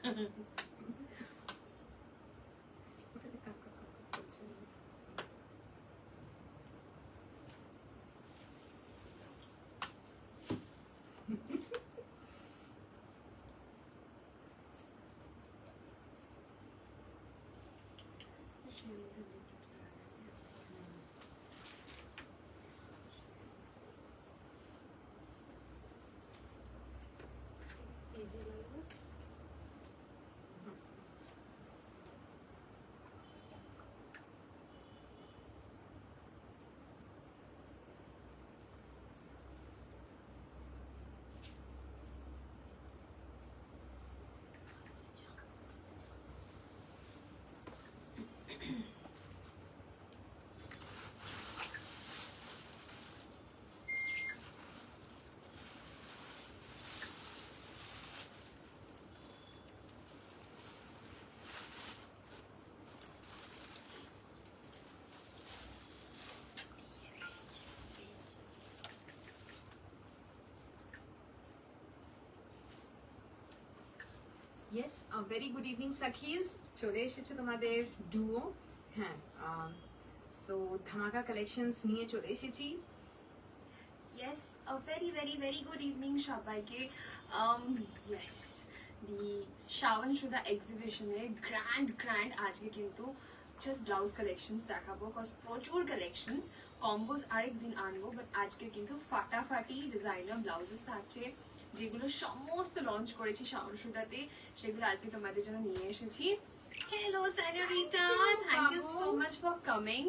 Yes, a very good evening Sakhis. চলে এসেছে তোমাদের ডুও। হ্যাঁ, সো ধামাকা কালেকশনস নিয়ে চলে এসেছি। Yes, a very very good evening সবাইকে। Yes, the Shravan Sudha exhibition এর grand আজকে কিন্তু just blouse collections দেখাবো, cause প্রচুর collections combos আরেকদিন আনবো, বাট আজকে কিন্তু ফাটাফাটি ডিজাইনার ব্লাউজেস থাকছে যেগুলো সমস্ত লঞ্চ করেছি শাওন সুতাতে, সেগুলো আজকে তোমাদের জন্য নিয়ে এসেছি। Hello senorita, thank you so much for coming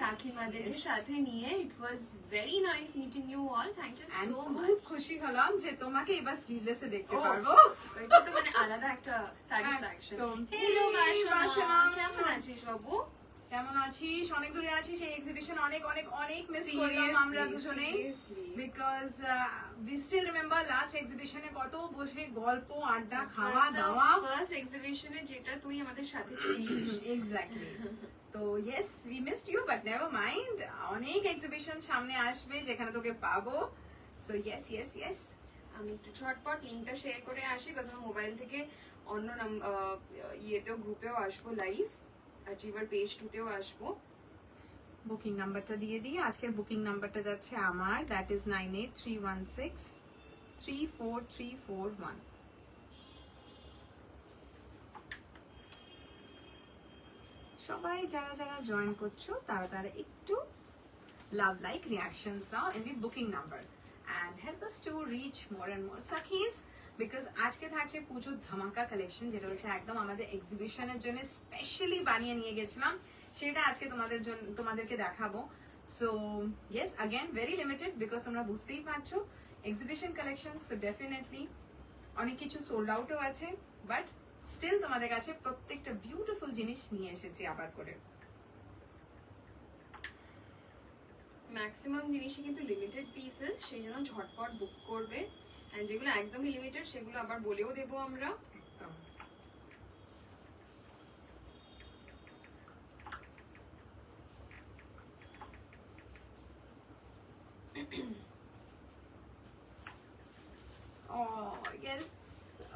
কাকিমাদের সাথে নিয়ে। It was very nice meeting you all, thank you so much. খুশি হলাম যে তোমাকে এবার স্লিভলেস এ দেখতে পারবো, এটা তো মানে আলাদা একটা স্যাটিসফ্যাকশন। হ্যালো বাসনা, কেমন আছিস বাবু? কেমন আছিস? অনেক দূরে আছিস, এই এক্সিবিশন অনেক অনেক অনেক মিস করলাম আমরা দুজনেই, because we still remember last এক্সিবিশনে কত বসে গল্প আড্ডা খাওয়া দাওয়া, ফার্স্ট এক্সিবিশনে যেটা তুই আমাদের সাথে ছিলিস। এক্স্যাক্টলি। তো yes, we missed you, but never mind, অনেক এক্সিবিশন সামনে আসবে যেখানে তোকে পাবো। সো ইয়েস ইয়েস ইয়েস, আমি একটু ঝটপট লিঙ্কটা শেয়ার করে আসি, কারণ আমার মোবাইল থেকে অন্য ইয়েতেও গ্রুপেও আসবো লাইভ, অ্যাচিভার পেজ 2 তেও আসবো। বুকিং নাম্বারটা দিয়ে দিই। আজকের বুকিং নাম্বারটা যাচ্ছে আমার, দ্যাট ইজ 9831634341। সবাই যারা যারা জয়েন করছো তারা তারা একটু লাভ লাইক রিয়াকশনস দাও in the booking number and help us to reach more and more Sakhis, because আজকে থাকছে পুজোর ধামাকা কালেকশন, যেটা হচ্ছে একদম আমাদের এক্সিবিশনের জন্য স্পেশালি বানিয়ে নিয়ে গেছিলাম, সেটা আজকে তোমাদেরকে দেখাবো। So yes, again very limited, because তোমরা বুঝতেই পারছো এক্সিবিশন কালেকশন, সো ডেফিনেটলি অনেক কিছু সোল্ড আউটও আছে, বাট স্টিল তোমাদের কাছে প্রত্যেকটা বিউটিফুল জিনিস নিয়ে এসেছি আবার করে। ম্যাক্সিমাম জিনিসই কিন্তু লিমিটেড পিসেস, সেই জন্য ঝটপট বুক করবে, এন্ড যেগুলো একদমই লিমিটেড সেগুলো আবার বলেও দেবো আমরা।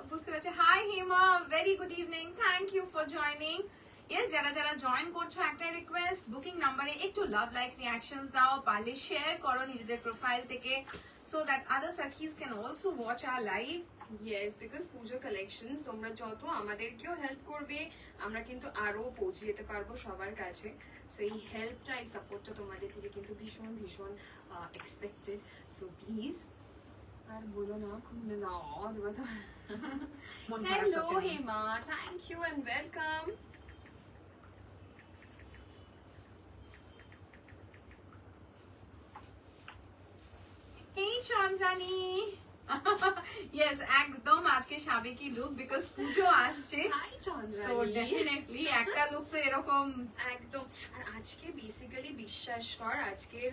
বুঝতে পারছি। Hi Hima, very good evening, thank you for joining. Yes, যারা যারা জয়েন করছো একটাই রিকোয়েস্ট, বুকিং নাম্বারে একটু লাভ লাইক রিয়াকশনস দাও, পারলে শেয়ার করো নিজেদের প্রোফাইল থেকে, সো দ্যাট আদার সার্কিস can also watch our live. Yes, because Puja collections তোমরা যত আমাদেরকেও হেল্প করবে, আমরা কিন্তু আরো পৌঁছে যেতে পারবো সবার কাছে। সো এই হেল্পটা, এই সাপোর্টটা তোমাদের থেকে কিন্তু ভীষণ ভীষণ এক্সপেক্টেড। সো প্লিজ আর বলো না, খুব যাও দেবা তো। Hello Hema, thank you and welcome. এই চন্দ্রানী, ইয়েস একদম আজকে সাবেকি লুক, বিকজ পুজো আসছে, সো ডেফিনেটলি একটা লুক তো এরকম একদম। আর আজকে বেসিক্যালি বিশ্বাস কর, আজকের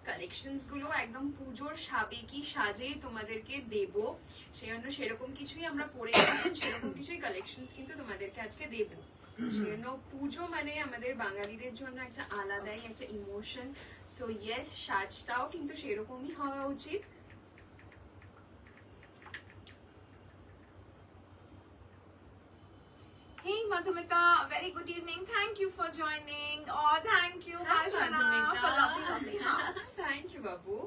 কালেকশনস গুলো একদম পুজোর সাবেকি সাজেই তোমাদেরকে দেব, সেই জন্য সেরকম কিছুই আমরা পরে গেছি, সেরকম কিছুই কালেকশনস কিন্তু তোমাদেরকে আজকে দেব। সেজন্য পুজো মানে আমাদের বাঙালিদের জন্য একটা আলাদাই একটা ইমোশন। সো ইয়েস, সাজটাও কিন্তু সেরকমই হওয়া উচিত। Madhumita, very good evening. Thank you for joining. Oh, thank you, Hi, Bashana, Madhumita. for lovely hearts. Thank you, Babu.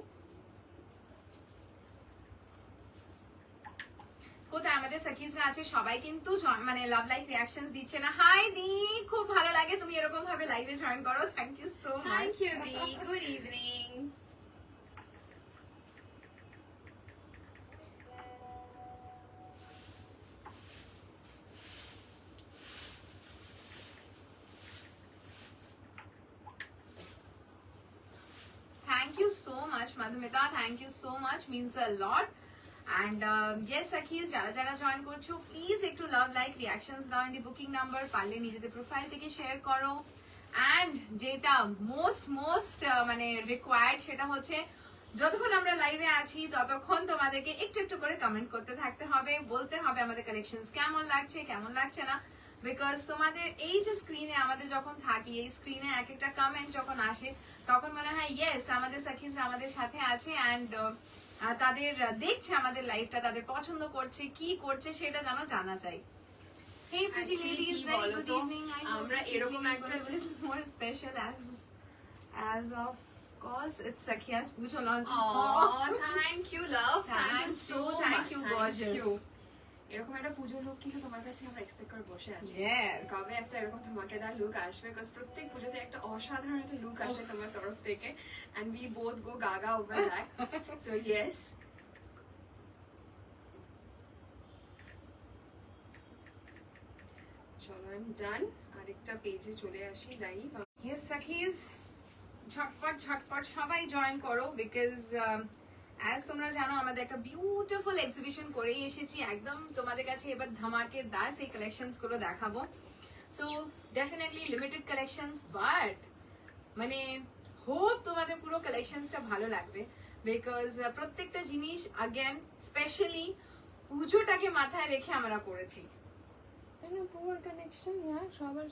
কোথায় আমাদের সাকিজরা আছে সবাই কিন্তু মানে লাভ লাইক রিঅ্যাকশনস দিচ্ছে না। হাই দি, খুব ভালো লাগে তুমি এরকম ভাবে লাইভে জয়েন করো। Thank you so much. Thank you, Dee. Good evening. Thank you so much, Madhumita. Thank you so much. Means a lot. And yes, Sakhis, যারা যারা জয়েন করছো প্লিজ একটু লাভ লাইক রিঅ্যাকশনস দাও ইন দি বুকিং নাম্বার, পারলে নিজেদের profile থেকে share করো। And যেটা মোস্ট মানে রিকোয়ার্ড সেটা হচ্ছে যতক্ষণ আমরা লাইভে আছি ততক্ষণ তোমাদেরকে একটু একটু করে কমেন্ট করতে থাকতে হবে, বলতে হবে আমাদের কালেকশনস কেমন লাগছে কেমন লাগছে না। বিকজ তোমাদের এই যে স্ক্রিনে আমাদের যখন থাকি, এই স্ক্রিনে এক একটা কমেন্ট যখন আসে তখন মনে হয় ইয়েস আমাদের সাকিজ আমাদের সাথে আছে অ্যান্ড তাদের দেখছে আমাদের লাইফটা, তাদের পছন্দ করছে, কি করছে সেটা যেন জানা চাই। Hey pretty Actually, ladies, কি very বলো good তো, evening. I hope আমরা this এরকম evening is একটা- going to be a little more special as of course it's Sakhia's pujo launch. Oh, thank you, love. Thank so you, thank much. you, gorgeous. you. এরকম একটা পুজোর look কিন্তু তোমার কাছে আমরা এক্সপেক্ট করে বসে আছি। Yes. কবে একটা এরকম ধমাকেদার লুক আসবে, বিকজ প্রত্যেক পুজোতে একটা অসাধারণ একটা লুক আসে তোমার তরফ থেকে, and we both go gaga over that. So yes. চলো, I'm done. আরেকটা পেজে চলে আসি লাইভ। Yes, Sakhis, ঝটপট সবাই জয়েন করো বিকজ অ্যাজ তোমরা জানো আমাদের একটা বিউটিফুল এক্সিবিশন করেই এসেছি একদম তোমাদের কাছে। এবার ধামাকেদার সেই কালেকশনস গুলো দেখাবো। So definitely limited collections, but মানে হোপ তোমাদের পুরো কালেকশনসটা ভালো লাগবে বিকজ প্রত্যেকটা জিনিস আগেন স্পেশালি পুজোটাকে মাথায় রেখে আমরা করেছি। পুয়ার কানেকশন, সবার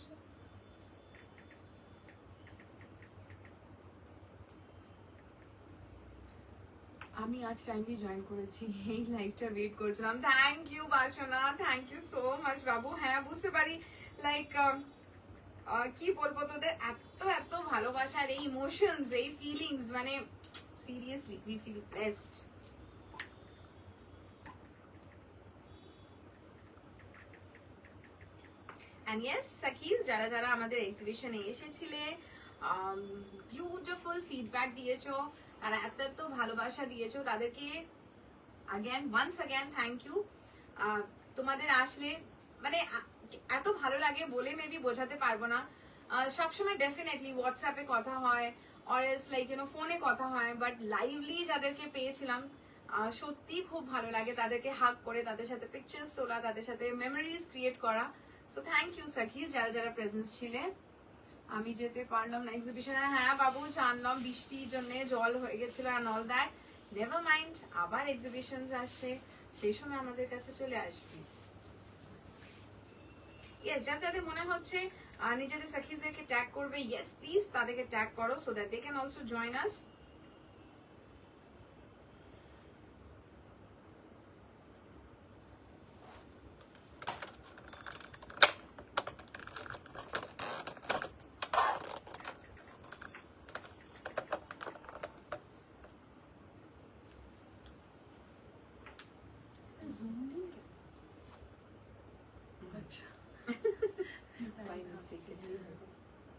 আমি আজ টাইমলি জয়েন করেছি, এই লাইভটা ওয়েট করছিলাম। থ্যাংক ইউ বাসনা, থ্যাংক ইউ সো মাচ বাবু। হ্যাঁ বুঝতে পারি লাইক কি বলবো, তোদের এত ভালোবাসার এই ইমোশনস, এই ফিলিংস, মানে seriously we feel blessed. And yes, Sakhis, যারা যারা আমাদের এক্সিবিশনে এসেছিলে বিউটিফুল ফিডব্যাক দিয়েছো আর এত ভালোবাসা দিয়েছো, তাদেরকে once again থ্যাংক ইউ। তোমাদের আসলে মানে এত ভালো লাগে বলে মেবি বোঝাতে পারবো না। সবসময় ডেফিনেটলি হোয়াটসঅ্যাপে কথা হয় অর এলস লাইক ফোনে কথা হয়, বাট লাইভলি যাদেরকে পেয়েছিলাম সত্যি খুব ভালো লাগে তাদেরকে হাগ করে, তাদের সাথে পিকচার্স তোলা, তাদের সাথে মেমোরিজ ক্রিয়েট করা। সো থ্যাংক ইউ সাকিজ, যারা যারা প্রেজেন্স ছিলে। আমি যেতে পারলাম না এক্সিবিশনে, হ্যাঁ বাবু জানলাম বৃষ্টির জন্য জল হয়ে গেছিল and all that. Never mind, আবার এক্সিবিশনস আসছে, সেই সময় আমাদের কাছে চলে আসবি। ইয়েস, যাদের মনে হচ্ছে নিজেদের সাকিজদেরকে ট্যাগ করবে, ইয়েস প্লিজ তাদেরকে ট্যাগ করো so that they can also join us. আচ্ছা বাই মিস্টেক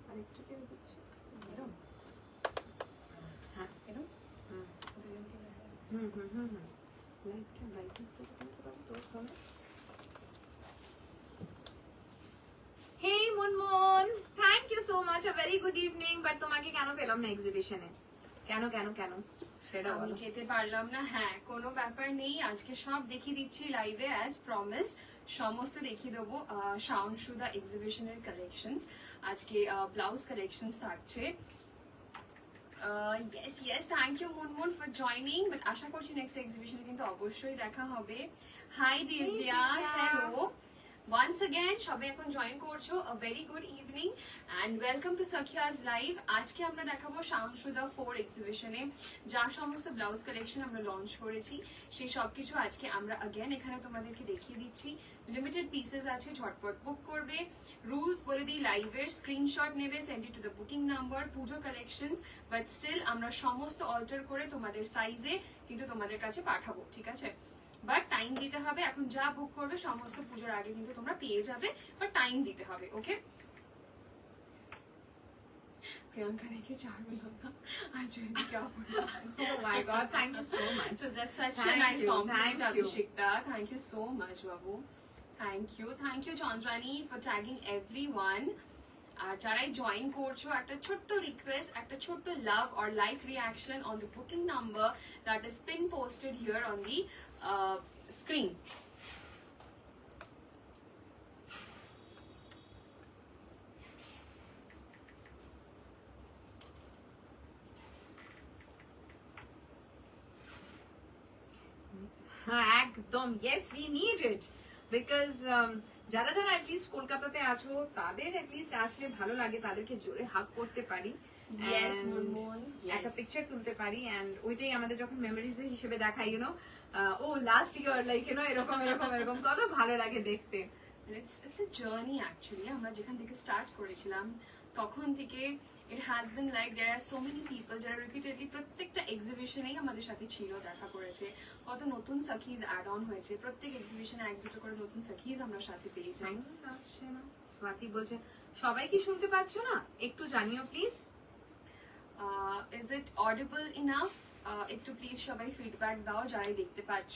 আরেকটু কেউ দিচ্ছি এরকম। হ্যাঁ এরকম লাইটটা ব্রাইটনেসটা করতে পারো তোর ফোনে। Hey Munmun, thank you so much, a very good evening. But তোমাকে কেন পেলাম না এক্সিবিশনে? কেন সেটা আমি বলো। যেতে পারলাম না। হ্যাঁ, কোনো ব্যাপার নেই, আজকে সব দেখিয়ে দিচ্ছি লাইভে অ্যাজ প্রমিস। সমস্ত দেখিয়ে দেবো শাওন সুদা এক্সিবিশনের কালেকশনস। আজকে ব্লাউজ কালেকশনস থাকছে। Yes thank you Munmun for joining, but আশা করছি নেক্সট এক্সিবিশনে কিন্তু অবশ্যই দেখা হবে। Hi Divya, hello. Once again সবাই এখন জয়েন করছো, a very good evening and welcome to Sakiyas live. আজকে আমরা দেখাবো শাংশুদা 4 এক্সিবিশনে যা সমস্ত ব্লাউজ কালেকশন আমরা লঞ্চ করেছি সেই সব কিছু আজকে আমরা অ্যাগেন এখানে তোমাদেরকে দেখিয়ে দিচ্ছি। লিমিটেড পিসেস আছে, ঝটপট বুক করবে। রুলস বলে দিই, লাইভের স্ক্রিনশট নেবে, send it to the booking number. Puja collections, but still আমরা সমস্ত অল্টার করে তোমাদের সাইজে কিন্তু তোমাদের কাছে পাঠাবো, ঠিক আছে? বাট টাইম দিতে হবে। এখন যা বুক করবে সমস্ত পুজোর আগে কিন্তু তোমরা পেয়ে যাবে, বাট টাইম দিতে হবে, ওকে? প্রিয়াঙ্কা দেখে চার বললাম না, আর যদি কে Oh my God, thank you so much. So that's such a Thank nice you, compliment, thank you. Abhishekta. Thank you so much, Babu. Thank you, Chandrani, for tagging everyone. আর যারাই join করছো, একটা ছোট্ট রিকোয়েস্ট, একটা ছোট্ট লাভ or like reaction on the booking number that is pin posted here on the screen. একদম yes, we need it because যারা যারা at least কলকাতাতে আছো তাদের অ্যাটলিস্ট আসলে ভালো লাগে, তাদেরকে জোরে হাগ করতে পারি, Yes, and Munmun, একটা yes. পিকচার তুলতে পারি, এন্ড ওইটাই আমাদের যখন মেমোরিজ হিসেবে দেখাই, ও লাস্ট ইয়ার লাইক এরকম এরকম এরকম কত ভালো লাগে দেখতে। It's a journey actually. আমরা যেখান থেকে স্টার্ট করেছিলাম তখন থেকে it has been like there are so many people যারা repeatedly প্রত্যেকটা এক্সিবিশনেই আমাদের সাথে ছিল, দেখা করেছে, কত নতুন সাকিজ অ্যাড অন হয়েছে, প্রত্যেক এক্সিবিশনে এক দুটো করে নতুন সাকিজ আমরা সাথে পেয়ে যাই। Sound আসছে না। স্বাতি বলছে সবাই কি শুনতে পাচ্ছ না, একটু জানিও please. Is it audible enough? একটু প্লিজ সবাই ফিডব্যাক দাও যারাই দেখতে পাচ্ছ,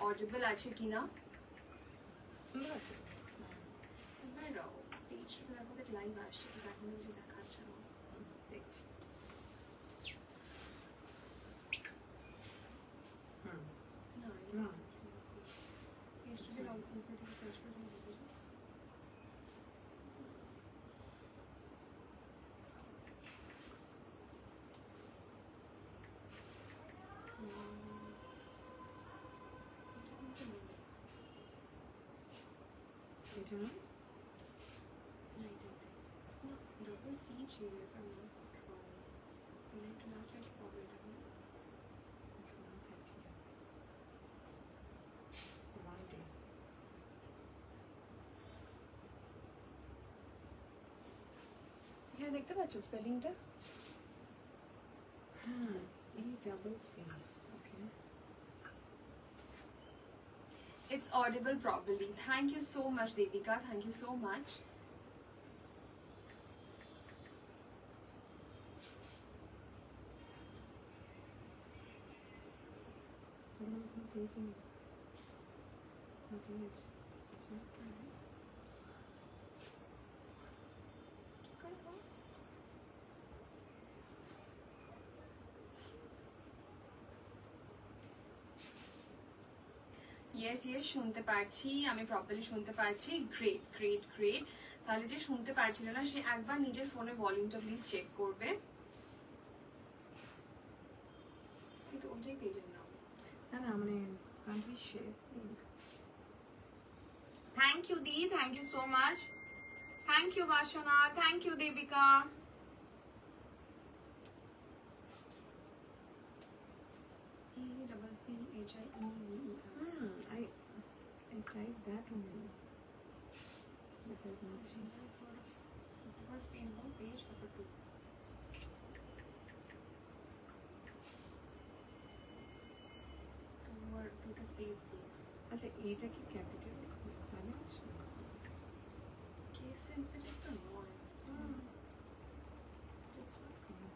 অডিবল আছে কিনা। শুনতে পাচ্ছ? এবার পেজটা দেখো দেখ লাইভ আসছে, এখন যদি দেখাচ্ছে না। দেখছি। হুম, না, না। পেজটা যদি লগ ইন থেকে সার্চ করে দেখো। এটা না? Double C चाहिए if I'm not wrong. Like last like forward है। One day. এখানে দেখতে পাচ্ছ স্পেলিংটা? E-double-C. Okay. It's audible properly. Thank you so much, Devika. Thank you so much. Yes, yes, শুনতে পারছি, আমি প্রপারলি শুনতে পারছি। Great great great. তাহলে যে শুনতে পারছিল না সে একবার নিজের ফোনে ভলিউমটা প্লিজ চেক করবে। কিন্তু ওইটাই পেজের নাম। না না, মানে can't we share? Thank you, Dee. Thank you so much. Thank you, Vashana. Thank you, Devika. E-double-C-H-I-E-V-E-R. I typed that only. But there's nothing. First page, no page number 2. Two space দিয়ে। আচ্ছা, এটা কি capital? তাহলে আসলে Case sensitive তো নয়। It's not common.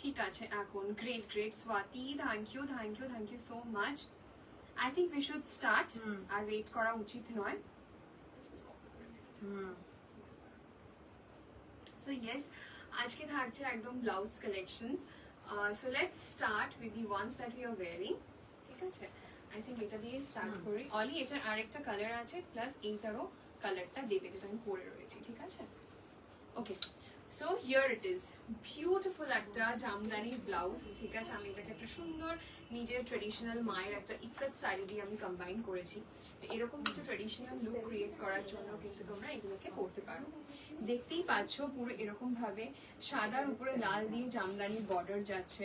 ঠিক আছে এখন। Great great Swati, thank you so much. I think we should start. আর ওয়েট করা উচিত নয়। সো ইয়েস, আজকে থাকছে একদম blouse collections. So let's start with the ones that we are wearing. ঠিক আছে, আই থিঙ্ক এটা দিয়ে স্টার্ট করি। অলি এটার আরেকটা কালার আছে, প্লাস এইটারও কালারটা দেবে যেটা আমি পরে রয়েছি, ঠিক আছে? Okay, so here it is beautiful একটা জামদানি ব্লাউজ, ঠিক আছে। আমি এটাকে একটা সুন্দর নিজের ট্রেডিশনাল মায়ের একটা ইকরাত শাড়ি দিয়ে আমি কম্বাইন করেছি। তো এরকম কিছু ট্রেডিশনাল লুক ক্রিয়েট করার জন্য কিন্তু তোমরা এগুলোকে পরতে পারো। দেখতেই পাচ্ছ পুরো এরকম ভাবে সাদার উপরে লাল দিয়ে জামদানি বর্ডার যাচ্ছে,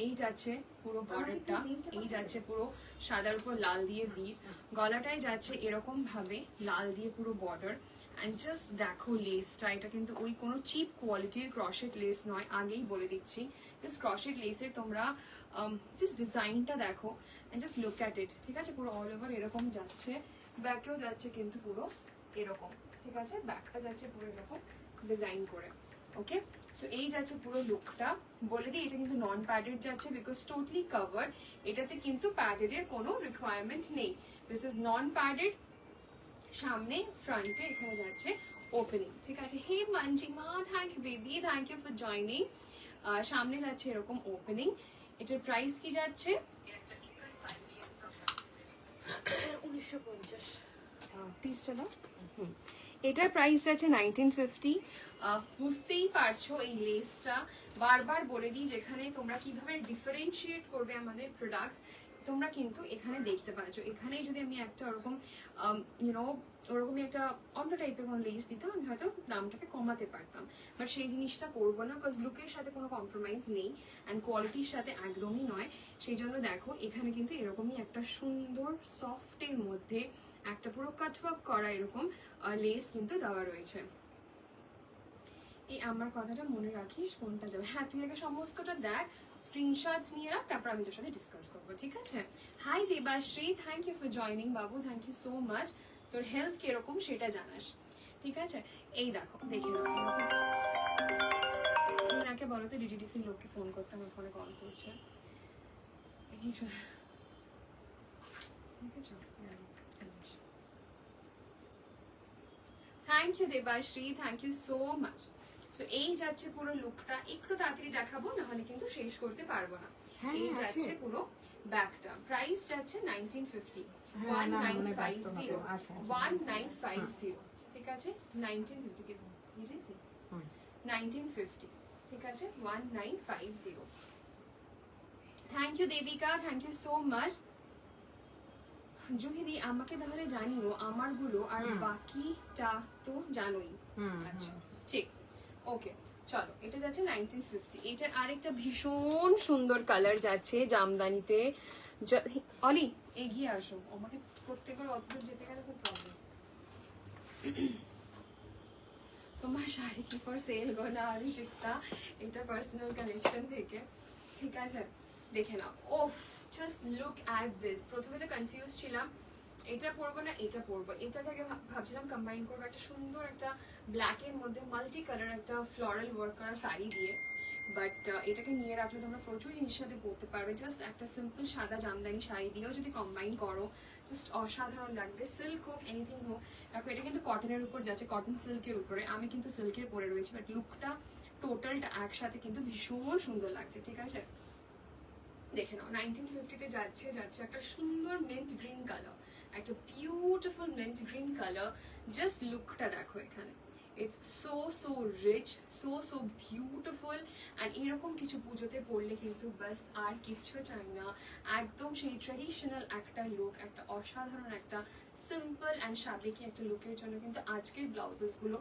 এই যাচ্ছে পুরো বর্ডারটা, এই যাচ্ছে পুরো সাদার উপর লাল দিয়ে বিট, গলাটায় যাচ্ছে এরকম ভাবে লাল দিয়ে পুরো বর্ডার। অ্যান্ড জাস্ট দেখো লেসটা, এটা কিন্তু ওই কোনো চিপ কোয়ালিটির ক্রশেট লেস নয়, আগেই বলে দিচ্ছি। জাস্ট ক্রশেট লেসের তোমরা জাস্ট ডিজাইনটা দেখো and just look at it, ঠিক আছে। পুরো অল ওভার এরকম যাচ্ছে, ব্যাকেও যাচ্ছে কিন্তু পুরো এরকম, ঠিক আছে। ব্যাকটা যাচ্ছে পুরো এরকম ডিজাইন করে, ওকে। সো এই যাচ্ছে পুরো লুকটা। বলে দিই এটা কিন্তু নন প্যাডেড যাচ্ছে বিকজ টোটালি কভার, এটাতে কিন্তু প্যাডেডের কোনো রিকোয়ারমেন্ট নেই। This is non padded. সামনে ফ্রন্টে এখানে যাচ্ছে ওপেনিং, ঠিক আছে। Hey Manjima, thank you baby, thank you for joining. সামনে যাচ্ছে এরকম ওপেনিং। এটার প্রাইস কি যাচ্ছে 1950। প্লিজটা দাও। এটার প্রাইস যাচ্ছে 1950। বুঝতেই পারছো এই লেসটা, বারবার বলে দিই যেখানে তোমরা কিভাবে ডিফারেন্সিয়েট করবে আমাদের প্রোডাক্টস, তোমরা কিন্তু এখানে দেখতে পাচ্ছ। এখানেই যদি আমি একটা ওরকম ইউনো ওরকমই একটা অন্য টাইপের কোনো লেস দিতাম, আমি হয়তো দামটাকে কমাতে পারতাম, বাট সেই জিনিসটা করবো না, বিকজ লুকের সাথে কোনো কম্প্রোমাইজ নেই অ্যান্ড কোয়ালিটির সাথে একদমই নয়। সেই জন্য দেখো এখানে কিন্তু এরকমই একটা সুন্দর সফটের মধ্যে একটা পুরো কাটওয়ার্ক করা এরকম লেস কিন্তু দেওয়া রয়েছে। এই আমার কথাটা মনে রাখিস কোনটা যাবে। হ্যাঁ, তুই আগে সমস্তটা দেখ, স্ক্রিনশটস নিয়ে রাখ, তারপর আমি তোর সাথে ডিসকাস করবো, ঠিক আছে। Hi Debashree, thank you for joining বাবু, থ্যাংক ইউ সো মাচ। তোর হেলথ কিরকম সেটা জানাস, ঠিক আছে। এই দেখো, দেখে নাও এরকম। বলো তো ডিটিডিসির লোককে ফোন করতে, আমার ফোনে কল করছে। Thank you Debashree, thank you so much. So এই যাচ্ছে পুরো লুকটা, একটু তাড়াতাড়ি দেখাবো নাহলে কিন্তু শেষ করতে পারবো না। এই যাচ্ছে পুরো ব্যাকটা, প্রাইস যাচ্ছে 1950, 1950, 1950, ঠিক আছে। 1950, ঠিক আছে, 1950। Thank you Debika, thank you so much. জুহিদি আমাকে তাহলে জানিও আমারগুলো, আর বাকিটা তো জানোই। আচ্ছা ঠিক, ওকে চলো। এটা যাচ্ছে 1950। এটার আরেকটা ভীষণ সুন্দর কালার যাচ্ছে জামদানিতে। অলি এগিয়ে আসো, আমাকে প্রত্যেকের অদ্ভুত যেতে গেলে খুব প্রবলেম। তোমার শাড়ি কি ফর সেল গো না আমি শিখতা, এটা পার্সোনাল কালেকশন থেকে, ঠিক আছে। দেখে নাও, ওফ জাস্ট লুক অ্যাট দিস। প্রথমে তো কনফিউজ ছিলাম এটা পরবো না এটা পরবো, এটাকে ভাবছিলাম কম্বাইন করবো একটা সুন্দর একটা ব্ল্যাকের মধ্যে মাল্টি কালার একটা ফ্লোরাল ওয়ার্ক করা শাড়ি দিয়ে, বাট এটাকে নিয়ে রাখলে তোমরা প্রচুর জিনিসের সাথে পরতে পারবে। জাস্ট একটা সিম্পল সাদা জামদানি শাড়ি দিয়েও যদি কম্বাইন করো জাস্ট অসাধারণ লাগবে। সিল্ক হোক এনিথিং হোক, দেখো এটা কিন্তু কটনের উপর যাচ্ছে, কটন সিল্কের উপরে, আমি কিন্তু সিল্কের পরে রয়েছি, বাট লুকটা টোটালটা একসাথে কিন্তু ভীষণ সুন্দর লাগছে, ঠিক আছে। দেখে নাও 1950-তে যাচ্ছে একটা সুন্দর মিন্ট গ্রিন কালার, একটা beautiful mint green colour. Just লুকটা দেখো এখানে, it's so rich, so beautiful. And এরকম কিছু পুজোতে পরলে কিন্তু বাস আর কিচ্ছু চাই না, একদম সেই ট্রেডিশনাল একটা লুক, একটা অসাধারণ একটা সিম্পল অ্যান্ড সাবেকি একটা লুকের জন্য কিন্তু আজকের ব্লাউজেসগুলো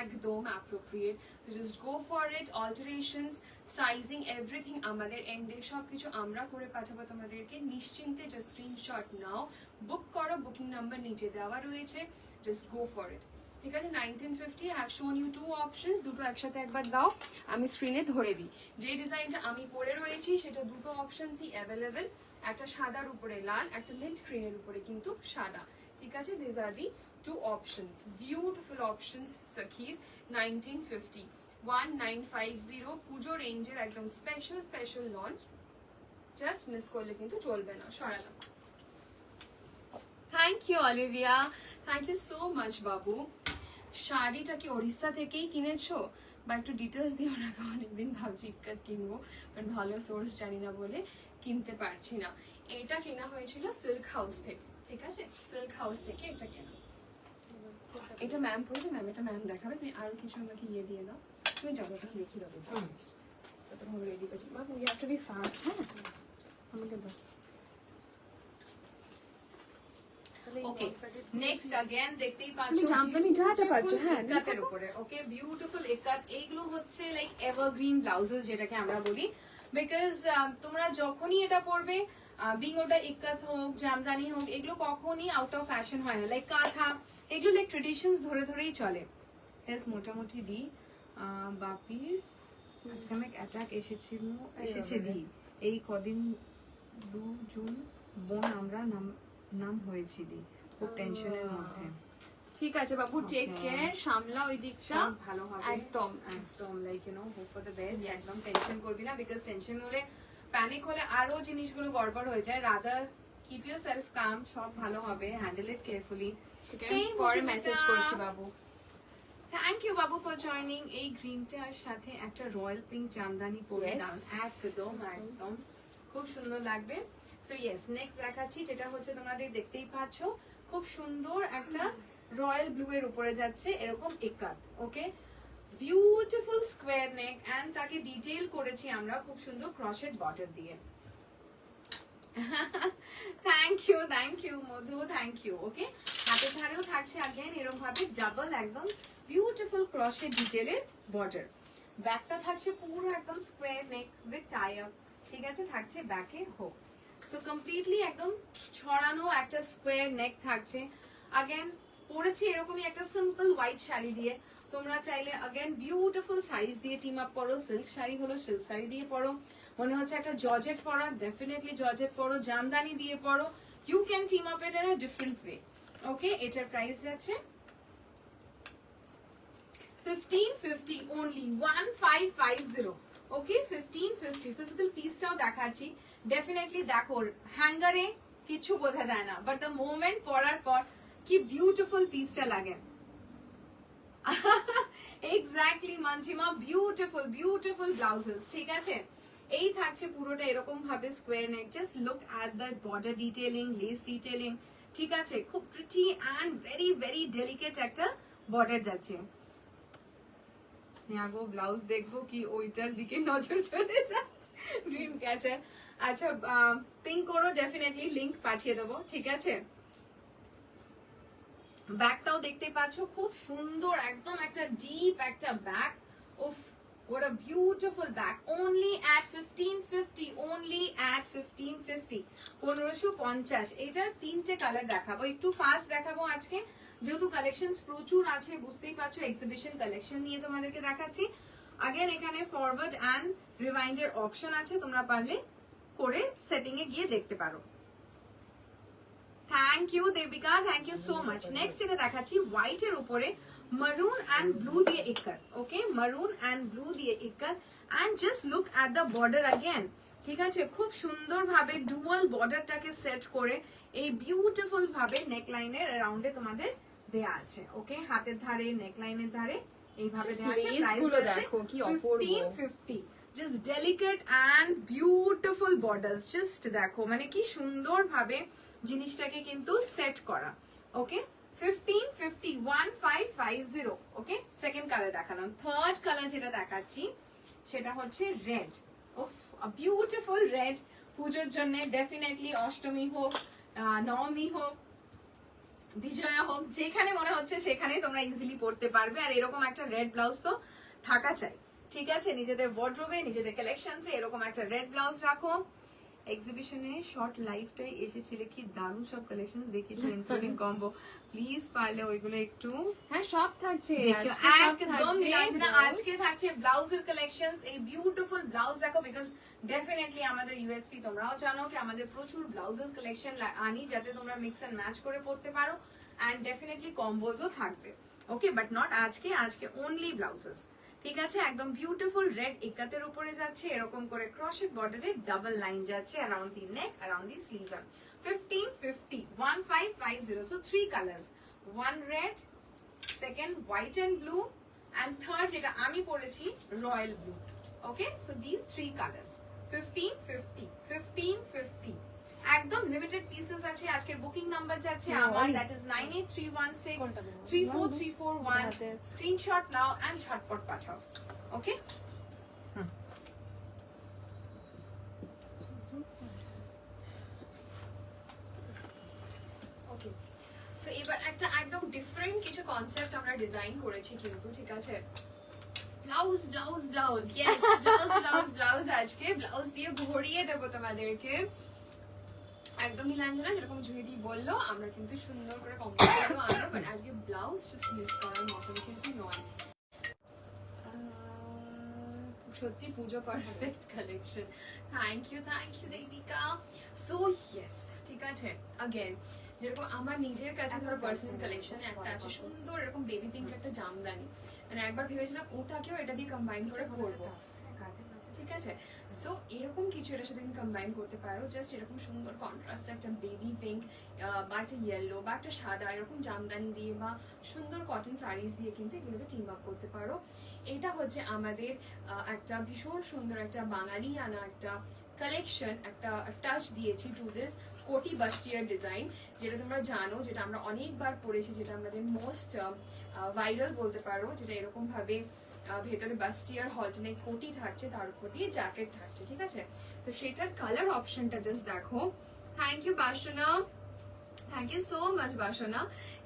একদম অ্যাপ্রোপ্রিয়েট। তো just go for it. Alterations, sizing, everything আমাদের এন্ডে সব কিছু আমরা করে পাঠাবো তোমাদেরকে, নিশ্চিন্তে। জাস্ট স্ক্রিনশট নাও, বুক করো, বুকিং নাম্বার নিচে দেওয়া রয়েছে, জাস্ট গো ফর ইট, ঠিক আছে। 1950 হ্যাভ শোন ইউ টু অপশনস, দুটো একসাথে একবার দাও, আমি স্ক্রিনে ধরে দিই। যে ডিজাইনটা আমি পরে রয়েছি সেটা দুটো অপশনসই অ্যাভেলেবেল, একটা সাদার উপরে লাল, একটা মিন্ট গ্রিনের উপরে কিন্তু সাদা, ঠিক আছে। This are the two options, beautiful options sakhis। 1950, 1950 পুজো রেঞ্জের একদম স্পেশাল লঞ্চ, জাস্ট মিস করলে কিন্তু চলবে না। সরালাম। Thank you Olivia, thank you so much বাবু। শাড়িটা কি ওড়িশা থেকেই কিনেছো, বা একটু ডিটেলস দিও না, অনেকদিন ভাবছি ইক্কাত কিনবো, বাট ভালো সোর্স জানি না বলে কিনতে পারছি না। এটা কেনা হয়েছিল সিল্ক হাউস থেকে, ঠিক আছে, সিল্ক হাউস থেকে এটা কেনা। এটা ম্যাম পড়েছে, ম্যাম এটা ম্যাম দেখাবে, তুমি আরো কিছু আমাকে ইয়ে দিয়ে দাও। তুমি জামাটা দেখিয়ে দেবো ফার্স্ট ততক্ষণ রেডি করছি বাবু you have to be fast হ্যাঁ আমাকে দাও ওকে নেক্সট अगेन দেখতেই পাচ্ছ তুমি জামদানি যা যা পাচ্ছ, হ্যাঁ, ইকাতের উপরে ওকে বিউটিফুল ইকাত এইগুলো হচ্ছে লাইক এভারগ্রিন ব্লাউজেস যেটাকে আমরা বলি বিকজ তোমরা যখনই এটা পরবে বিং ওটা ইকাত হোক জামদানি হোক এগুলো কখনই আউট অফ ফ্যাশন হয় না লাইক কাঁথা এগুলো লাইক ট্রেডিশনস ধরে ধরেই চলে হেলথ মোটামুটি দি বাপির স্কামিক অ্যাটাক এসেছে দি এই কদিন 2 জুন বোন আমরা নাম হয়েছি দি খুব টেনশনের মধ্যে ঠিক আছে বাবু টেক কেয়ার সামলা ওই দিকটা সব ভালো হবে একদম একদম like you know hope for the best একদম টেনশন করবি না বিকজ টেনশন হলে প্যানিক হলে আরো জিনিসগুলো গড়বড় হয়ে যায় রাদার কিপ ইয়োরসেলফ কাম সব ভালো হবে হ্যান্ডেল ইট কেয়ারফুলি পরে মেসেজ করছি বাবু thank you Babu for joining এই গ্রিনটার সাথে একটা রয়্যাল পিঙ্ক জামদানি পরে Yes. দাও একদম একদম খুব সুন্দর লাগবে সো ইয়েস নেক্সট দেখাচ্ছি যেটা হচ্ছে তোমাদের দেখতেই পাচ্ছ খুব সুন্দর একটা রয়্যাল ব্লু এর উপরে যাচ্ছে এরকম ikat okay beautiful square neck and তাকে ডিটেইল করেছি আমরা খুব সুন্দর ক্রশেড বর্ডার দিয়ে thank you Madhu thank you okay হাতের ধারেও থাকছে अगेन এরকম ভাবে ডাবল একদম বিউটিফুল ক্রশেড ডিটেইলের বর্ডার ব্যাকটা থাকছে পুরো একদম square neck with tie up ঠিক আছে থাকছে ব্যাকে হোক সো কমপ্লিটলি একদম ছড়ানো একটা স্কোয়ার নেক থাকছে अगेन পরেছি এরকমই একটা সিম্পল হোয়াইট শাড়ি দিয়ে তোমরা চাইলে अगेन বিউটিফুল শাড়িজ দিয়ে টিম আপ করো সিল্ক শাড়ি হলো সিল্ক শাড়ি দিয়ে পরো মনে হচ্ছে একটা জর্জেট পরা ডেফিনেটলি জর্জেট পরো জামদানি দিয়ে পরো you can team up it in a different way okay এটার প্রাইস যাচ্ছে 1550 only 1550 ওকে 1550 ফিজিক্যাল পিসটাও দেখাচ্ছি ডেফিনেটলি দেখো হ্যাঙ্গারে কিছু বোঝা যায় না বাট দ্য মোমেন্ট পরার পর কি বিউটিফুল পিসটা লাগে এক্স্যাক্টলি মানচিমা বিউটিফুল বিউটিফুল ব্লাউজেস ঠিক আছে এই থাকছে পুরোটা এরকম ভাবে square neck just look at the border detailing lace detailing ঠিক আছে খুব pretty and very very delicate একটা বর্ডার যাচ্ছে গো ব্লাউজ দেখবো কি ওইটার দিকে নজর চলে যাচ্ছে ড্রিম ক্যাচার আচ্ছা পিঙ্ক করো ডেফিনেটলি লিংক পাঠিয়ে দেবো ঠিক আছে ব্যাকটাও দেখতে পাচ্ছ খুব সুন্দর একদম একটা ডিপ একটা ব্যাক উফ what a beautiful back only at 1550 only at 1550 1550 এটার তিনটে কালার দেখাবো একটু ফাস্ট দেখাবো আজকে যেহেতু কালেকশনস প্রচুর আছে বুঝতেই পারছো এক্সিবিশন কালেকশন নিয়ে তোমাদেরকে দেখাচ্ছি अगेन এখানে ফরওয়ার্ড এন্ড রিওয়াইন্ডের অপশন আছে তোমরা পারলে করে সেটিং এ গিয়ে দেখতে পারো thank you Debika thank you so much next এটা দেখাচ্ছি হোয়াইট এর উপরে maroon and blue দিয়ে ইক্কাত ওকে maroon and blue দিয়ে ইক্কাত and just look at the border again ঠিক আছে খুব সুন্দর ভাবে ডুয়াল বর্ডারটাকে সেট করে এই বিউটিফুল ভাবে নেক লাইনের রাউন্ডে তোমাদের দেয়া আছে ওকে হাতের ধারে নেক লাইনের ধারে এইভাবে দেয়া আছে গুলো দেখো কি অপূর্ব 1550 just delicate and beautiful borders just দেখো মানে কি সুন্দর ভাবে জিনিসটাকে কিন্তু সেট করা ওকে 1550 1550 ওকে সেকেন্ড কালার দেখালাম থার্ড কালার যেটা দেখাচ্ছি সেটা হচ্ছে রেড উফ আ বিউটিফুল রেড পূজোর জন্য ডেফিনেটলি অষ্টমী হোক নবমী হোক বিজয়া হোক যেখানে মনে হচ্ছে সেখানে তোমরা ইজিলি পড়তে পারবে আর এরকম একটা রেড ব্লাউজ তো থাকা চাই ঠিক আছে নিজেদের ওয়ার্ড্রোবে নিজেদের কালেকশনসে এরকম একটা রেড ব্লাউজ রাখো এক্সিবিশনে শর্ট লাইফটাই এসেছিলে কি দারুণ সব কালেকশনস দেখিয়েছো ইনক্লুডিং কম্বো প্লিজ পারলে ওইগুলো একটু হ্যাঁ সব থাকছে একদম নীলাঞ্জনা আজকে থাকছে ব্লাউজের কালেকশনস এই বিউটিফুল ব্লাউজ দেখো বিকজ ডেফিনেটলি আমাদের ইউএসপি তোমরাও জানো কি আমাদের প্রচুর ব্লাউজেস কালেকশন আনি যাতে তোমরা মিক্স এন্ড ম্যাচ করে পরতে পারো এন্ড ডেফিনেটলি কম্বোজও থাকবে ওকে বাট নট আজকে অনলি ব্লাউজেস ঠিক আছে একদম বিউটিফুল রেড ইকাতের উপরে যাচ্ছে এরকম করে ক্রশেড বর্ডারে ডাবল লাইন যাচ্ছে around the neck around the sleeve 1550 1550 so three colors one red second white and blue and third যেটা আমি পরেছি royal blue okay so this three colours 1550 1550 একদম লিমিটেড পিসেস আছে আজকের বুকিং নাম্বার যাচ্ছে আমার দ্যাট ইজ 98316 34341 স্ক্রিনশট নাও and ঝটপট পাঠাও ওকে ওকে, সো এবার একটা একদম ডিফারেন্ট কিছু কনসেপ্ট আমরা ডিজাইন করেছি কিন্তু, ঠিক আছে? Blouse blouse blouse, yes, blouse blouse blouse, আজকে ব্লাউজ দিয়ে ভরিয়ে দেবো তোমাদেরকে। একদম নীলাঞ্জনা যেরকম জুহিদি বললো, আমরা কিন্তু সুন্দর করে কমপ্লিট করবো আনবো, বাট আজকে ব্লাউজ জাস্ট মিস করার মতন কিন্তু নয়। সত্যি Puja perfect collection, thank you Debika. So yes, ঠিক আছে, আগেন যেরকম আমার নিজের কাছে ধরো পার্সোনাল কালেকশন একটা আছে সুন্দর এরকম বেবি পিঙ্ক একটা জামদানি, মানে একবার ভেবেছিলাম ওটাকেও এটা দিয়ে কম্বাইন করে পরবো, ঠিক আছে? সো এরকম কিছু এটার সাথে তুমি কম্বাইন করতে পারো, জাস্ট এরকম সুন্দর কন্ট্রাস্ট একটা বেবি পিঙ্ক বা একটা ইয়েলো বা একটা সাদা এরকম জামদানি দিয়ে বা সুন্দর কটন শাড়িজ দিয়ে কিন্তু এগুলোকে টিম আপ করতে পারো। এটা হচ্ছে আমাদের একটা ভীষণ সুন্দর একটা বাঙালি আনা একটা কালেকশন, একটা টাচ দিয়েছি টু দিস কোটি বাস্টিয়ার ডিজাইন, যেটা তোমরা জানো, যেটা আমরা অনেকবার পড়েছি, যেটা আমাদের মোস্ট ভাইরাল বলতে পারো, যেটা এরকম ভাবে ভেতরে বাস্টিয়ার হলটনেক কোটি থাকছে, তার উপর দিয়ে জ্যাকেট থাকছে, ঠিক আছে? তো সেটার কালার অপশনটা জাস্ট দেখো। থ্যাংক ইউ বাসনা, থ্যাংক ইউ সো মাচ বাসনা।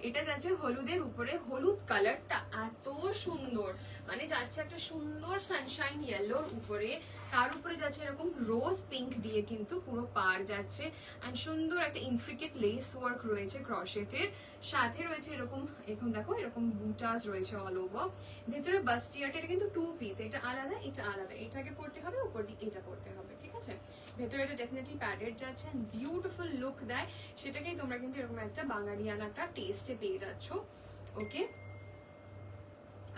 এটা যাচ্ছে হলুদের উপরে, হলুদ কালারটা এত সুন্দর, মানে যাচ্ছে একটা সুন্দর সানশাইন ইয়েলোর উপরে, তার উপরে যাচ্ছে এরকম রোজ পিঙ্ক দিয়ে কিন্তু পুরো পার যাচ্ছে, এন্ড সুন্দর একটা ইন্ট্রিকেট লেস ওয়ার্ক রয়েছে ক্রশেটের সাথে, রয়েছে এরকম এখন দেখো এরকম বুটাস রয়েছে অল ওভার। ভেতরে বাস্টিয়ারটা, এটা কিন্তু 2 পিস, এটা আলাদা এটা আলাদা, এটাকে পড়তে হবে, উপর দিয়ে এটা পড়তে হবে, ঠিক আছে? ভেতরে এটা ডেফিনেটলি প্যাডেড যাচ্ছে, বিউটিফুল লুক দেয়, সেটাকেই তোমরা কিন্তু এরকম একটা বাঙালিয়ানা একটা টেস্টে পেয়ে যাচ্ছ। ওকে,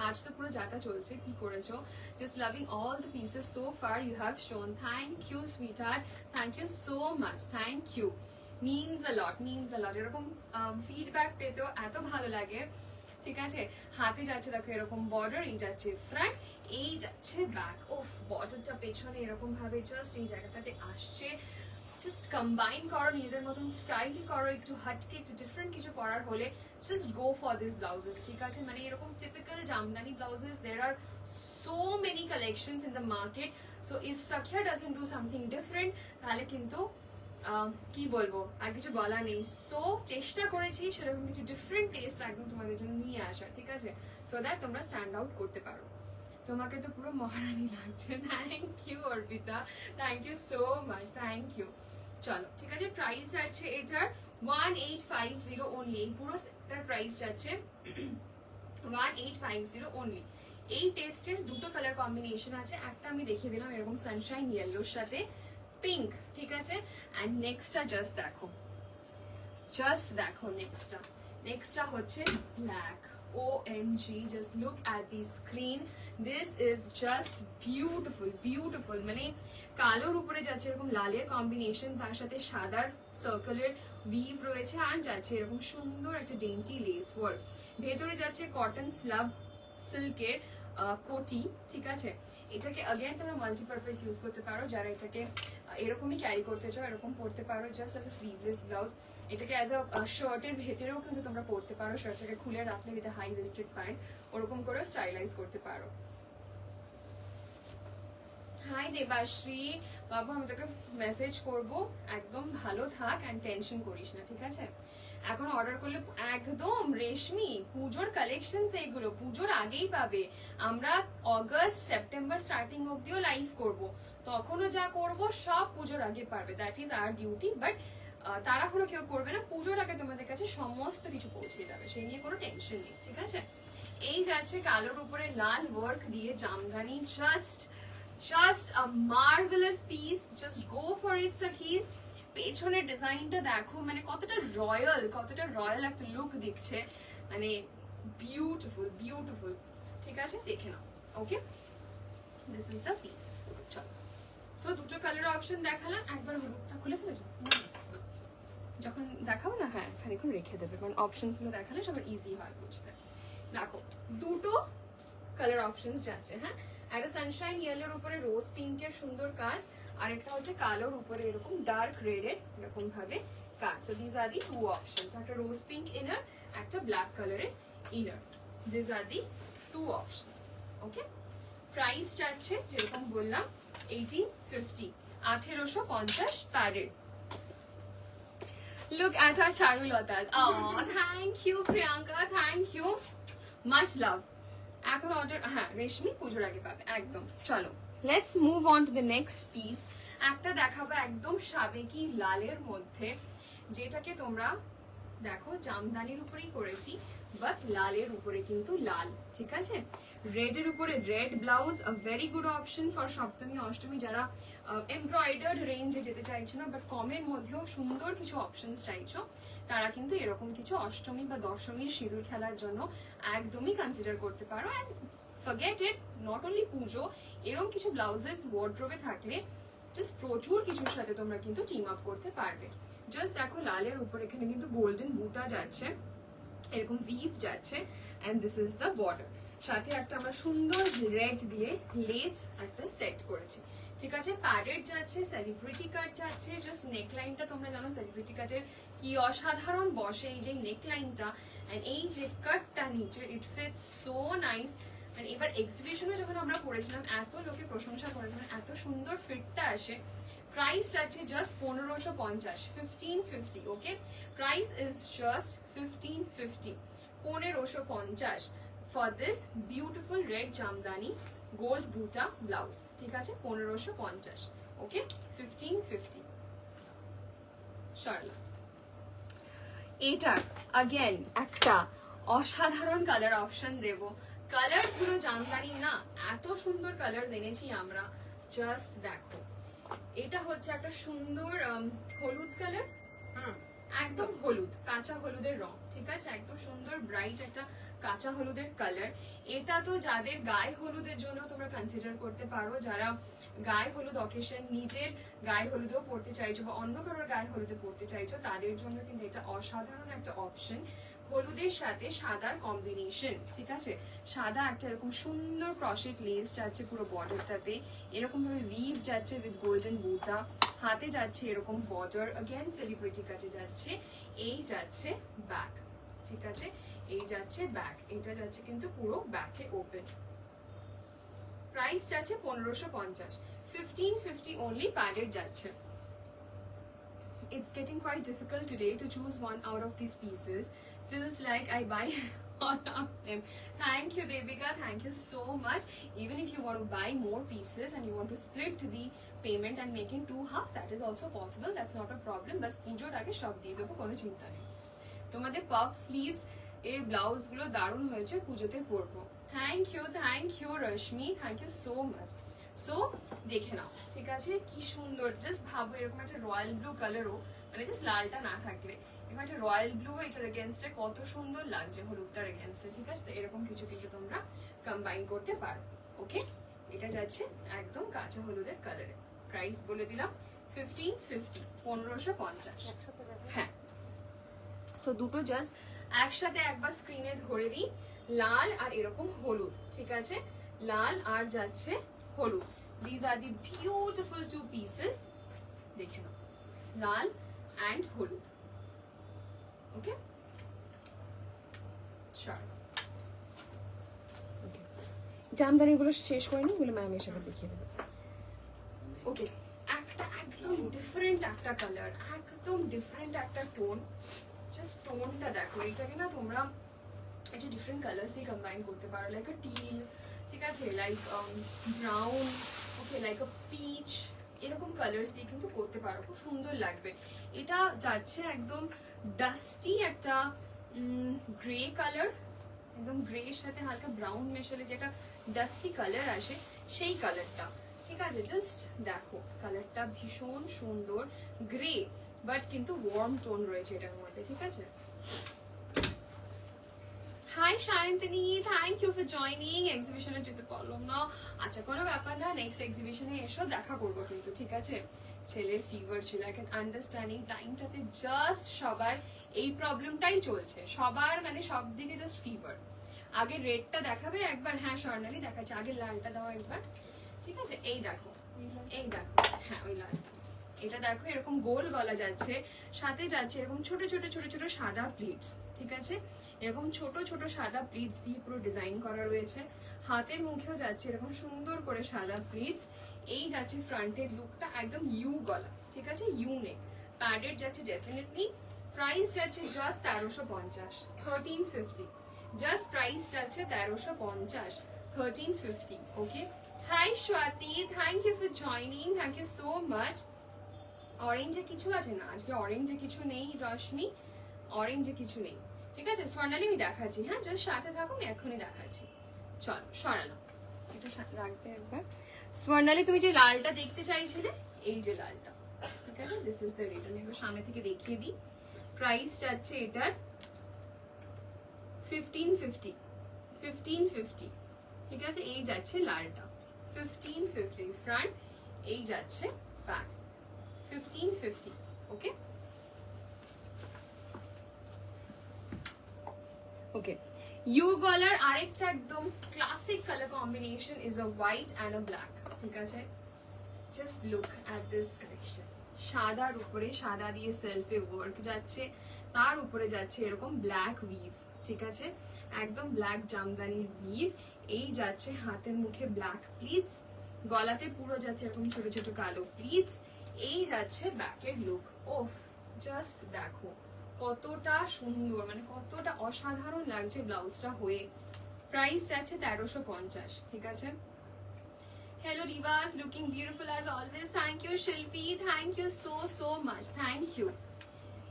আজ তো পুরো যাতা চলছে, কি করেছো? Just loving all the pieces so far you have shown, thank you sweetheart, thank you so much, thank you, means a lot, means a lot. এরকম ফিডব্যাক পেতেও এত ভালো লাগে, ঠিক আছে? হাতে যাচ্ছে দেখো এরকম বর্ডার, এই যাচ্ছে ফ্রন্ট, এই যাচ্ছে ব্যাক, ওফ বর্ডারটা পেছনে এরকম ভাবে জাস্ট এই জায়গাটাতে আসছে। জাস্ট কম্বাইন করো, নিজেদের মতন স্টাইল করো, একটু হাটকে একটু ডিফারেন্ট কিছু করার হলে just go for this blouses, ঠিক আছে? মানে এরকম typical Jamdani blouses, there are so many collections in the market, so if Sakhya doesn't do something different, তাহলে কিন্তু কি বলবো, আর কিছু বলা নেই। সো চেষ্টা করেছি সেরকম কিছু ডিফারেন্ট টেস্ট একদম তোমাদের জন্য নিয়ে আসা, ঠিক আছে? সো দ্যাট তোমরা স্ট্যান্ড আউট করতে পারো। তোমাকে তো পুরো মহারানী লাগছে, thank you Arpita, thank you so much, thank you. চলো, ঠিক আছে, প্রাইস যাচ্ছে এটার 1850 অনলি, এই পুরো সেটার প্রাইস যাচ্ছে 1850 অনলি। এই টেস্টের দুটো কালার কম্বিনেশন আছে, একটা আমি দেখিয়ে দিলাম এরকম সানশাইন ইয়েলোর সাথে পিঙ্ক, ঠিক আছে? অ্যান্ড নেক্সটটা জাস্ট দেখো, জাস্ট দেখো নেক্সটটা হচ্ছে black. OMG, just look at the screen, this is just beautiful, beautiful, মানে কালোর উপরে যাচ্ছে এরকম লালের কম্বিনেশন, তার সাথে সাদার সার্কেলের উইভ রয়েছে, আর যাচ্ছে এরকম সুন্দর একটা ডেন্টি লেস ওয়ার্ক, ভেতরে যাচ্ছে কটন স্লাব সিল্কের কোটি, ঠিক আছে? এটাকে अगेन তোমরা মাল্টিপারপাস ইউজ করতে পারো, যারা এটাকে এরকমই ক্যারি করতে চাও এরকম পরতে পারো, just as a sleeveless blouse. এটাকে অ্যাজ আ শার্টের ভেতরেও কিন্তু তোমরা পরতে পারো, শার্টটাকে খুলে রাখলে উইথ হাই ওয়েস্টেড প্যান্ট ওরকম করে স্টাইলাইজ করতে পারো। হাই দেবাশ্রী বাবু, আমি তোকে মেসেজ করব, একদম ভালো থাক অ্যান্ড টেনশন করিস না, ঠিক আছে? এখন অর্ডার করলে একদম রেশমি পুজোর কালেকশন, এইগুলো পুজোর আগেই পাবে। আমরা অগস্ট সেপ্টেম্বর স্টার্টিং অব্দিও লাইভ করব, তখনও যা করব সব পুজোর আগে পারবে, that is our duty. But তাড়াহুড়ো কেউ করবে না, পুজোর আগে তোমাদের কাছে সমস্ত কিছু পৌঁছে যাবে, সেই নিয়ে কোনো টেনশন নেই, ঠিক আছে? এই যাচ্ছে কালোর উপরে লাল ওয়ার্ক দিয়ে jamdani, just a marvellous piece, just go for it Sakis. পেছনের ডিজাইনটা দেখো, মানে কতটা রয়্যাল একটা লুক দিচ্ছে, মানে বিউটিফুল বিউটিফুল, ঠিক আছে? দেখে নাও। ওকে, দিস ইজ দ্য পিস। চলো, সো দুটো কালার অপশন দেখালাম, একবার হলুদটা খুলে ফেলেছো যখন দেখাবো না, হ্যাঁ খানিক্ষণ রেখে দেবে, কারণ অপশনস গুলো দেখালে সবার ইজি হয় বুঝতে। দেখো দুটো কালার অপশনস যাচ্ছে, হ্যাঁ, একটা সানশাইন ইয়েলোর উপরে রোজ পিঙ্কের সুন্দর কাজ, আর একটা হচ্ছে কালোর উপরে এরকম ডার্ক রেডের এরকম ভাবে কাজ। So this are the two options, একটা রোজ পিঙ্ক ইনার, একটা ব্ল্যাক কালারের inner, this are the two options. Okay, price যাচ্ছে যেরকম বললাম 1850, 1850 padded. Look at our Charulotas. Oh, thank you, Priyanka. Thank you. Much love. এখন order, হ্যাঁ রেশমি পুজোর আগে পাবে একদম। চলো let's move on to the next piece. একটা দেখাবো একদম সাবেকি লালের মধ্যে, যেটাকে তোমরা দেখো জামদানির উপরেই করেছি, বাট লালের উপরে কিন্তু লাল, ঠিক আছে। রেডের উপরে red blouse, a very good option for Saptami Ashtami, যারা এমব্রয়ডার্ড রেঞ্জে যেতে চাইছো না বাট কমের মধ্যেও সুন্দর কিছু অপশনস চাইছো, তারা কিন্তু এরকম কিছু অষ্টমী বা দশমীর সিঁদুর খেলার জন্য একদমই কনসিডার করতে পারো। And forget it, not only পুজো, এরকম কিছু ব্লাউজেস ওয়ার্ড্রোবে থাকলে জাস্ট প্রচুর কিছুর সাথে তোমরা কিন্তু টিম আপ করতে পারবে। জাস্ট দেখো লালের উপর এখানে কিন্তু গোল্ডেন বুটা যাচ্ছে, এরকম ভিভ যাচ্ছে, and this is the border. সাথে একটা আমরা সুন্দর রেড দিয়ে লেস একটা সেট করেছি, ঠিক আছে। প্যাডেড যাচ্ছে, সেলিব্রিটি কাট যাচ্ছে। জাস্ট নেকলাইনটা তোমরা জানো সেলিব্রিটি কাটের কি অসাধারণ বসে, এই যে নেকলাইনটা অ্যান্ড এই যে কাটটা নিচে, ইট ফিটস সো নাইস। এবার এক্সিবিশনে যখন আমরা পড়েছিলাম এত লোকে প্রশংসা করেছিলেন, এত সুন্দর ফিটটা আসে। প্রাইস যাচ্ছে just 1550, 1550, okay. Price is just 1550, 1550 for this beautiful red Jamdani gold বুটা ব্লাউজ, ঠিক আছে। 1550, ওকে, 1550। শার্লা, এটার আগেন একটা অসাধারণ কালার অপশন দেব। কালার্স গুলো জামদানি না, এত সুন্দর কালার্স এনেছি আমরা, জাস্ট দেখো। এটা হচ্ছে একটা সুন্দর হলুদ কালার, একদম হলুদ, কাঁচা হলুদের রং, ঠিক আছে। একদম সুন্দর ব্রাইট একটা কাঁচা হলুদের কালার। এটা তো যাদের গায়ে হলুদের জন্য তোমরা কনসিডার করতে পারো, যারা গায়ে হলুদ অকেশন নিজের গায়ে হলুদেও পড়তে চাইছো বা অন্য কারোর গায়ে হলুদে পড়তে চাইছো, তাদের জন্য কিন্তু এটা অসাধারণ একটা অপশন। হলুদের সাথে সাদার কম্বিনেশন, ঠিক আছে। সাদা একটা এরকম সুন্দর ক্রশেট লেস যাচ্ছে পুরো বর্ডারটাতে, এরকম ভাবে উইভ যাচ্ছে উইথ গোল্ডেন বুটা, হাতে যাচ্ছে এরকম বর্ডার, अगेन সেলিব্রিটি কাটে যাচ্ছে। এই যাচ্ছে ব্যাক, ঠিক আছে, এই যাচ্ছে ব্যাক, এটা যাচ্ছে কিন্তু পুরো ব্যাকে ওপেন। প্রাইস যাচ্ছে 1550, 1550 only, প্যাডেড যাচ্ছে। It's getting quite difficult today to choose one out of these pieces. Feels like I buy all of them. Thank you, Devika. Thank you so much. Even if you want to buy more pieces and you want to split the payment and make in 2 halves, that is also possible. That's not a problem. Bas pujoর আগে সব দিয়ে দেবো, কোনো চিন্তা নেই। তোমাদের puff sleeves এর blouse গুলো দারুণ হয়েছে, পুজোতে পরবো। Thank you Rashmi, thank you so much. So দেখে নাও, ঠিক আছে, কি সুন্দর। জাস্ট ভাবো এরকম একটা রয়্যাল ব্লু কালারও, মানে জাস্ট লালটা না থাকলে এরকম একটা রয়্যাল ব্লু এটার এগেনস্টে কত সুন্দর লাগছে হলুদটার এগেনস্টে, ঠিক আছে। তো এরকম কিছু কিছু তোমরা কম্বাইন করতে পারো, ওকে। এটা যাচ্ছে একদম কাঁচা হলুদের কালারে। প্রাইস বলে দিলাম 1550, 1550, হ্যাঁ। সো দুটো জাস্ট একসাথে একবার স্ক্রিনে ধরে দিই, লাল আর এরকম হলুদ, ঠিক আছে। লাল আর যাচ্ছে হলুদ, these are the beautiful 2 pieces, দেখে নাও, লাল and হলুদ, ওকে। জামদানি গুলো শেষ করে নি, বলে ম্যাম এসে দেখিয়ে দেবো, ওকে। একটা একদম ডিফারেন্ট একটা কালার, একদম ডিফারেন্ট একটা টোন। জাস্ট টোনটা দেখো, এটাকে না তোমরা একটু ডিফারেন্ট কালার্স দিয়ে কম্বাইন করতে পারো, লাইক আ টিল, ঠিক আছে, like brown, okay, like a peach, এরকম কালার্স দিয়ে কিন্তু করতে পারো, খুব সুন্দর লাগবে। এটা যাচ্ছে একদম ডাস্টি একটা গ্রে কালার, একদম গ্রে এর সাথে হালকা ব্রাউন মেশালে যেটা ডাস্টি কালার আসে, সেই কালারটা, ঠিক আছে। জাস্ট দেখো কালারটা ভীষণ সুন্দর, গ্রে বাট কিন্তু ওয়ার্ম টোন রয়েছে এটার মধ্যে, ঠিক আছে। Hi Shayantani, thank you for joining. এক্সিবিশনে যেতে পারলাম না, আচ্ছা কোনো ব্যাপার না, নেক্সট এক্সিবিশনে এসো, দেখা করবো কিন্তু, ঠিক আছে। ছেলের ফিভার ছিল, আই ক্যান আন্ডারস্ট্যান্ডিং। টাইমটাতে জাস্ট সবার এই প্রবলেমটাই চলছে, সবার মানে সব দিকে জাস্ট ফিভার। আগে রেডটা দেখাবে একবার, হ্যাঁ স্বর্ণালী দেখাচ্ছে, আগে লালটা দাও একবার, ঠিক আছে। এই দেখো, এই দেখো, হ্যাঁ ওই লালটা, এটা দেখো এরকম গোল গলা যাচ্ছে, সাথে যাচ্ছে এরকম ছোট ছোট ছোট ছোট সাদা প্লিটস, ঠিক আছে, এরকম ছোট ছোট সাদা প্লিটস দিয়ে পুরো ডিজাইন করা রয়েছে। হাতের মুখেও যাচ্ছে এরকম সুন্দর করে সাদা প্লিটস। এই যাচ্ছে ফ্রন্টের লুকটা একদম ইউ গলা, ঠিক আছে, ইউ নেক, প্যাডেড যাচ্ছে ডেফিনেটলি। প্রাইস যাচ্ছে জাস্ট 1350, 1350, জাস্ট প্রাইস যাচ্ছে 1350, 1350। Okay, hi Swati, thank you for joining, thank you so much. অরেঞ্জে কিছু আছে না আজকে, অরেঞ্জে কিছু নেই রশ্মি, অরেঞ্জে কিছু নেই, ঠিক আছে। স্বর্ণালী আমি দেখাচ্ছি, হ্যাঁ জাস্ট সাথে থাকো, আমি এখনই দেখাচ্ছি। চলো সরালাম, এটা রাখবে একবার। স্বর্ণালী তুমি যে লালটা দেখতে চাইছিলে, এই যে লালটা, ঠিক আছে, দিস ইজ দ্য রেট। আমি একবার সামনে থেকে দেখিয়ে দিই। প্রাইস যাচ্ছে এটার 1550, 1550, ঠিক আছে। এই যাচ্ছে লালটা 1550 ফ্রন্ট, এই যাচ্ছে ব্যাক 1550। ওকে ওকে, ইউ গলার আরেকটা একদম classic colour combination is a white and a black, ঠিক আছে। Just look at this collection. সাদার উপরে সাদা দিয়ে সেলফে ওয়ার্ক যাচ্ছে, তার উপরে যাচ্ছে এরকম ব্ল্যাক উইভ, ঠিক আছে, একদম ব্ল্যাক জামদানির উইভ। এই যাচ্ছে হাতের মুখে ব্ল্যাক প্লিটস, গলাতে পুরো যাচ্ছে এরকম ছোট ছোট কালো প্লিটস। এই যাচ্ছে ব্যাকের লুক। ওফ, জাস্ট দেখো কতটা সুন্দর, মানে কতটা অসাধারণ লাগছে ব্লাউজটা হয়ে। প্রাইস যাচ্ছে 1350, ঠিক আছে। Hello Rivas, looking beautiful as always. Thank you Shilpi, thank you so much, thank you.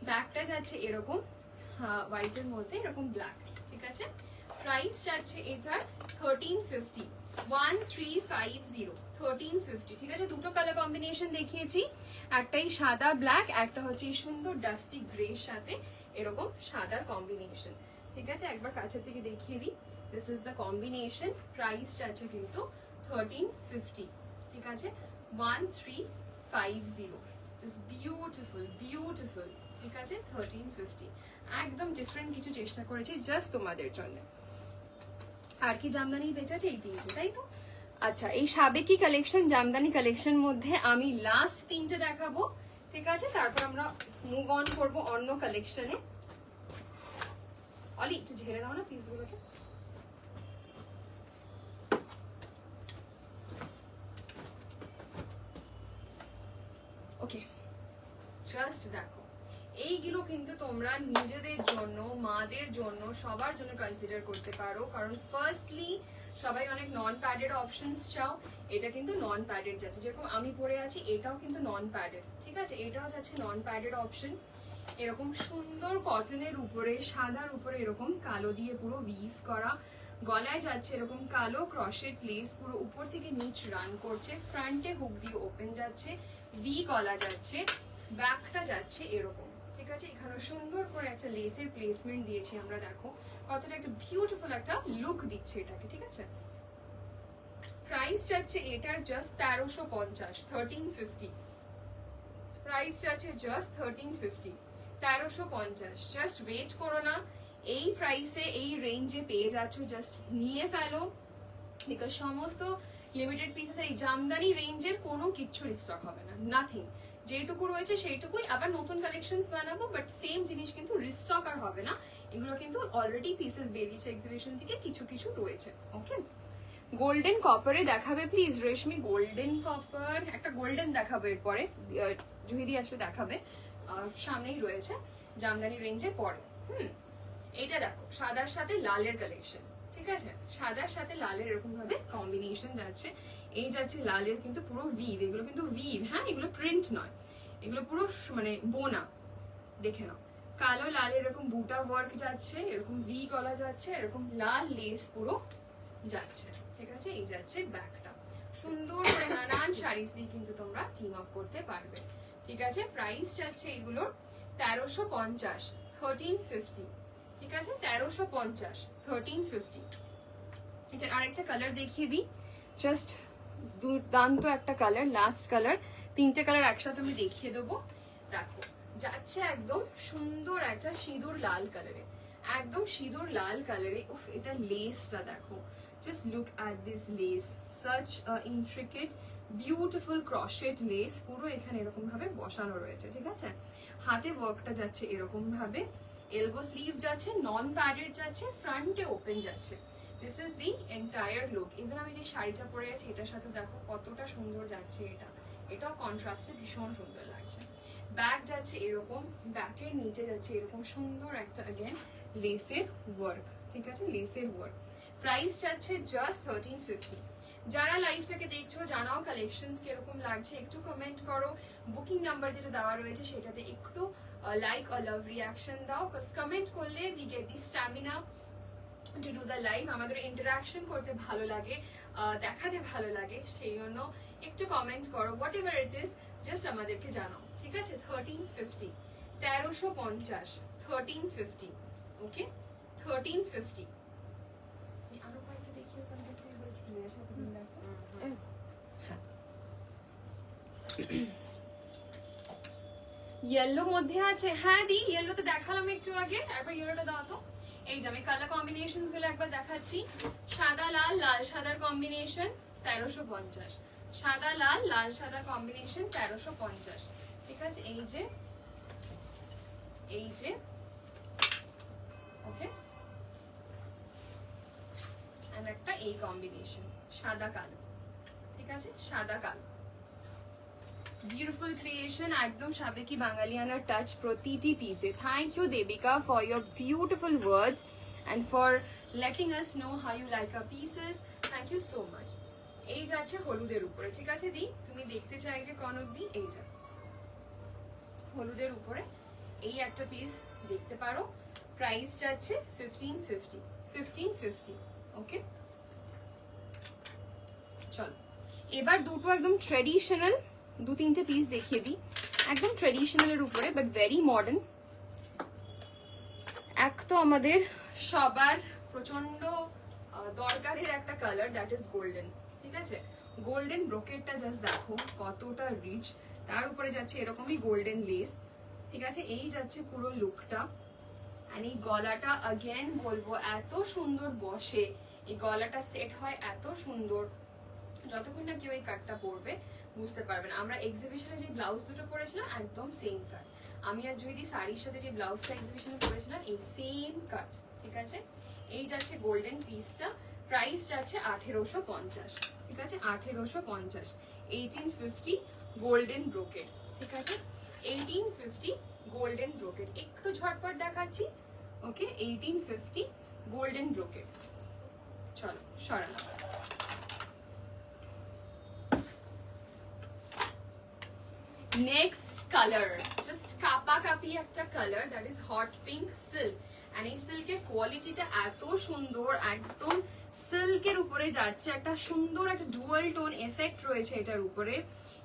ব্যাকটা যাচ্ছে এরকম হোয়াইটের মধ্যে এরকম ব্ল্যাক, ঠিক আছে। প্রাইস যাচ্ছে এটার 1350, 1350, 1350, ঠিক আছে। দুটো কালার কম্বিনেশন দেখিয়েছি, একটাই সাদা ব্ল্যাক, একটা হচ্ছে এই সুন্দর ডাস্টি গ্রে সাথে এরকম সাদার কম্বিনেশন, ঠিক আছে। একবার কাছের থেকে দেখিয়ে দিই, this is the combination. Price যাচ্ছে কিন্তু 1350, ঠিক আছে, 1350, জাস্ট বিউটিফুল বিউটিফুল, ঠিক আছে। 1350, একদম ডিফারেন্ট কিছু চেষ্টা করেছি জাস্ট তোমাদের জন্য। আর কি জামদানি বেচেছে? এই তিনটে, তাই তো। আচ্ছা, এই সাবেকি কালেকশন, জামদানি কালেকশন মধ্যে আমি লাস্ট তিনটে দেখাবো, ঠিক আছে, তারপর আমরা মুভ অন করবো অন্য কালেকশনে। অলি একটু ঝেড়ে দাও না পিস গুলোকে। ওকে, জাস্ট দেখো, এইগুলো কিন্তু তোমরা নিজেদের জন্য, মাদের জন্য, সবার জন্য কনসিডার করতে পারো। কারণ ফার্স্টলি সবাই অনেক নন প্যাডেড অপশনস চাও, এটা কিন্তু নন প্যাডেড যাচ্ছে, যেরকম আমি পরে আছি এটাও কিন্তু নন প্যাডেড, ঠিক আছে, এটাও যাচ্ছে নন প্যাডেড অপশন। এরকম সুন্দর কটনের উপরে সাদার উপরে এরকম কালো দিয়ে পুরো উইভ করা, গলায় যাচ্ছে এরকম কালো ক্রশেট লেস, পুরো উপর থেকে নিচ রান করছে, ফ্রন্টে হুক দিয়ে ওপেন যাচ্ছে, ভি গলা যাচ্ছে, ব্যাকটা যাচ্ছে এরকম, ঠিক আছে। এখানে সুন্দর করে একটা লেসের প্লেসমেন্ট দিয়েছি আমরা, দেখো কতটা একটা বিউটিফুল একটা লুক দিচ্ছে এটাকে, ঠিক আছে। প্রাইস যাচ্ছে এটার জাস্ট 1350, 1350, প্রাইস যাচ্ছে জাস্ট 1350, 1350। জাস্ট ওয়েট করো না, এই প্রাইসে এই রেঞ্জে পেয়ে যাচ্ছ, জাস্ট নিয়ে ফেলো। বিকজ সমস্ত লিমিটেড পিসেস এই জামদানি রেঞ্জের কোনো কিচ্ছু রিস্টক হবে না, নাথিং। যেটুকু রয়েছে সেইটুকুই, আবার নতুন কালেকশনস বানাবো, বাট সেম জিনিস কিন্তু রিস্টক আর হবে না। এগুলো কিন্তু অলরেডি পিসেস বেরিয়েছে এক্সিবিশন থেকে, কিছু কিছু রয়েছে। ওকে, গোল্ডেন কপারে দেখাবে প্লিজ রেশমি, গোল্ডেন কপার, একটা গোল্ডেন দেখাবে এরপরে, জুহিদি আসলে দেখাবে, সামনেই রয়েছে জামদানি রেঞ্জের পরে। এটা দেখো সাদার সাথে লালের কালেকশন, ঠিক আছে, সাদার সাথে লালের এরকম ভাবে কম্বিনেশন যাচ্ছে। এই যাচ্ছে লালের কিন্তু পুরো উইভ, এগুলো কিন্তু উইভ, হ্যাঁ, এগুলো প্রিন্ট নয়, এগুলো পুরো মানে বোনা, দেখে নাও। কালো লালের এরকম বুটা ওয়ার্ক যাচ্ছে, এরকম ভি গলা যাচ্ছে, এরকম লাল লেস পুরো যাচ্ছে, ঠিক আছে। এই যাচ্ছে ব্যাকটা, সুন্দর করে নানান শাড়িস দিয়ে কিন্তু তোমরা টিম আপ করতে পারবে, ঠিক আছে। প্রাইস যাচ্ছে এগুলোর 1350, 1350, ঠিক আছে, 1350, 1350। এটার আরেকটা কালার দেখিয়ে দিই, জাস্ট দুর্দান্ত একটা কালার, লাস্ট কালার, তিনটে কালার একসাথে আমি দেখিয়ে দেবো। দেখো যাচ্ছে একদম সুন্দর একটা সিঁদুর লাল কালারে, একদম সিঁদুর লাল কালারে। উফ, এটা লেসটা দেখো, just look at this lace, such intricate beautiful crocheted lace পুরো এখানে এরকম ভাবে বসানো রয়েছে, ঠিক আছে। হাতে ওয়ার্কটা যাচ্ছে এরকম ভাবে, এলবো স্লিভ যাচ্ছে, নন প্যাডেড যাচ্ছে, ফ্রন্টে ওপেন যাচ্ছে। This is the entire look. Even আমি যে শাড়িটা পরে আছি এটার সাথে দেখো কতটা সুন্দর যাচ্ছে, এটাও কন্ট্রাস্টে ভীষণ সুন্দর লাগছে। ব্যাক যাচ্ছে এরকম, ব্যাকের নিচে যাচ্ছে এরকম সুন্দর একটা अगेन লেসের ওয়ার্ক, ঠিক আছে, লেসের ওয়ার্ক। প্রাইস যাচ্ছে জাস্ট 1350। যারা লাইভটাকে দেখছো জানাও কালেকশনস কিরকম লাগছে, একটু কমেন্ট করো। বুকিং নাম্বার যেটা দেওয়া রয়েছে সেটাতে একটু লাইক আর লাভ রিয়াকশন দাও, কজ কমেন্ট করলে we get the stamina to do the live. আমাদের ইন্টারাকশন করতে ভালো লাগে, দেখাতে ভালো লাগে, সেই জন্য একটু কমেন্ট করো, what ever it is just আমাদেরকে জানাও, ঠিক আছে। 1350, 1350, 1350, ওকে 1350। আরো কয়েকটা দেখি ওখান থেকে এবার চলে আসো, তুমি দেখো। ইয়েলো মধ্যে আছে, হ্যাঁ দি ইয়েলোতে দেখালাম একটু আগে, একবার ইয়েলোটা দাও তো। এই যে আমি কালার কম্বিনেশনস গুলো একবার দেখাচ্ছি। সাদা লাল, লাল সাদার কম্বিনেশন 1350, সাদা লাল, লাল সাদার কম্বিনেশন 1350, ঠিক আছে। এই যে ওকে, আর একটা এই কম্বিনেশন সাদা কালো, ঠিক আছে, সাদা কালো। বিউটিফুল ক্রিয়েশন, একদম সাবেকি বাঙালিয়ানার টাচ প্রতিটি পিসে। Thank you Debika for your beautiful words and for letting us know how you like our pieces. Thank you so much. এই যাচ্ছে হলুদের উপরে, ঠিক আছে দি, তুমি দেখতে চাইলে কনক দি, এই যা হলুদের উপরে এই একটা পিস দেখতে পারো। প্রাইস যাচ্ছে 1550, 1550, ওকে। চলো এবার দুটো একদম ট্রেডিশনাল দু তিনটে পিস দেখিয়ে দিই, একদম ট্রেডিশনালের উপরে বাট ভেরি মডার্ন। এক তো আমাদের সবার প্রচন্ড দরকারের একটা কালার, দ্যাট ইজ গোল্ডেন, ঠিক আছে। গোল্ডেন ব্রোকেটটা জাস্ট দেখো কতটা রিচ, তার উপরে যাচ্ছে এরকমই গোল্ডেন লেস, ঠিক আছে। এই যাচ্ছে পুরো লুকটা, আর এই গলাটা अगेन বলবো এত সুন্দর বসে, এই গলাটা সেট হয় এত সুন্দর, যতক্ষণ না কেউ এই কাটটা পরবে বুঝতে পারবেন। আমরা এক্সিবিশনে যে ব্লাউজ দুটো পরেছিলাম একদম সেম কাট, আমি আর জয়দি শাড়ির সাথে যে ব্লাউজটা এক্সিবিশনে পরেছিলাম এই সেম কাট, ঠিক আছে। এই যাচ্ছে গোল্ডেন পিসটা, প্রাইস যাচ্ছে 1850, ঠিক আছে, 1850, 1850 গোল্ডেন ব্রোকেট, ঠিক আছে, 1850 গোল্ডেন ব্রোকেট। একটু ঝটপট দেখাচ্ছি, ওকে, 1850 গোল্ডেন ব্রোকেট। চলো সরালাম। নেক্সট কালার, জাস্ট কাপা কাপি একটা colour, that is hot pink silk. And এই সিল্কের কোয়ালিটিটা এত সুন্দর, একদম সিল্কের উপরে যাচ্ছে, একটা সুন্দর একটা ডুয়াল টোন এফেক্ট রয়েছে এটার উপরে,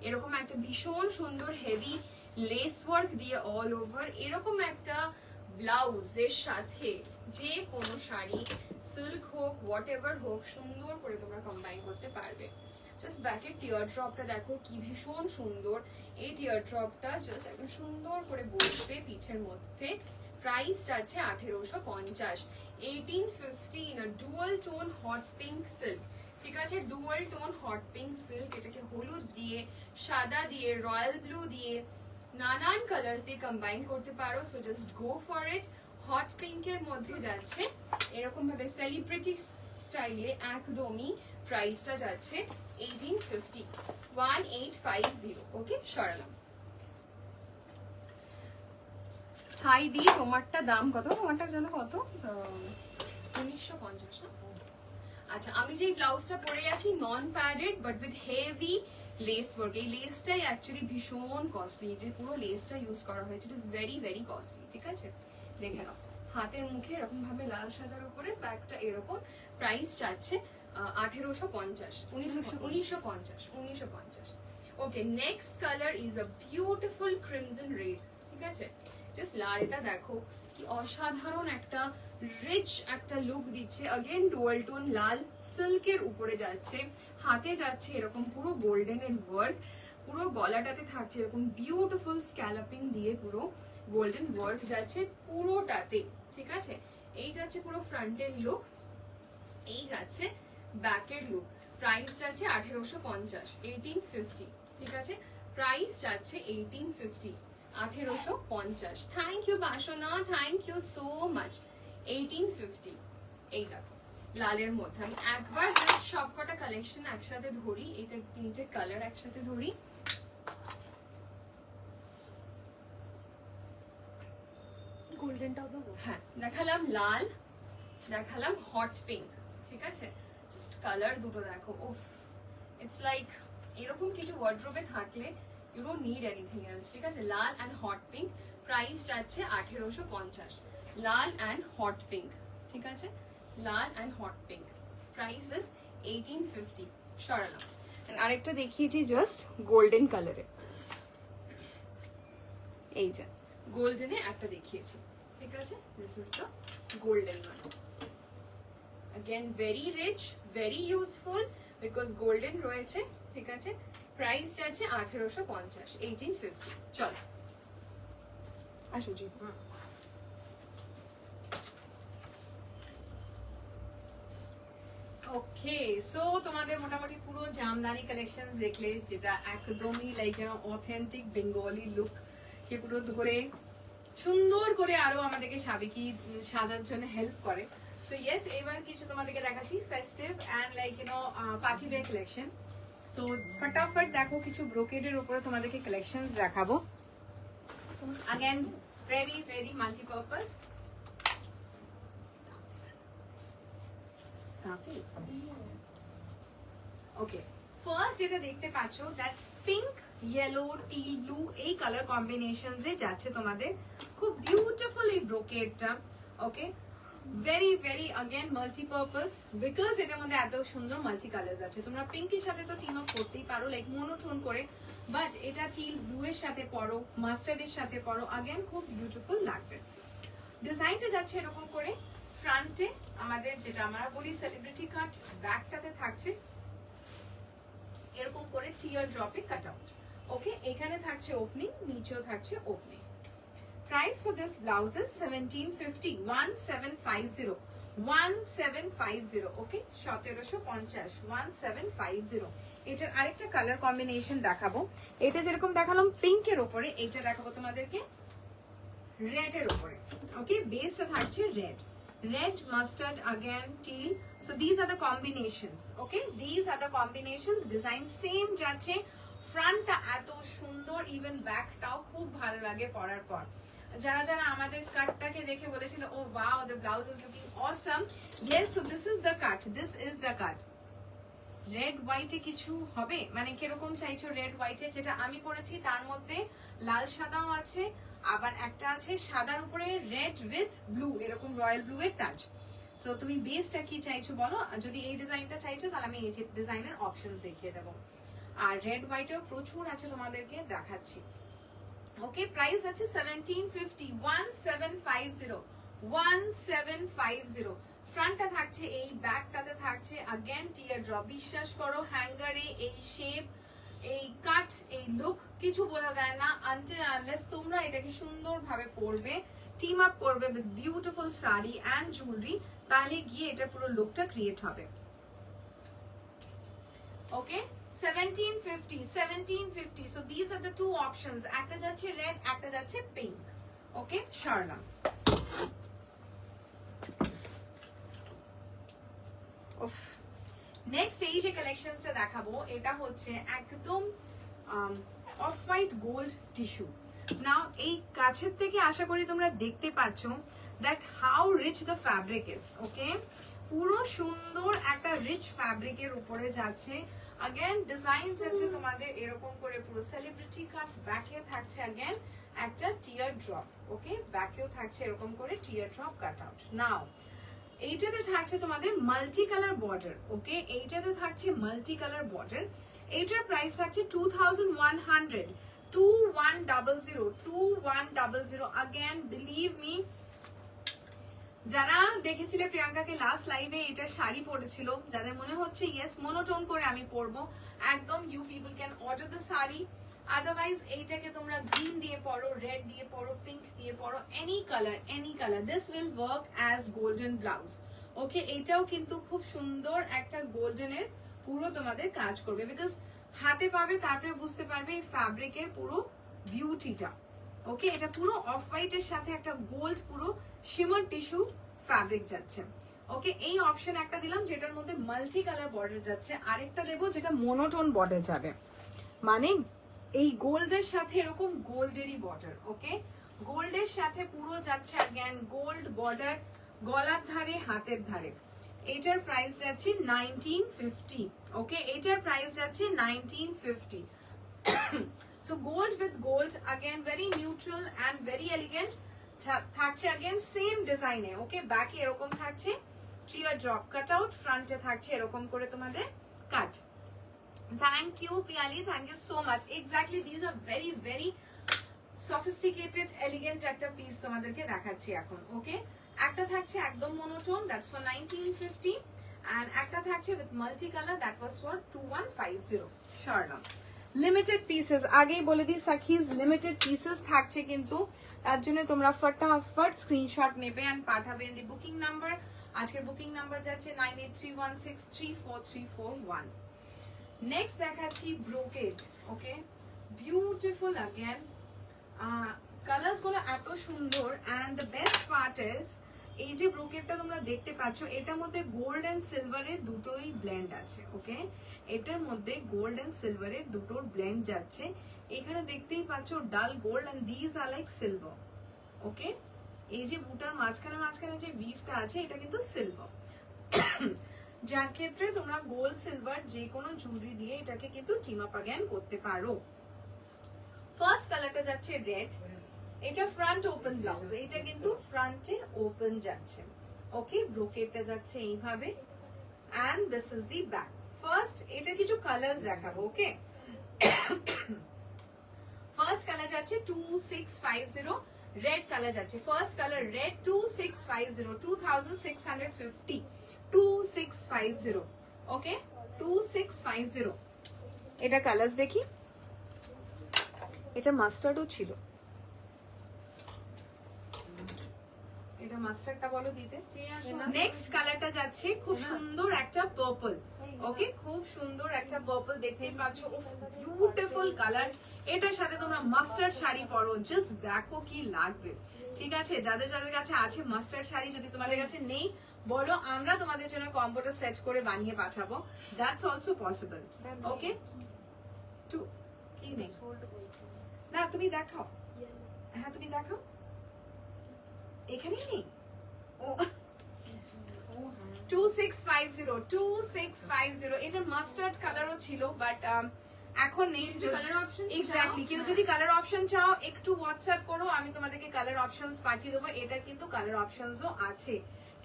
এরকম একটা ভীষণ সুন্দর হেভি লেস ওয়ার্ক দিয়ে অল ওভার, এরকম একটা ব্লাউজের সাথে যে কোনো শাড়ি সিল্ক হোক হোয়াট এভার হোক সুন্দর করে তোমরা কম্বাইন করতে পারবে। জাস্ট ব্যাকের টিয়ার ড্রপটা দেখো কি ভীষণ সুন্দর, এই টিয়ার ড্রপটা জাস্ট একদম সুন্দর করে বসবে পিঠের মধ্যে। প্রাইস আছে 1850, 1850 in a dual tone hot pink silk, ঠিক আছে, dual tone hot pink silk. এটাকে হলুদ দিয়ে, সাদা দিয়ে, রয়্যাল ব্লু দিয়ে, নানান কালার্স দিয়ে কম্বাইন করতে পারো, so just go for it. Hot পিঙ্কের মধ্যে যাচ্ছে এরকম ভাবে সেলিব্রিটি স্টাইলে একদমই, প্রাইসটা যাচ্ছে 1850, 1850, ওকে সরালাম। হাই দি, তোমারটা দাম কত? তোমারটা জানো কত? 1950 না? আচ্ছা, আমি যে ব্লাউজটা পরে আছি নন padded but with heavy less work, এই লেসটাই অ্যাকচুয়ালি ভীষণ কস্টলি, যে পুরো লেসটা ইউজ করা হয়েছে, it is very very costly, ঠিক আছে। দেখে নাও হাতের মুখে এরকম ভাবে লাল সাদার উপরে ব্যাগটা এরকম, প্রাইস যাচ্ছে 1850, 1950। Okay, next colour is a beautiful crimson red, ঠিক আছে। জাস্ট লালটা দেখো কি অসাধারণ একটা রিচ একটা লুক দিচ্ছে, अगेन ডুয়াল টোন লাল সিল্কের উপরে যাচ্ছে, হাতে যাচ্ছে এরকম পুরো গোল্ডেনের ওয়ার্ক, পুরো গলাটাতে থাকছে এরকম বিউটিফুল স্ক্যালপিং দিয়ে পুরো গোল্ডেন ওয়ার্ক যাচ্ছে পুরোটাতে, ঠিক আছে। এই যাচ্ছে পুরো ফ্রন্টের লুক, এই যাচ্ছে ব্যাকের লুক। প্রাইস যাচ্ছে 1850, 1850, ঠিক আছে? প্রাইস যাচ্ছে 1850, 1850। থ্যাংক ইউ বাসনা, থ্যাংক ইউ সো মাচ। 1850। এই দেখো লালের মধ্যে আমি একবার জাস্ট সবকটা কালেকশন একসাথে ধরি, এই তিনটে কালার একসাথে ধরি। গোল্ডেনটাও দেবো। হ্যাঁ, দেখালাম লাল, দেখালাম হট পিঙ্ক, ঠিক আছে? জাস্ট কালার দুটো দেখো, উফ, ইটস লাইক এরকম কিছু ওয়ার্ড্রোবে থাকলে you don't need anything else, ঠিক আছে? লাল অ্যান্ড হট পিঙ্ক, প্রাইস যাচ্ছে 1850। লাল অ্যান্ড হট পিঙ্ক, ঠিক আছে? লাল and hot pink, price is 1850। সরালাম। আরেকটা দেখিয়েছি জাস্ট গোল্ডেন কালারে, এই যে গোল্ডেনে একটা দেখিয়েছি, ঠিক আছে? This is the golden one. Again very rich, very useful because golden রয়েছে, ঠিক আছে? প্রাইস যাচ্ছে 1850, 1850। চল আসো জি। ওকে, সো তোমাদের মোটামুটি পুরো জামদানি কালেকশনস দেখলে, যেটা একদমই লাইক অথেন্টিক বেঙ্গলি লুক কে পুরো ধরে সুন্দর করে আরো আমাদেরকে সাবেকি সাজার জন্য হেল্প করে। সো ইয়েস, এবার কিছু তোমাদেরকে দেখাচ্ছি festive and like party wear collection. তো ফটাফট দেখো কিছু ব্রোকেডের উপরে তোমাদেরকে কালেকশনস দেখাবো। Again very very multipurpose. Okay, first যেটা দেখতে পাচ্ছ that's pink, yellow, teal blue, এই কালার কম্বিনেশনস এ যাচ্ছে তোমাদের। খুব বিউটিফুল এই ব্রোকেডটা। Okay, very very again multipurpose, because এটার মধ্যে এত সুন্দর মাল্টি কালার্স আছে। তোমরা পিঙ্কের সাথে তো টিম আপ করতেই পারো লাইক মোনোটোন করে, বাট এটা টিল ব্লু এর সাথে পরো, মাস্টার্ডের সাথে পরো, আগেন খুব বিউটিফুল লাগবে। ডিজাইনটা যাচ্ছে এরকম করে, ফ্রন্টে আমাদের যেটা আমরা বলি সেলিব্রিটি কাট, ব্যাকটাতে থাকছে এরকম করে টিয়ার ড্রপে কাট আউট। ওকে, এখানে থাকছে ওপেনিং, নিচেও থাকছে opening. Price for this blouse is 1750, 1750, 1750। ওকে, 1750, 1750। এটার আরেকটা কালার কম্বিনেশন দেখাবো। এটা যেরকম দেখালাম পিঙ্কের উপরে, এটা দেখাবো তোমাদেরকে রেড এর উপরে। ওকে, বেসটা থাকছে red, red, mustard, again teal. So these are the combinations. Okay, these are the combinations. Design same যাচ্ছে, ফ্রন্টটা এত সুন্দর, ইভেন ব্যাকটাও খুব ভালো লাগে পরার পর। যারা যারা আমাদের কাটটাকে দেখে বলেছিল ও wow the blouse is looking awesome, yes, so this is the cut, this is the cut. Red হোয়াইটে কিছু হবে, মানে কিরকম চাইছো রেড হোয়াইটে? যেটা আমি করেছি তার মধ্যে লাল সাদাও আছে, আবার একটা আছে সাদার উপরে রেড উইথ ব্লু, এরকম রয়্যাল ব্লু এর টাচ। সো তুমি বেসটা কি চাইছো বলো? যদি এই ডিজাইনটা চাইছো তাহলে আমি এই যে ডিজাইনের অপশনস দেখিয়ে দেবো। আর রেড হোয়াইটেও প্রচুর আছে, তোমাদেরকে দেখাচ্ছি। ওকে, প্রাইস আছে 1750, 1750, 1750। ফ্রন্টটা থাকছে এই, ব্যাকটাতে থাকছে अगेन টিয়ার ড্রপ। বিশ্বাস করো হ্যাঙ্গারে এই শেপ, এই কাট, এই লুক কিছু বোঝা যায় না আনটিল আনলেস তোমরা এটাকে সুন্দরভাবে পরবে, টিম আপ করবে with beautiful sari and jewellery, তাহলে গিয়ে এটা পুরো লুকটা ক্রিয়েট হবে। ওকে, 1750, 1750. So these are the two options. একটা যাচ্ছে রেড, একটা যাচ্ছে পিঙ্ক। ওকে, সরলাম। নেক্সট এই যে কালেকশনসটা দেখাবো, এটা হচ্ছে একদম off white gold tissue. Now এই কাছের থেকে আশা করি তোমরা দেখতে পাচ্ছ that how rich the fabric is. Okay, পুরো সুন্দর একটা রিচ ফ্যাব্রিকের উপরে যাচ্ছে। अगेन ডিজাইনস আছে তোমাদের এরকম করে, পুরো সেলিব্রিটি কাট, ব্যাকে থাকছে अगेन একটা টিয়ার ড্রপ। ওকে, ব্যাকেও থাকছে এরকম করে টিয়ার ড্রপ কাট আউট। নাও এইটাতে থাকছে তোমাদের মাল্টি কালার বর্ডার। ওকে, এইটাতে থাকছে মাল্টি কালার বর্ডার। এইটার প্রাইস থাকছে 2100, 2100, 2100। अगेन বিলিভ মি, যারা দেখেছিলে প্রিয়াঙ্কাকে লাস্ট লাইভে এটা শাড়ি পরেছিল, যাদের মনে হচ্ছে ইয়েস মোনোটোন করে আমি পরবো, একদম you people can order the sari. Otherwise এইটাকে তোমরা গ্রিন দিয়ে পরো, রেড দিয়ে পরো, পিঙ্ক দিয়ে পরো, any colour, any colour, this will work as golden blouse. Okay, এটাও কিন্তু খুব সুন্দর একটা গোল্ডেনের পুরো তোমাদের কাজ করবে, বিকজ হাতে পাবে তারপরে বুঝতে পারবে এই ফ্যাব্রিকের পুরো বিউটিটা। ওকে, এটা পুরো অফ হোয়াইটের সাথে একটা গোল্ড পুরো শিমার টিস্যু ফ্যাব্রিক যাচ্ছে। ওকে, এই অপশন একটা দিলাম যেটার মধ্যে মাল্টি কালার বর্ডার যাচ্ছে, আরেকটা দেবো যেটা মোনোটোন বর্ডার যাবে, মানে এই গোল্ডের সাথে এরকম গোল্ডেরই বর্ডার। ওকে, গোল্ডের সাথে পুরো যাচ্ছে অ্যাগেন গোল্ড বর্ডার গলার ধারে হাতের ধারে। এটার প্রাইস যাচ্ছে 1950। ওকে, এটার প্রাইস যাচ্ছে 1950। So gold with gold, again very neutral and very elegant থাকছে, अगेन সেম ডিজাইনে। ওকে, ব্যাকে এরকম থাকছে টিয়ার ড্রপ কাট আউট, ফ্রন্টে থাকছে এরকম করে তোমাদের cut. Thank you Priyali, thank you so much. Exactly this are very very sophisticated elegant একটা পিস তোমাদেরকে দেখাচ্ছি এখন। ওকে, একটা থাকছে একদম মোনোটোন, দ্যাটস ফর 1950, এন্ড একটা থাকছে with multi colour, that was for 2150। শর্ণা লিমিটেড পিসেস, আগেই বলে দিই সাকিজ লিমিটেড পিসেস থাকছে, কিন্তু তার জন্য তোমরা ফটাফট স্ক্রিনশট নেবে এন্ড পাঠাবে ইন দি বুকিং নাম্বার। আজকের বুকিং নাম্বার যাচ্ছে 9831634341। নেক্সট দেখাচ্ছি brocade. Okay, beautiful again, colours গুলো এত সুন্দর, and the best part is এই যে ব্রোকেডটা তোমরা দেখতে পাচ্ছ এটার মধ্যে গোল্ড এন্ড সিলভারের দুটোই ব্লেন্ড আছে। ওকে, এটার মধ্যে গোল্ড এন্ড সিলভারের দুটোর ব্লেন্ড যাচ্ছে। এখানে দেখতেই পাচ্ছ dull gold and this are like silver. Okay, এই যে বুটার মাঝখানে মাঝখানে যে উইভটা আছে এটা কিন্তু সিলভার, যার ক্ষেত্রে তোমরা গোল্ড সিলভার যে কোনো জুয়েলারি দিয়ে এটাকে কিন্তু টিম আপ अगेन করতে পারো। ফার্স্ট কালারটা যাচ্ছে রেড, এটা ফ্রন্ট ওপেন ব্লাউজ, এটা কিন্তু ফ্রন্টে ওপেন যাচ্ছে। ওকে, ব্রোকেডটা যাচ্ছে এইভাবে, and this is the back. First এটা কিছু কালার্স দেখাবো। ওকে, ফার্স্ট কালার যাচ্ছে 2650, রেড কালার যাচ্ছে, ফার্স্ট কালার রেড 2650, 2650, 2650। ওকে, 2650। এটা কালার্স দেখি, এটা মাস্টার্ডও ছিল, এটা মাস্টারটা বলো দিতে। নেক্সট কালারটা যাচ্ছে খুব সুন্দর একটা পার্পল। ওকে, খুব সুন্দর একটা পার্পল দেখতেই পাচ্ছ, বিউটিফুল কালার। এটার সাথে তোমরা মাস্টার্ড শাড়ি পরো, জাস্ট দেখো কি লাগবে। ঠিক আছে, যাদের যাদের কাছে আছে মাস্টার্ড শাড়ি, যদি তোমাদের কাছে নেই বলো, আমরা তোমাদের জন্য কম্বোটা সেট করে বানিয়ে পাঠাবো, দ্যাটস অলসো পসিবল। ওকে, টু কি নেই না, তুমি দেখাও, হ্যাঁ তুমি দেখাও, এখানেই নেই। ও 2650, 2650, এটা মাস্টার্ড কালারও ছিল, বাট এখন নেই। এক্স্যাক্টলি, কেউ যদি কালার অপশন চাও একটু হোয়াটসঅ্যাপ করো, আমি তোমাদেরকে কালার অপশনস পাঠিয়ে দেবো। এটার কিন্তু কালার অপশনসও আছে।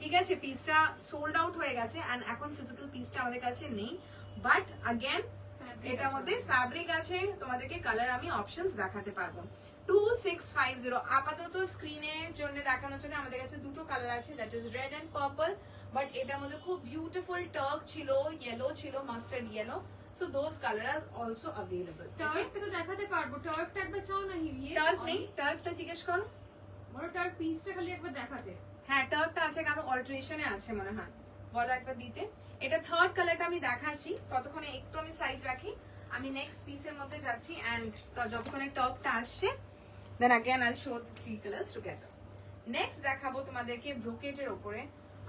ঠিক আছে, পিসটা সোল্ড আউট হয়ে গেছে, এন্ড এখন ফিজিক্যাল পিসটা আমাদের কাছে নেই, বাট अगेन এটার মধ্যে ফ্যাব্রিক আছে, তোমাদেরকে কালার আমি অপশনস দেখাতে পারবো। 2650 আপাতত স্ক্রিনের জন্য দেখানোর জন্য আমাদের কাছে দুটো কালার আছে, that is red and purple, but এটার মধ্যে খুব বিউটিফুল টার্ক ছিল, ইয়েলো ছিল, mustard yellow, so those colour are also available. টার্কটা তো দেখাতে পারবো, টার্কটা একবার চাও না হিরিয়ে। টার্ক নেই, টার্কটা জিজ্ঞেস করো, বড় টার্ক পিসটা খালি একবার দেখাতে। হ্যাঁ টার্কটা আছে, কারণ অল্টারেশনে আছে মনে হয়, বলো একবার দিতে। এটা থার্ড কালারটা আমি দেখাচ্ছি, ততক্ষণে একটু আমি সাইড রাখি, আমি নেক্সট পিসের মধ্যে যাচ্ছি, এন্ড যতক্ষণে টপটা আসছে then again I'll show the three colors together। Next দেখাবো তোমাদেরকে ব্রোকেডের উপরে।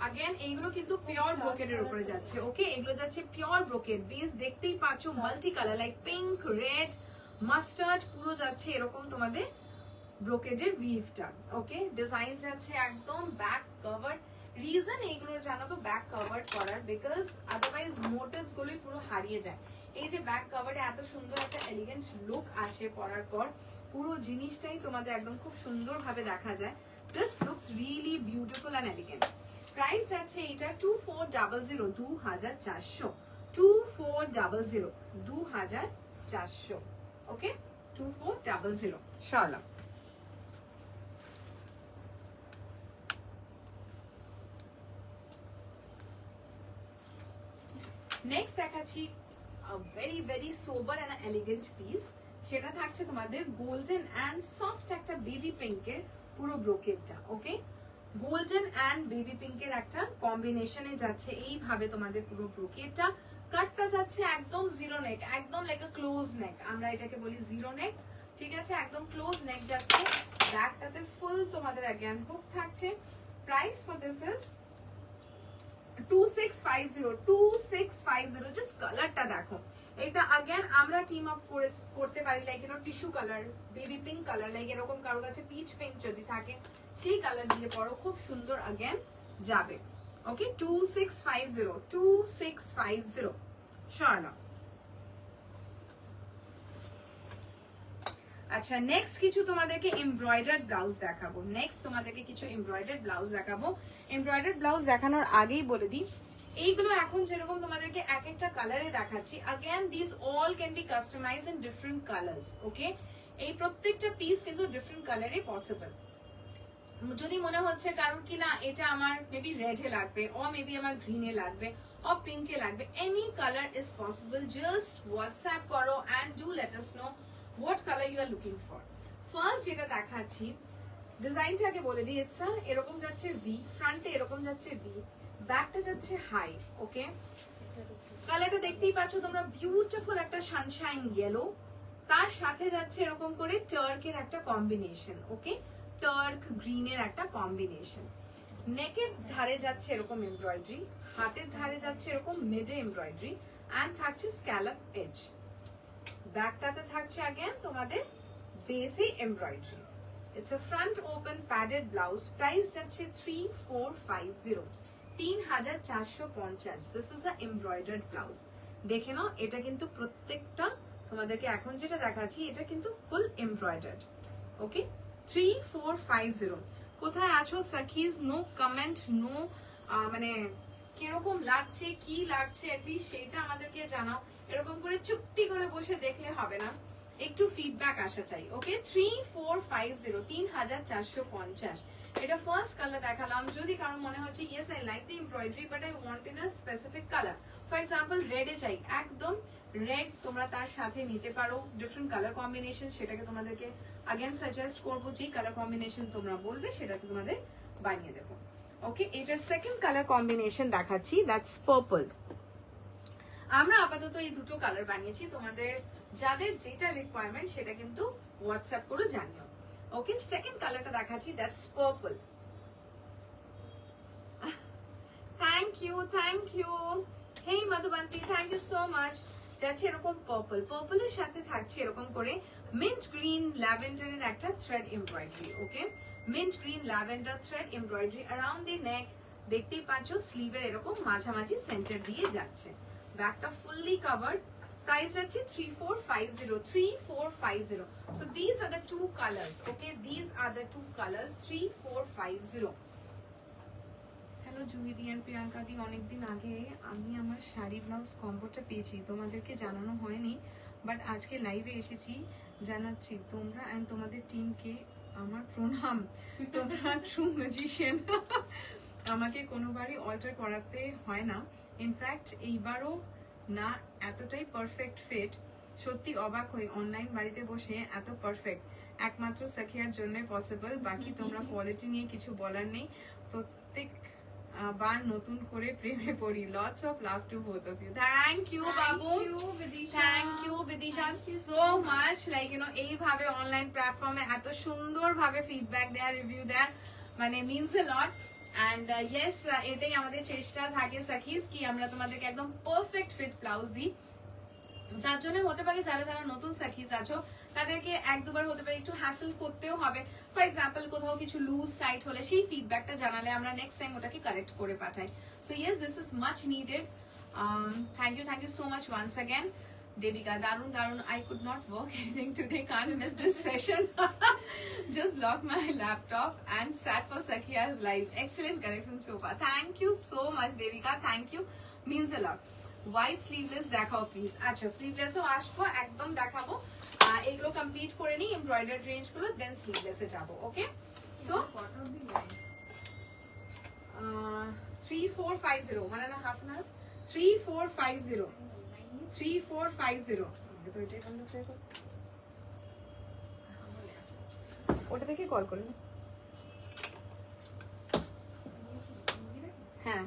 अगेन এইগুলো কিন্তু পিওর ব্রোকেডের উপরে যাচ্ছে। ওকে, এগুলো যাচ্ছে পিওর ব্রোকেড বেস, দেখতেই পাচ্ছ multi colour like pink, red, mustard, পুরো যাচ্ছে এরকম তোমাদের ব্রোকেডের উইভটা। ওকে, ডিজাইন যাচ্ছে একদম ব্যাক কভার। রিজন এইগুলো জানো তো ব্যাক কভার করার, বিকজ আদারওয়াইজ মোটিভস গুলো পুরো হারিয়ে যায়। এই যে ব্যাক কভারে এত সুন্দর একটা এলিগেন্ট লুক আসে পরার পর, পুরো জিনিসটাই তোমাদের একদম খুব সুন্দরভাবে দেখা যায়। This looks really beautiful and elegant. Price যাচ্ছে এটা 2400, 2400, 2400, 2400। ওকে, 2400 শালা। নেক্সট দেখাচ্ছি very very sober and elegant piece, সেটা থাকছে তোমাদের গোল্ডেন এন্ড সফট একটা বেবি পিঙ্কের পুরো ব্রোকেডটা। ওকে, গোল্ডেন এন্ড বেবি পিঙ্কের একটা কম্বিনেশনে যাচ্ছে এইভাবে তোমাদের পুরো ব্রোকেডটা। কাটটা যাচ্ছে একদম জিরো নেক, একদম লাইক আ ক্লোজ নেক, আমরা এটাকে বলি জিরো নেক, ঠিক আছে, একদম ক্লোজ নেক যাচ্ছে। ব্যাকটাতে ফুল তোমাদের अगेन হুক থাকছে। Price for this is 2650, just কালারটা দেখো। এটা अगेन আমরা টিম আপ করতে পারি, like tissue colour, baby pink colour, like এরকম কারো কাছে পিচ পিঙ্ক যদি থাকে সেই কালার দিয়ে পরো, খুব সুন্দর अगेन যাবে। ওকে 2650 শর্ণা। আচ্ছা নেক্সট কিছু তোমাদেরকে এমব্রয়ডার্ড ব্লাউজ দেখাবো, নেক্সট তোমাদেরকে কিছু এমব্রয়ডার্ড ব্লাউজ দেখাবো। এমব্রয়ডার্ড ব্লাউজ দেখানোর আগেই বলে দিই, এইগুলো এখন যেরকম তোমাদেরকে এক একটা কালারে দেখাচ্ছি, again this all can be customise in different colours. Okay, এই প্রত্যেকটা পিস কিন্তু ডিফারেন্ট কালারে পসিবল। যদি মনে হচ্ছে কারোর কি না এটা আমার মেবি রেডে লাগবে, ও মেবি আমার গ্রিনে লাগবে, ও পিঙ্কে লাগবে, any colour is possible. Just WhatsApp করো and do let us know what colour you are looking for. First যেটা দেখাচ্ছি ডিজাইনটাকে বলে দিই, ইটস এরকম যাচ্ছে ভি, ফ্রন্টে এরকম যাচ্ছে ভি, ব্যাকটা যাচ্ছে হাই। ওকে, কালারটা দেখতেই পাচ্ছ তোমরা, বিউটিফুল একটা সানশাইন ইয়েলো, তার সাথে যাচ্ছে এরকম করে টার্কের একটা কম্বিনেশন। ওকে, টার্ক গ্রিনের একটা কম্বিনেশন। নেকের ধারে যাচ্ছে এরকম এমব্রয়ডারি, হাতের ধারে যাচ্ছে এরকম মিডে এমব্রয়ডারি এন্ড থাকছে স্ক্যালপ এজ। ব্যাকটাতে থাকছে अगेन তোমাদের বেসি embroidery. It's a front open padded blouse. Price যাচ্ছে 3450, 3450। This is a embroidered blouse. দেখে নাও, এটা কিন্তু প্রত্যেকটা তোমাদেরকে এখন যেটা দেখাচ্ছি এটা কিন্তু ফুল এমব্রয়ডার্ড। ওকে 3450। কোথায় আছো সাকিজ? নো কমেন্ট, নো মানে কিরকম লাগছে, কি লাগছে অ্যাটলিস্ট সেটা আমাদেরকে জানাও। এরকম করে চুপটি করে বসে দেখলে হবে না, একটু ফিডব্যাক আসা চাই। ওকে 3450, 3450। এটা ফার্স্ট কালার দেখালাম। যদি কারো মনে হচ্ছে yes I like the embroidery but I want in a specific colour, for example রেডে চাই, একদম রেড তোমরা তার সাথে নিতে পারো ডিফারেন্ট কালার কম্বিনেশন, সেটাকে তোমাদেরকে अगेन সাজেস্ট করবো, যে কালার কম্বিনেশন তোমরা বলবে সেটাকে তোমাদের বানিয়ে দেবো। ওকে, এটার সেকেন্ড কালার কম্বিনেশন দেখাচ্ছি, দ্যাটস পার্পল। আমরা আপাতত এই দুটো কালার বানিয়েছি, তোমাদের যাদের যেটা রিকোয়ারমেন্ট সেটা কিন্তু হোয়াটসঅ্যাপ করে জানিও। ওকে, সেকেন্ড কালারটা দেখাচ্ছি, that's purple. Thank you, thank you. Hey Madhubanti, thank you so much. যাচ্ছে এরকম পার্পল, পার্পলের সাথে থাকছে এরকম করে মিন্ট গ্রিন ল্যাভেন্ডারের একটা thread embroidery. Okay, mint green lavender thread embroidery around the neck. দেখতেই পাচ্ছ স্লিভের এরকম মাঝামাঝি সেন্টার দিয়ে যাচ্ছে। ব্যাকটা ফুললি কভার্ড। প্রাইস আছে 3450, 3450। So these are the two colors. Okay, these are the two colors, 3450. Hello জুহিদি এন্ড প্রিয়াঙ্কা দি, অনেকদিন আগে আমি আমার শাড়ি ব্লাউজ কম্বোটা পেয়েছি, তোমাদেরকে জানানো হয়নি, বাট আজকে লাইভে এসেছি জানাচ্ছি। তোমরা এন্ড তোমাদের টিমকে আমার প্রণাম, তোমরা ট্রু ম্যাজিশিয়ান। আমাকে কোনোবারই অল্টার করাতে হয় না, ইনফ্যাক্ট এইবারও না, এতটাই পারফেক্ট ফিট, সত্যি অবাক হই অনলাইন বাড়িতে বসে এত পারফেক্ট, একমাত্র সাকিয়ার জন্য পসিবল। বাকি তোমরা কোয়ালিটি নিয়ে কিছু বলার নেই, প্রত্যেক বার নতুন করে প্রেমে পড়ি। Lots of love to both of you. Thank you বাবু, thank you Bidisha so much. Like you know, এইভাবে অনলাইন প্ল্যাটফর্মে এত সুন্দরভাবে ফিডব্যাক দেয়ার, রিভিউ দেয়ার, মানে means a lot. And yes, এটাই আমাদের চেষ্টা থাকে সাকিজ, কি আমরা তোমাদেরকে একদম পারফেক্ট ফিট ব্লাউজ দিই। তার জন্য হতে পারে যারা যারা নতুন সাকিজ আছো তাদেরকে এক দুবার হতে পারে একটু হ্যাসেল করতেও হবে। ফর এক্সাম্পল কোথাও কিছু লুজ টাইট হলে সেই ফিডব্যাকটা জানালে আমরা নেক্সট টাইম ওটাকে কারেক্ট করে পাঠাই। So yes, this is much needed. Thank you so much once again. Devika, darun, I could not work anything today, can't miss this session. Just locked my laptop and sat for Sakiya's live. Excellent collection, Chopa. Thank you so much, Devika. Thank you. Means a lot. White sleeveless দেখাও please. আচ্ছা, স্লিভলেসও আসবো, একদম দেখাবো। এগুলো complete করে নিই embroidery range গুলো, দেন স্লিভলেসে যাবো। ওকে, সো 3450, 1.5 hours, 3450, 3450। ওটা থেকে কল করুন। হ্যাঁ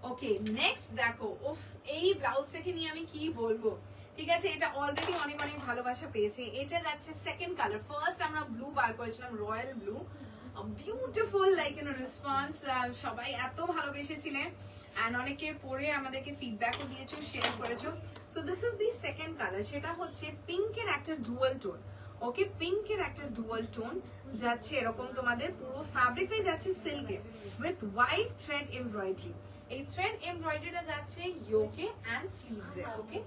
ওকে নেক্সট দেখো, উফ এই ব্লাউজটাকে নিয়ে আমি কি বলবো, ঠিক আছে এটা অলরেডি অনেক অনেক ভালোবাসা পেয়েছে। এটা যাচ্ছে সেকেন্ড কালার, ফার্স্ট আমরা ব্লু বার করেছিলাম, royal blue, beautiful like you know response, সবাই এত ভালোবেসেছিলেন এন্ড অনেকে পরে আমাদেরকে ফিডব্যাকও দিয়েছো, শেয়ার করেছো। So this is the second colour, সেটা হচ্ছে পিঙ্কের একটা ডুয়াল টোন। ওকে, পিঙ্কের একটা ডুয়াল টোন যাচ্ছে এরকম, তোমাদের পুরো ফ্যাব্রিকটাই যাচ্ছে সিল্কে উইথ হোয়াইট থ্রেড এমব্রয়ডারি। এই থ্রেড এমব্রয়ডারিটা যাচ্ছে ইয়োকে এন্ড স্লিভসে। ওকে,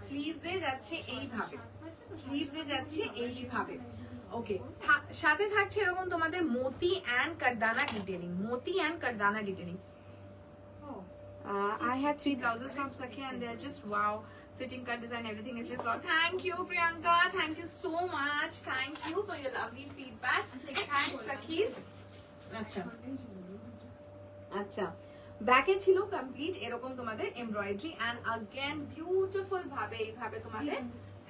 স্লিভসে যাচ্ছে এইভাবে, স্লিভসে যাচ্ছে এইভাবে। ওকে, সাথে থাকছে এরকম তোমাদের মোতি এন্ড কারদানা ডিটেইলিং, মোতি এন্ড কারদানা detailing. I had 3 blouses from Sakhi and they're just wow. Fitting, cut, design, everything is just wow. Thank you, Priyanka. Thank you so much. Thank you for your lovely feedback. Thanks, Sakhis. আচ্ছা, ব্যাকে ছিল complete এরকম তোমাদের embroidery and again beautiful ভাবে এইভাবে তোমাদের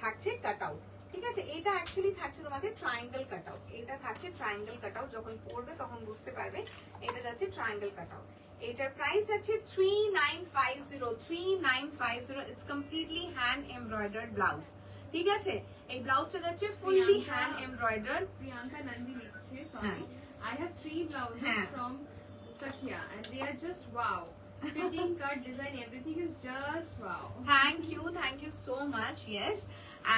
থাকছে cut out. ঠিক আছে, এটা অ্যাকচুয়ালি থাকছে তোমাদের ট্রায়াঙ্গেল কাট আউট, এটা থাকছে ট্রায়াঙ্গেল কাট আউট, যখন পরবে তখন বুঝতে পারবে এটা যাচ্ছে ট্রায়াঙ্গেল কাট আউট। এটার প্রাইস আছে 3950। It's completely hand embroidered blouse. ঠিক আছে, এই ব্লাউজটা যাচ্ছে fully hand embroidered. Priyanka Nandi লিখছে, sorry, I have 3 blouses from Sakhia and they are just wow. Fitting, cut, design, everything is just wow. Thank you so much. Yes,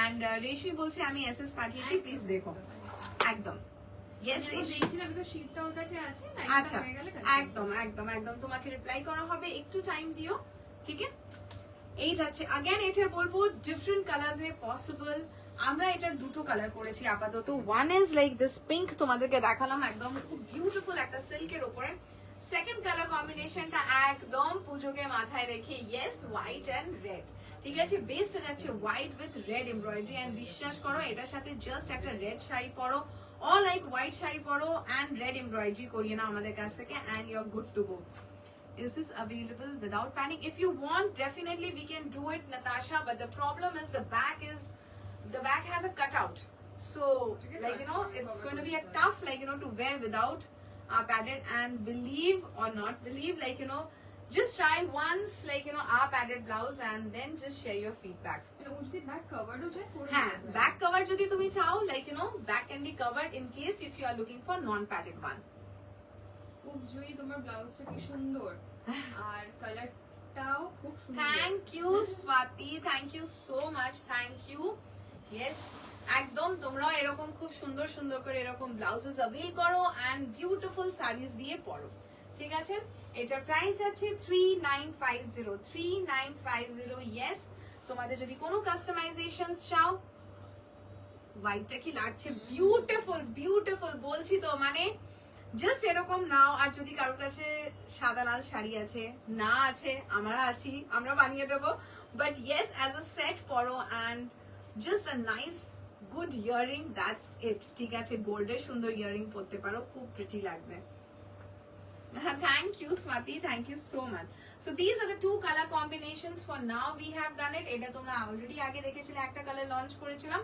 and রেশমি বলছে আমি SS পাঠিয়েছি, please দেখো একদম। Yes, দেখছি না বিকজ শীটটা ওর কাছে আছে না, আচ্ছা একদম একদম একদম তোমাকে রিপ্লাই করা হবে, একটু টাইম দিও। ঠিক আছে, এই যাচ্ছে अगेन, এটা বলবো ডিফারেন্ট কালারসে পসিবল। আমরা এটার দুটো কালার করেছি আপাতত, one is like this pink, তোমাদেরকে দেখালাম একদম খুব বিউটিফুল একটা সিল্কের উপরে। সেকেন্ড কালার কম্বিনেশনটা একদম পুজোকে মাথায় রেখে, ইয়েস, হোয়াইট এন্ড রেড। ঠিক আছে, বেসটা যাচ্ছে white with red embroidery and বিশ্বাস করো এটার সাথে জাস্ট একটা রেড শাড়ি পরো or like white শাড়ি পরো and red embroidery করিয়ে নাও আমাদের কাছ থেকে and you're good to go. Is this available without panic? If you want, definitely we can do it, Natasha, but the problem is the back has a cutout, so like you know it's going to be a tough like you know to wear without padded, and believe or not believe, like you know just try once like you know our padded blouse and then just share your feedback. হ্যাঁ, back cover যদি তুমি চাও like you know back can be covered in case if you are looking for non padded one. খুব জুই, তোমার ব্লাউজটা কি সুন্দর আর কালারটাও খুব সুন্দর। Thank you Swati, thank you so much, thank you. Yes, একদম তোমরাও এরকম খুব সুন্দর সুন্দর করে এরকম ব্লাউজেস অ্যাভেল করো এন্ড বিউটিফুল শাড়িজ দিয়ে পরো। ঠিক আছে, এটার প্রাইস আছে 3950। ইয়েস, তোমাদের যদি কোনো কাস্টমাইজেশনস চাও, হোয়াইটটা কি লাগছে, বিউটিফুল বিউটিফুল বলছি তো, মানে জাস্ট এরকম নাও। আর যদি কারোর কাছে সাদা লাল শাড়ি আছে, না আছে, আমরা আছি, আমরা বানিয়ে দেবো, but yes as a set পরো and just a nice good earring, that's it. ঠিক আছে, গোল্ডের সুন্দর ইয়ারিং পরতে পারো, খুব প্রিটি লাগবে। Thank you, Swati. Thank you so much. So these are the two color combinations for now. We have done it. এটা তোমরা already আগে দেখেছিলে, একটা কালার লঞ্চ করেছিলাম।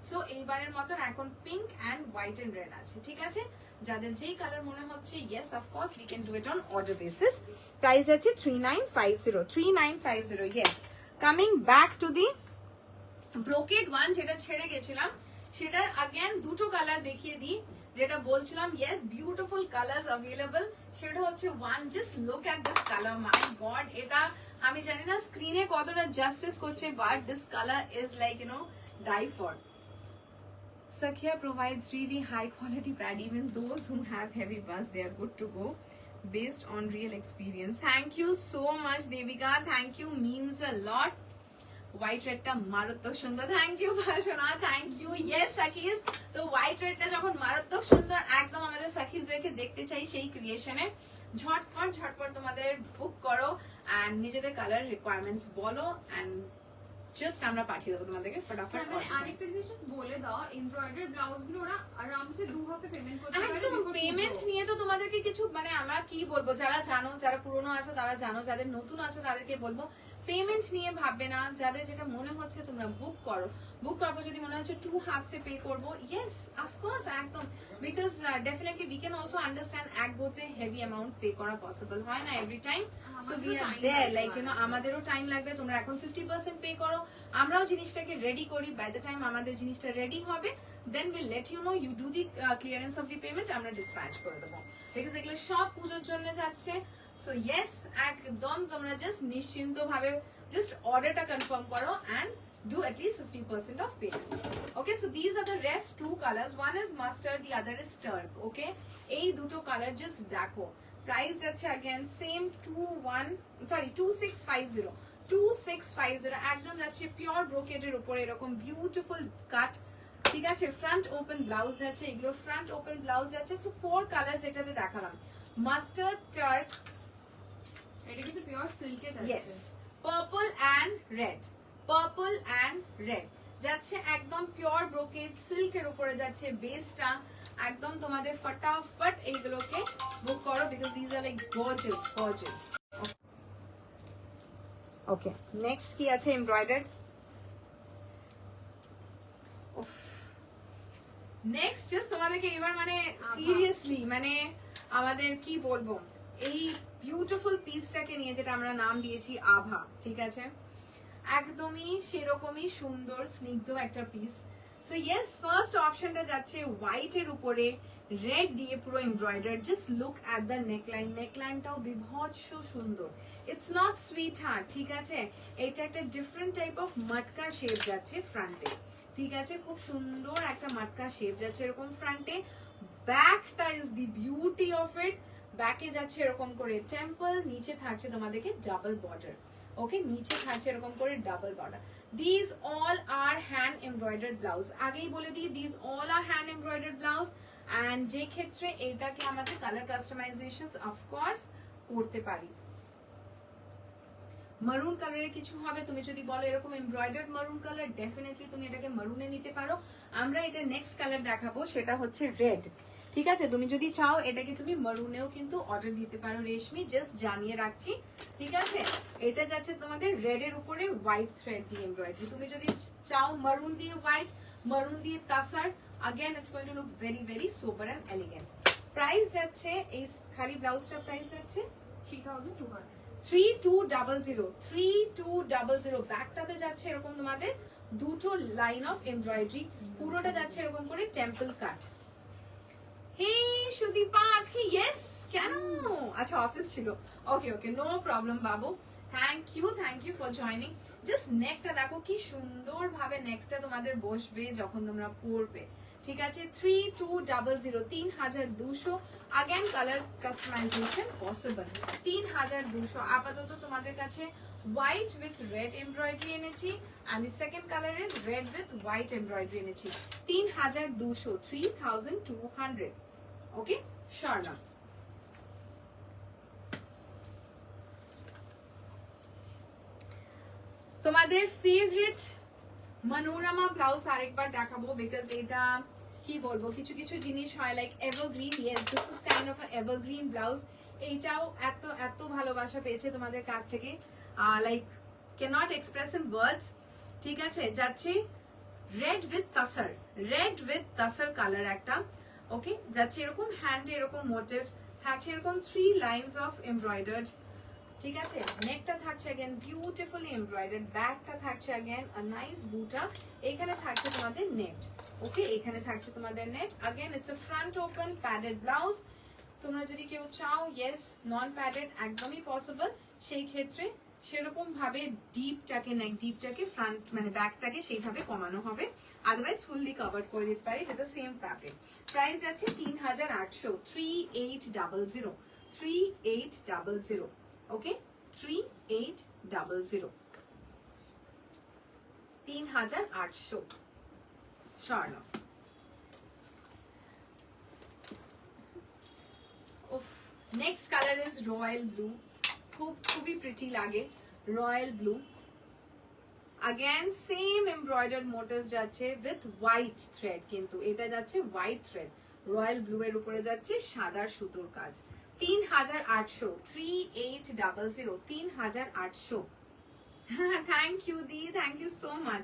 সো এইবারের মতন এখন pink and white and red আছে। ঠিক আছে, যাদের যেই কালার মনে হচ্ছে, yes of course we can do it on order basis. Price আছে 3950। Yes, coming back to the brocade one, যেটা ছেড়ে গেছিলাম, সেটার again দুটো কালার দেখিয়ে দিই, যেটা বলছিলাম ইয়েস বিউটিফুল কালার্স অ্যাভেলেবল। সেটা হচ্ছে one, just look at this colour, my god, এটা আমি জানি না স্ক্রিনে কতটা জাস্টিস করছে, but this colour is like you know die for. Sakhia provides really high quality pad, even those who have heavy bust, they are good to go based on real experience. Thank you so much, Devika. Thank you, means a lot. White রেডটা মারাত্মক সুন্দর, thank you Bhashana, thank you. Yes Sakis, তো white রেডটা যখন মারাত্মক সুন্দর, একদম আমাদের সাকিজদেরকে দেখতে চাই সেই ক্রিয়েশনে। ঝটপট ঝটপট তোমাদের বুক করো এন্ড নিজেদের কালার রিকোয়ারমেন্টস বলো এন্ড জাস্ট আমরা পাঠিয়ে দেবো তোমাদেরকে ফটাফট। মানে আরেকটা জিনিস বলে দাও, এমব্রয়ডারি ব্লাউজ গুলো ওরা আরামসে দু হাতে পেমেন্ট করতে পারে। একদম, পেমেন্ট নিয়ে তো তোমাদেরকে কিছু মানে আমরা কি বলবো, যারা জানো, যারা পুরনো আছো তারা জানো, যাদের নতুন আছো তাদেরকে বলবো পেমেন্ট নিয়ে ভাববে না, যাদের যেটা মনে হচ্ছে তোমরা বুক করো। বুক করবো যদি মনে হচ্ছে 2 হাফসে পে করবো, ইয়েস অফকোর্স একদম, because definitely we can also understand এক গোতে হেভি অ্যামাউন্ট পে করা পসিবল হয় না every time. So we are there, like you know আমাদেরও টাইম লাগবে, তোমরা এখন 50% পে করো, আমরাও জিনিসটাকে রেডি করি, বাই দ্য টাইম আমাদের জিনিসটা রেডি হবে then will let you know, you do the clearance of the payment, আমরা ডিসপ্যাচ করে দেবো, বিকজ এগুলো সব পুজোর জন্য যাচ্ছে। সো ইয়েস একদম তোমরা জাস্ট নিশ্চিন্ত ভাবে just order confirm karo and do at least 50% of payment. Okay, so these are the rest 2 colors. One is mustard, the other is turk. Okay, ei duto color just দেখো, price যাচ্ছে again same 2650 একদম যাচ্ছে pure ব্রোকেটের উপরে এরকম beautiful কাট, ঠিক আছে। Front open blouse যাচ্ছে, এগুলো ফ্রন্ট ওপেন ব্লাউজ যাচ্ছে। সো 4 কালার্স এটাতে দেখালাম, মাস্টার্ড, টার্ক, এটা কিন্তু পিওর সিল্কে যাচ্ছে। yes, purple and red, purple and red যাচ্ছে একদম পিওর ব্রোকেট সিল্কের উপরে যাচ্ছে, বেসটা একদম তোমাদের ফটাফট এইগুলোকে বুক করো, because this are like gorgeous gorgeous. Okay, next কি আছে এমব্রয়ডার্ড, নেক্সট জাস্ট তোমাদেরকে এবার মানে সিরিয়াসলি মানে আমাদের কি বলবো, এই বিউটিফুল পিসটাকে নিয়ে যেটা আমরা নাম দিয়েছি আভা, ঠিক আছে, একদমই সেরকমই সুন্দর স্নিগ্ধ একটা পিস। সো ইয়েস, ফার্স্ট অপশনটা যাচ্ছে হোয়াইট এর উপরে রেড দিয়ে পুরো embroider, just look at the neckline, নেকলাইনটাও বিভৎস সুন্দর, ইটস নট সুইট হার্ট, ঠিক আছে, এটা একটা different type of matka shape যাচ্ছে ফ্রন্টে, ঠিক আছে, খুব সুন্দর একটা মটকা শেপ যাচ্ছে এরকম ফ্রন্টে। ব্যাকটা is the beauty of it, ব্যাকে যাচ্ছে এরকম করে টেম্পল, নিচে থাকছে তোমাদেরকে ডাবল বর্ডার, ওকে, নিচে থাকছে এরকম করে double border. This all are hand embroidered blouse, আগেই বলে দিই this all are hand embroidered blouse, and যে ক্ষেত্রে এটাকে আমাদের কালার কাস্টমাইজেশন অফকোর্স করতে পারি। মারুন কালারে কিছু হবে, তুমি যদি বলো এরকম এমব্রয়ডার্ড মারুন কালার, ডেফিনেটলি তুমি এটাকে মারুনে নিতে পারো। আমরা এটা নেক্সট কালার দেখাবো, সেটা হচ্ছে রেড, ঠিক আছে, তুমি যদি চাও এটাকে তুমি মারুনেও কিন্তু অর্ডার দিতে পারো রেশমি, জাস্ট জানিয়ে রাখছি, ঠিক আছে। এটা যাচ্ছে তোমাদের রেড এর উপরে হোয়াইট থ্রেড দিয়ে এমব্রয়ডারি, তুমি যদি চাও মারুন দিয়ে হোয়াইট, মারুন দিয়ে তাসার, again it's going to look very very sober and elegant. Price যাচ্ছে এই খালি ব্লাউজটার প্রাইস যাচ্ছে 3200। 3200 ব্যাকটাতে যাচ্ছে এরকম তোমাদের দুটো লাইন অফ এমব্রয়ডারি, পুরোটা যাচ্ছে এরকম করে টেম্পল কাট। হে সুদীপা আজকে ইয়েস কেন, আচ্ছা অফিস ছিল, ওকে ওকে নো প্রবলেম বাবু, thank you for joining. Just নেকটা দেখো কি সুন্দর ভাবে নেকটা তোমাদের বসবে যখন তোমরা পরবে, ঠিক আছে। 3200 3200, अगेन কালার কাস্টমাইজেশন পসিবল। 3200 আপাতত তোমাদের কাছে হোয়াইট উইথ রেড এমব্রয়ডারি এনেছি, and the second color is red with white embroidery এনেছি। 3200 3200, ওকে স্বর্ণা। তোমাদের ফেভারিট মনোরমা ব্লাউজ আরেকবার দেখাবো, বিকজ এটা কি বলবো কিছু কিছু জিনিস হয় like evergreen, yes this is kind of evergreen blouse, এইটাও এত এত ভালোবাসা পেয়েছে তোমাদের কাছ থেকে, like can't express in words, ঠিক আছে। যাচ্ছে রেড উইথ তাসার কালার একটা, ওকে, যাচ্ছে এরকম হ্যান্ডে এরকম মোটিভ থাকছে, এরকম 3 লাইনস অফ এমব্রয়ডার্ড, ঠিক আছে। নেকটা থাকছে अगेन বিউটিফুলি এমব্রয়ডার্ড, ব্যাকটা থাকছে अगेन আ নাইস বুটা, এখানে থাকছে তোমাদের নেট, ওকে, এখানে থাকছে তোমাদের net. Again it's a front open padded blouse, তোমরা যদি কেউ চাও ইয়েস নন প্যাডেড একদমই পসিবল, সেই ক্ষেত্রে সেরকম ভাবে ডিপটাকে ফ্রন্ট মানে ব্যাকটাকে সেইভাবে কমানো হবে, আদারওয়াইজ ফুললি কভার করে দিতে পারি with the same fabric. Price আছে 3800 3800 3800, ওকে 3800 3800 স্বর্ণ। উফ, next colour is royal blue, খুবই প্রিটি লাগে royal blue. Again same embroidered motif যাচ্ছে উইথ হোয়াইট থ্রেড, কিন্তু এটা যাচ্ছে হোয়াইট থ্রেড, রয়্যাল ব্লু এর উপরে যাচ্ছে সাদা সুতোর কাজ। 3800 3800 3800 থ্যাংক ইউ দি, থ্যাংক ইউ সো মাচ।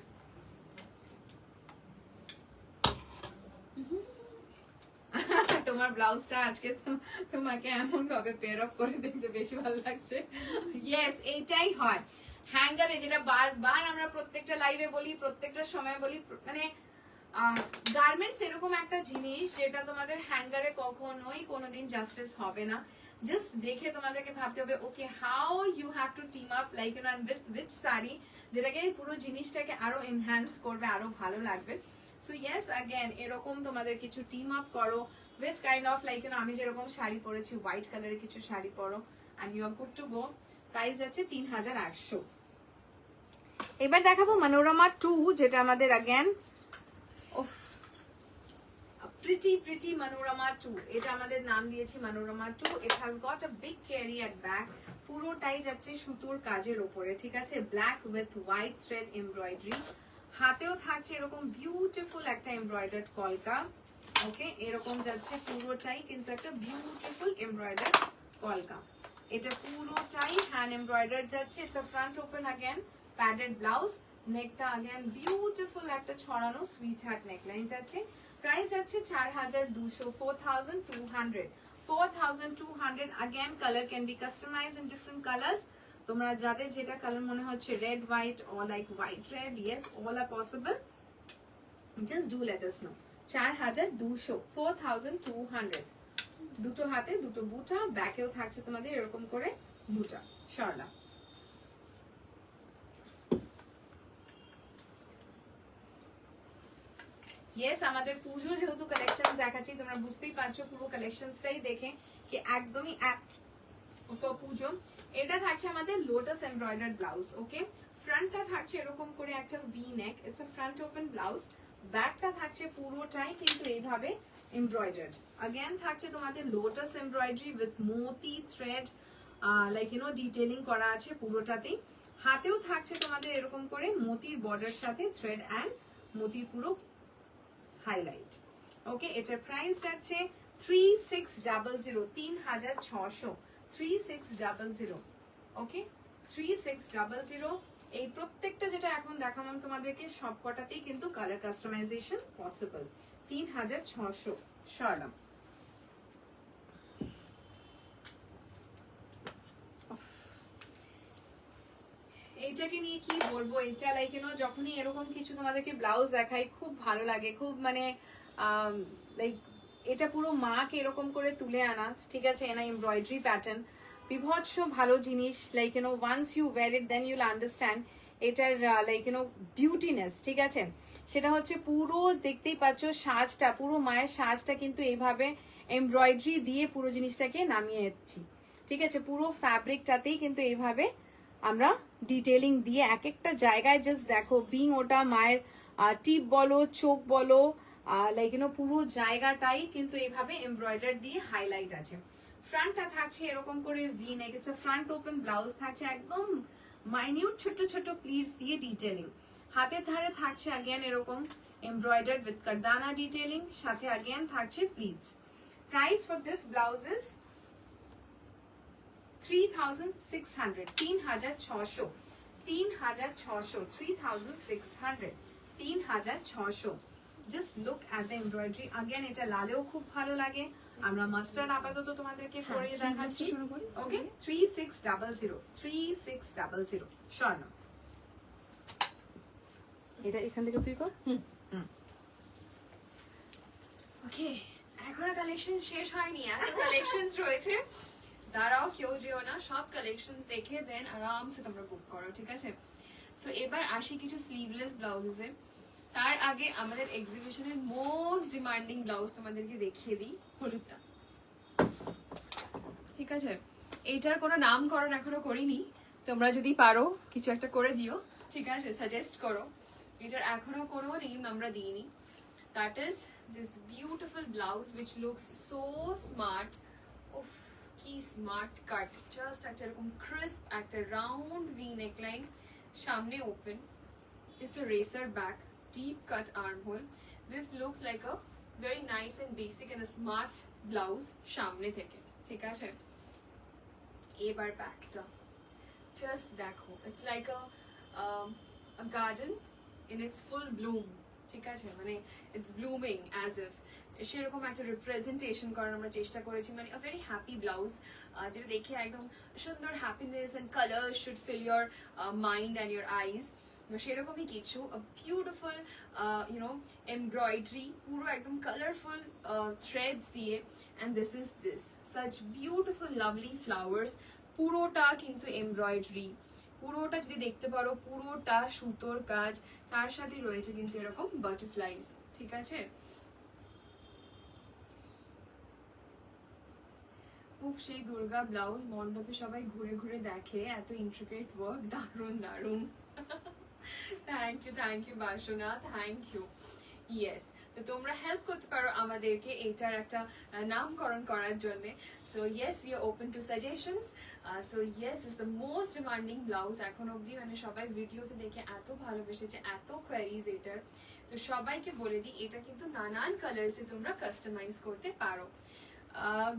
তোমার ব্লাউজটা আজকে তোমাকে এমন ভাবে পেয়ার আপ করে দেখতে বেশি ভালো লাগছে। ইয়েস, এইটাই হয় হ্যাঙ্গারে, যেটা বারবার আমরা প্রত্যেকটা লাইভে বলি, প্রত্যেকটা সময় বলি, মানে গার্মেন্টস এরকম একটা জিনিস যেটা তোমাদের হ্যাঙ্গারে কখনোই কোনোদিন জাস্টিস হবে না। জাস্ট দেখে তোমাদেরকে ভাবতে হবে okay how you have to team up like you know with which sari, যেটাকে পুরো জিনিসটাকে আরো এনহ্যান্স করবে, আরো ভালো লাগবে। সো ইয়েস, অ্যাগেন এরকম তোমাদের কিছু টিম আপ করো with kind of like you know, আমি যেরকম শাড়ি পরেছি হোয়াইট কালারের কিছু শাড়ি পরো and you are good to go. Price আছে 3800। এবার দেখাবো মনোরমা 2, যেটা আমাদের অ্যাগেন প্রিটি মনোরমা 2। এটা আমাদের নাম দিয়েছি Manorama 2। It has got a big carry at back, পুরোটাই যাচ্ছে সুতোর কাজের ওপরে, ঠিক আছে, black with white thread embroidery. হাতেও থাকছে এরকম বিউটিফুল একটা এমব্রয়ডার্ড কলকা। ওকে, এরকম যাচ্ছে পুরোটাই কিন্তু একটা বিউটিফুল এমব্রয়ডার্ড কলকা। এটা পুরোটাই হ্যান্ড এমব্রয়ডার্ড যাচ্ছে। It's a front open again padded blouse, নেকটা অ্যাগেন বিউটিফুল একটা ছড়ানো সুইট হার্ট নেকলাইন যাচ্ছে। প্রাইস আছে 4200, 4200, 4200। again color can be customized in different colors. তোমরা যাদের যেটা কালার মনে হচ্ছে, red white or like white red, yes, all are possible. Just do let us know. 4200, 4200। দুটো হাতে দুটো বুটা, ব্যাকেও থাকছে তোমাদের এরকম করে বুটা শাড়লা। ইয়েস, আমাদের পুজো যেহেতু কালেকশন দেখাচ্ছি, তোমরা বুঝতেই পারছো পুরো কালেকশনসটাই দেখে কি একদমই পুজো। এটা থাকছে আমাদের লোটাস এমব্রয়ডার্ড ব্লাউজ। ওকে, ফ্রন্টটা থাকছে এরকম করে একটা V neck, it's a front open blouse. ব্যাকটা থাকছে পুরোটাই কিন্তু এইভাবে এমব্রয়ডার্ড। अगेन থাকছে তোমাদের লোটাস এমব্রয়ডারি উইথ মোতি thread like you know detailing করা আছে পুরোটাতেই। হাতেও থাকছে তোমাদের এরকম করে মোতির বর্ডার সাথে থ্রেড অ্যান্ড মোতির পুরো হাইলাইট। ওকে, এটার প্রাইস যাচ্ছে 3600, 3600, 3600। ওকে, 3600। এই প্রত্যেকটা যেটা এখন দেখালাম তোমাদেরকে সবকটাতেই কিন্তু কালার কাস্টমাইজেশন পসিবল। 3600 শাড়ি। এইটাকে নিয়ে কি বলবো, এটা লাইক ইউ নো যখনই এরকম কিছু তোমাদেরকে ব্লাউজ দেখাই খুব ভালো লাগে, খুব মানে লাইক এটা পুরো মাকে এরকম করে তুলে আনা, ঠিক আছে, এনা এমব্রয়ডারি প্যাটার্ন বিভৎস ভালো জিনিস। Like you know once you wear it then you'll understand এটার লাইক ইউ নো বিউটিনেস, ঠিক আছে। সেটা হচ্ছে পুরো দেখতেই পাচ্ছ সাজটা, পুরো মায়ের সাজটা কিন্তু এইভাবে এমব্রয়ডারি দিয়ে পুরো জিনিসটাকে নামিয়ে এসেছি, ঠিক আছে। পুরো ফ্যাব্রিকটাতেই কিন্তু এইভাবে আমরা ডিটেলিং দিয়ে এক একটা জায়গায় জাস্ট দেখো বিং ওটা মায়ের টিপ বলো, চোখ বলো, লাইক ইউ নো পুরো জায়গাটাই কিন্তু এইভাবে এমব্রয়ডারি দিয়ে হাইলাইট আছে। ফ্রন্টটা থাকছে এরকম করে V neck, it's a front open blouse থাকছে একদম মাইনিউট ছোট ছোট প্লিটস দিয়ে ডিটেলিং। হাতের ধারে থাকছে अगेन এরকম এমব্রয়ডার্ড উইথ কারদানা ডিটেলিং, সাথে अगेन থাকছে pleats. Price for this blouse is 3600, 3600, 3600, 3600, 3600। Just look at the embroidery. Again, এটা লালেও খুব ভালো লাগে। আমরা মাস্টার্ড আপাতত তোমাদেরকে পরে দেখাচ্ছি। শুরু করি। ওকে, 3600, 3600 স্বর্ণ। এটা এখান থেকে তুই কর। ওকে, এখনো কালেকশন শেষ হয়নি, এত কালেকশনস রয়েছে। দাঁড়াও, কেউ যেও না, সব কালেকশনস দেখে দেন আরামসে তোমরা বুক করো, ঠিক আছে। সো এবার আসি কিছু স্লিভলেস ব্লাউজেসে। তার আগে আমাদের এক্সিবিশনের মোস্ট ডিমান্ডিং ব্লাউজ তোমাদেরকে দেখিয়ে দিই, হলুদটা, ঠিক আছে। এইটার কোনো নামকরণ এখনো করিনি, তোমরা যদি পারো কিছু একটা করে দিও, ঠিক আছে, সাজেস্ট করো। এটার এখনো কোনো নেম আমরা দিইনি। That is this beautiful blouse which looks so smart. উফ, কি স্মার্ট কাট, জাস্ট একটা এরকম ক্রিস্প একটা রাউন্ড ভি নেকলাইন, সামনে open, it's a racer back, deep cut armhole. This looks like a very nice and basic and a smart blouse সামনে থেকে, ঠিক আছে। এবার ব্যাকটা জাস্ট দেখো, it's like a garden in it's full Bloom, ঠিক আছে, মানে ইটস ব্লুমিং অ্যাজ ইফ, সেরকম একটা রিপ্রেজেন্টেশন করার আমরা চেষ্টা করেছি, মানে আ ভেরি হ্যাপি ব্লাউজ, যেটা দেখে একদম সুন্দর happiness and colour should fill your mind and your eyes, সেরকমই কিছু বিউটিফুল ইউনো এমব্রয়ডারি, পুরো একদম কালারফুল থ্রেডস দিয়ে, and this is such beautiful lovely flowers, পুরোটা কিন্তু এমব্রয়ডারি, পুরোটা যদি দেখতে পারো পুরোটা সুতোর কাজ, তার সাথে রয়েছে কিন্তু এরকম বাটারফ্লাইজ, ঠিক আছে। উফ, সেই দুর্গা ব্লাউজ মণ্ডপে সবাই ঘুরে ঘুরে দেখে, এত ইন্ট্রিকেট ওয়ার্ক, দারুণ দারুণ। থ্যাংক ইউ বাসনা, থ্যাংক ইউ। ইয়েস, তো তোমরা হেল্প করতে পারো আমাদেরকে এটার একটা নামকরণ করার জন্য। So yes, we are open to suggestions. So yes, is the most demanding blouse এখন অবধি, মানে সবাই ভিডিওতে দেখে এত ভালোবেসেছে, এত কোয়ারিজ এটার। তো সবাইকে বলে দিই, এটা কিন্তু নানান কালার্সে তোমরা কাস্টমাইজ করতে পারো।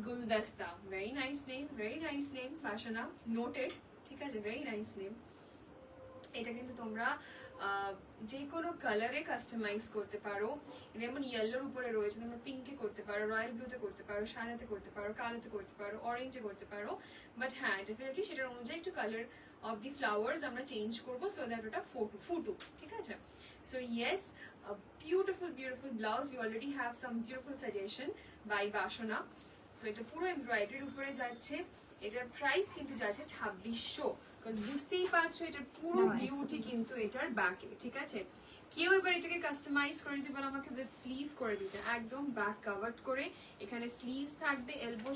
গুলদস্তা, ভেরি নাইস নেম বাসনা, নোটেড, ঠিক আছে, ভেরি নাইস নেম। এটা কিন্তু তোমরা যে কোনো কালারে কাস্টমাইজ করতে পারো, যেমন ইয়েলোর উপরে রয়েছে, তোমরা পিঙ্কে করতে পারো, রয়্যাল ব্লুতে করতে পারো, সাদাতে করতে পারো, কালোতে করতে পারো, অরেঞ্জে করতে পারো, বাট হ্যাঁ ডেফিনেটলি সেটার অনুযায়ী একটু কালার অফ দি ফ্লাওয়ার্স আমরা চেঞ্জ করবো, সো দ্যাট ওটা ফুটুক, ঠিক আছে। So yes, beautiful blouse, you already have some beautiful suggestion by Basana. So এটা পুরো এমব্রয়ডারির উপরে যাচ্ছে, এটার প্রাইস কিন্তু যাচ্ছে 2600, বুঝতেই পারছো এটার পুরো বিউটি কিন্তু এটার ব্যাকে, ঠিক আছে। কেউ এবার এটাকে কাস্টমাইজ করে দিতে পারো আমাকে উইথ স্লিভ করে দিতে, একদম ব্যাক কাভার্ড করে, এখানে স্লিভস থাকবে, এলবো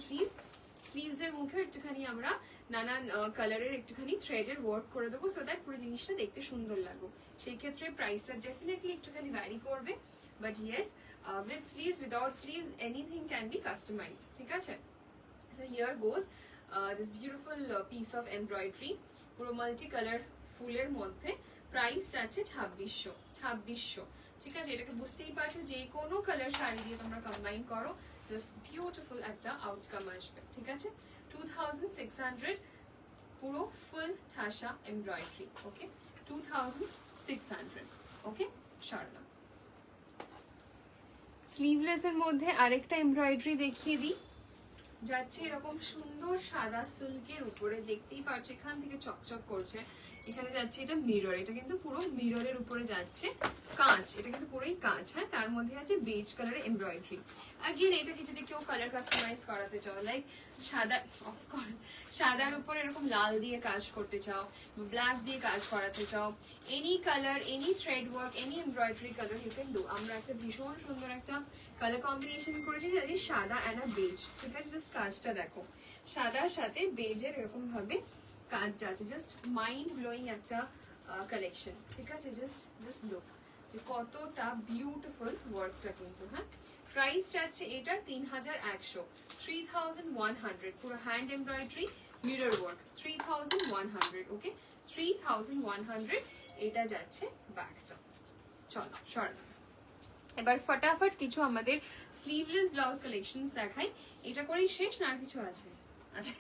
স্লিভস এর মুখে একটুখানি আমরা নানান কালারের একটুখানি থ্রেডের ওয়ার্ক করে দেবো, সো দ্যাট পুরো জিনিসটা দেখতে সুন্দর লাগবে। সেই ক্ষেত্রে প্রাইসটা ডেফিনেটলি একটুখানি ভ্যারি করবে, but yes, with sleeves, without sleeves, anything can be customized, ঠিক আছে। So here goes this beautiful piece of embroidery, পুরো মাল্টি কালার ফুলের মধ্যে, প্রাইস আছে 2600, ঠিক আছে। এটাকে বুঝতেই পারছো, যে কোনো কালার শাড়ি দিয়ে তোমরা কম্বাইন করো, জাস্ট বিউটিফুল একটা আউটকাম আসবে, ঠিক আছে। 2600, পুরো ফুল ঠাসা এমব্রয়ডারি, ওকে, 2600, ওকে। শাড়ি স্লিভলেস এর মধ্যে আরেকটা এমব্রয়ডারি দেখিয়ে দিই, যাচ্ছে এরকম সুন্দর সাদা সিল্কের উপরে, দেখতেই পাচ্ছ এখান থেকে চকচক করছে, এখানে যাচ্ছে এটা মিরর, এটা কিন্তু পুরো মিররের উপরে যাচ্ছে, কাঁচ, এটা কিন্তু পুরোই কাঁচ, হ্যাঁ, তার মধ্যে আছে বেজ কালারের এমব্রয়ডারি। আগেন এটাকে যদি কেউ কালার কাস্টমাইজ করাতে চাও, লাইক সাদার উপরে এরকম লাল দিয়ে কাজ করতে চাও, ব্ল্যাক দিয়ে কাজ করাতে চাও, any colour, any thread work, any embroidery colour you can do. আমরা একটা ভীষণ সুন্দর একটা কালার কম্বিনেশন করেছি, যেটা সাদা অ্যান্ড বেজ, ঠিক আছে। জাস্ট কাজটা দেখো, সাদার সাথে বেজের এরকম ভাবে কাজ যাচ্ছে, জাস্ট মাইন্ড ব্লোয়িং একটা কালেকশন, ঠিক আছে। জাস্ট লুক যে কতটা বিউটিফুল ওয়ার্কটা কিন্তু, হ্যাঁ। প্রাইস যাচ্ছে এটা 3100, 3100, পুরো হ্যান্ড এমব্রয়ডারি মিরর ওয়ার্ক, 3100, ওকে, 3100 এটা যাচ্ছে ব্যাকটা। চলো সর, এবার ফটাফট কিছু আমাদের স্লিভলেস ব্লাউজ কালেকশনস দেখাই, এটা করেই শেষ না আর কিছু আছে? আচ্ছা,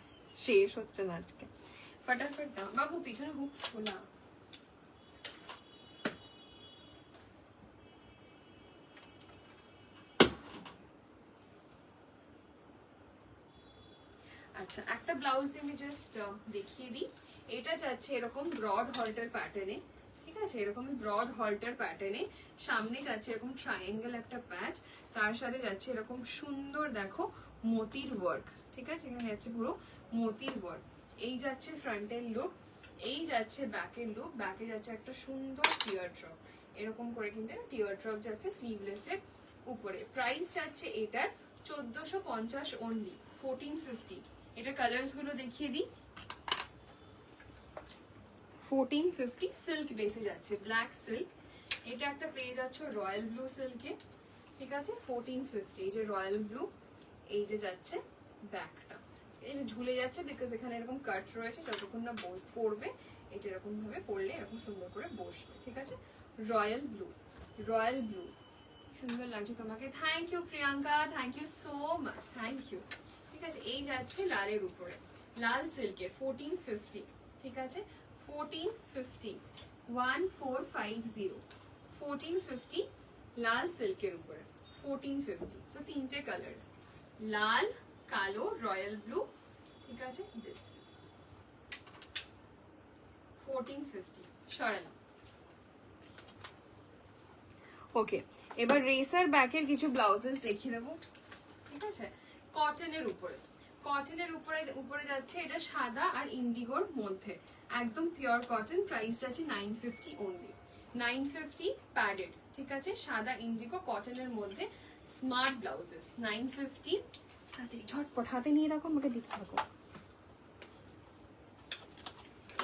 শেষ হচ্ছে না আজকে, ফটাফট দাও বাবু, পিছনে হুকস খোলা। আচ্ছা, একটা ব্লাউজ দিয়ে আমি জাস্ট দেখিয়ে দিই, এটা যাচ্ছে এরকম ব্রড হল্টার প্যাটার্নে, ঠিক আছে, এরকম ব্রড হল্টার প্যাটার্নে, সামনে যাচ্ছে এরকম ট্রায়াঙ্গেল একটা প্যাচ, তার সাথে যাচ্ছে এরকম সুন্দর দেখো মতির ওয়ার্ক, ঠিক আছে, এখানে যাচ্ছে পুরো মতির ওয়ার্ক। এই যাচ্ছে ফ্রন্টের লুক, এই যাচ্ছে ব্যাকের লুক, ব্যাকে যাচ্ছে একটা সুন্দর টিয়ার ড্রপ, এরকম করে কিন্তু টিয়ার ড্রপ যাচ্ছে স্লিভলেসের উপরে। প্রাইস যাচ্ছে এটার 1450 অনলি, 1450। এটা কালার্স গুলো দেখিয়ে দিই, 1450 সিল্ক বেসে যাচ্ছে, ব্ল্যাক সিল্ক, এটা একটা পেয়ে যাচ্ছ রয়্যাল ব্লু সিল্কে, ঠিক আছে, 1450। এই যে রয়্যাল ব্লু, এই যে যাচ্ছে ব্যাকটা, এই যে ঝুলে যাচ্ছে বিকজ এখানে এরকম কাট রয়েছে, যতক্ষণ না পড়বে এটা এরকম ভাবে পড়লে এরকম সুন্দর করে বসবে, ঠিক আছে। রয়্যাল ব্লু, সুন্দর লাগছে তোমাকে, thank you Priyanka, thank you so much, thank you, ঠিক আছে। এই যাচ্ছে লালের উপরে, লাল সিল্কে, 1450, ঠিক আছে, 1450, 1450 1450 লাল সিল্কের উপরে 1450 সো তিনটে কালার্স লাল কালো রয়্যাল ব্লু ঠিক আছে দিস 1450 সরালাম ওকে এবার রেসার ব্যাকের কিছু ব্লাউজেস দেখিয়ে দেবো ঠিক আছে কটনের উপরে উপরে যাচ্ছে এটা সাদা আর ইন্ডিগোর মধ্যে একদম পিওর কটন প্রাইস যাচ্ছে 950 অনলি 950 প্যাডেড ঠিক আছে সাদা ইন্ডিগো কটনের মধ্যে স্মার্ট ব্লাউজেস 950 তাড়াতাড়ি ঝটপট হাতে নিয়ে রাখো আমাকে দিতে থাকো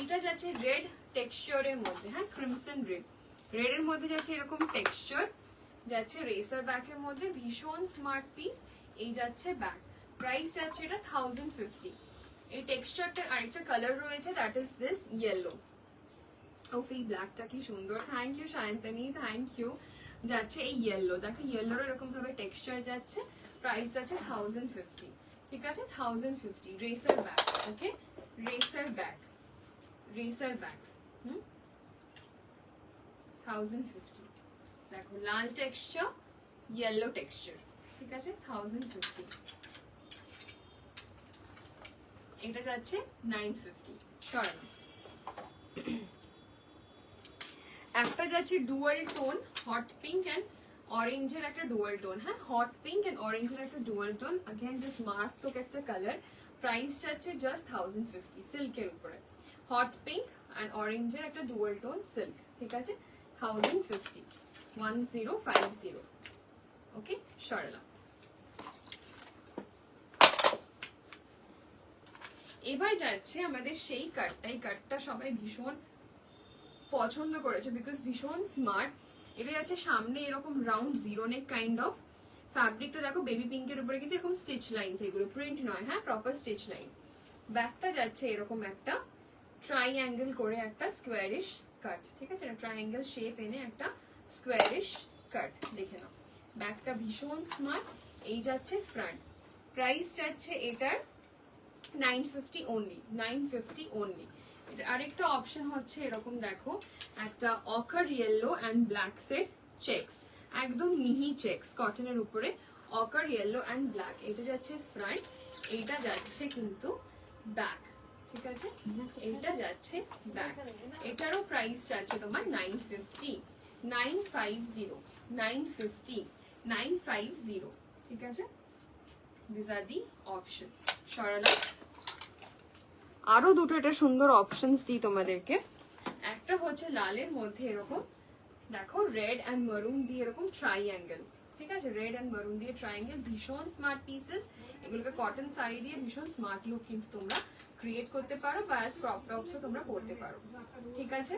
এটা যাচ্ছে রেড টেক্সচারের মধ্যে হ্যাঁ ক্রিমসন রেডের মধ্যে যাচ্ছে এরকম টেক্সচার যাচ্ছে রেসার ব্যাকের মধ্যে ভীষণ স্মার্ট পিস এই যাচ্ছে ব্যাক প্রাইস যাচ্ছে এটা 1050 এই টেক্সচারটার আরেকটা কালার রয়েছে দ্যাট ইজ দিস ইয়েলো ওফ এই ব্ল্যাকটা কি সুন্দর thank you Sayantani thank you যাচ্ছে এই ইয়েলো দেখো ইয়েলোর এরকম ভাবে টেক্সচার যাচ্ছে প্রাইস যাচ্ছে 1050 ঠিক আছে 1050 racer back okay racer back 1050 দেখো লাল টেক্সচার ইয়েলো টেক্সচার ঠিক আছে 1050 এটা যাচ্ছে 950 সরানো একটা যাচ্ছে dual tone hot pink and অরেঞ্জের একটা ডুয়াল টোন হ্যাঁ হট পিঙ্ক এন্ড অরেঞ্জের একটা ডুয়াল টোন अगेन জাস্ট মারাত্মক একটা কালার প্রাইস যাচ্ছে জাস্ট 1050 সিল্কের উপরে হট পিঙ্ক এন্ড অরেঞ্জের একটা ডুয়াল টোন সিল্ক ঠিক আছে 1050 1050 ওকে সরলা এবার যাচ্ছে আমাদের সেই কাটটা সবাই ভীষণ পছন্দ করেছে বিকজ ভীষণ স্মার্ট এটা যাচ্ছে সামনে এরকম round zero neck kind of ফ্যাব্রিকটা দেখো বেবি পিঙ্কের উপরে কিন্তু এরকম স্টিচ লাইনস এগুলো প্রিন্ট নয় হ্যাঁ প্রপার স্টিচ লাইনস ব্যাকটা যাচ্ছে এরকম একটা ট্রাইঅ্যাঙ্গেল করে একটা স্কোয়ারিশ কাট ঠিক আছে ট্রাইঅ্যাঙ্গেল শেপ এনে একটা স্কোয়ারিশ কাট দেখে নাও ব্যাকটা ভীষণ স্মার্ট এই যাচ্ছে ফ্রন্ট প্রাইস যাচ্ছে এটার 950 অনলি 950 অনলি আরেকটা অপশন হচ্ছে এরকম দেখো একটা ochre yellow and black set checks একদম মিহি চেকস কটনের উপরে অকার ইয়েলো এন্ড ব্ল্যাক এটা যাচ্ছে ফ্রন্ট এইটা যাচ্ছে কিন্তু ব্যাক ঠিক আছে এইটা যাচ্ছে ব্যাক এটারও প্রাইস যাচ্ছে তোমার 950 950 950 950 ঠিক আছে this are the options Sarala আরো দুটো এটা সুন্দর অপশনস দিই তোমাদেরকে একটা হচ্ছে লালের মধ্যে এরকম দেখো রেড এন্ড মারুন দিয়ে এরকম ট্রাইঅ্যাঙ্গেল ঠিক আছে রেড এন্ড মারুন দিয়ে ট্রাইঅ্যাঙ্গেল ভীষণ স্মার্ট পিসেস এগুলোকে কটন শাড়ি দিয়ে ভীষণ স্মার্ট লুক কিন্তু তোমরা ক্রিয়েট করতে পারো বা ক্রপ টপসও তোমরা পরতে পারো ঠিক আছে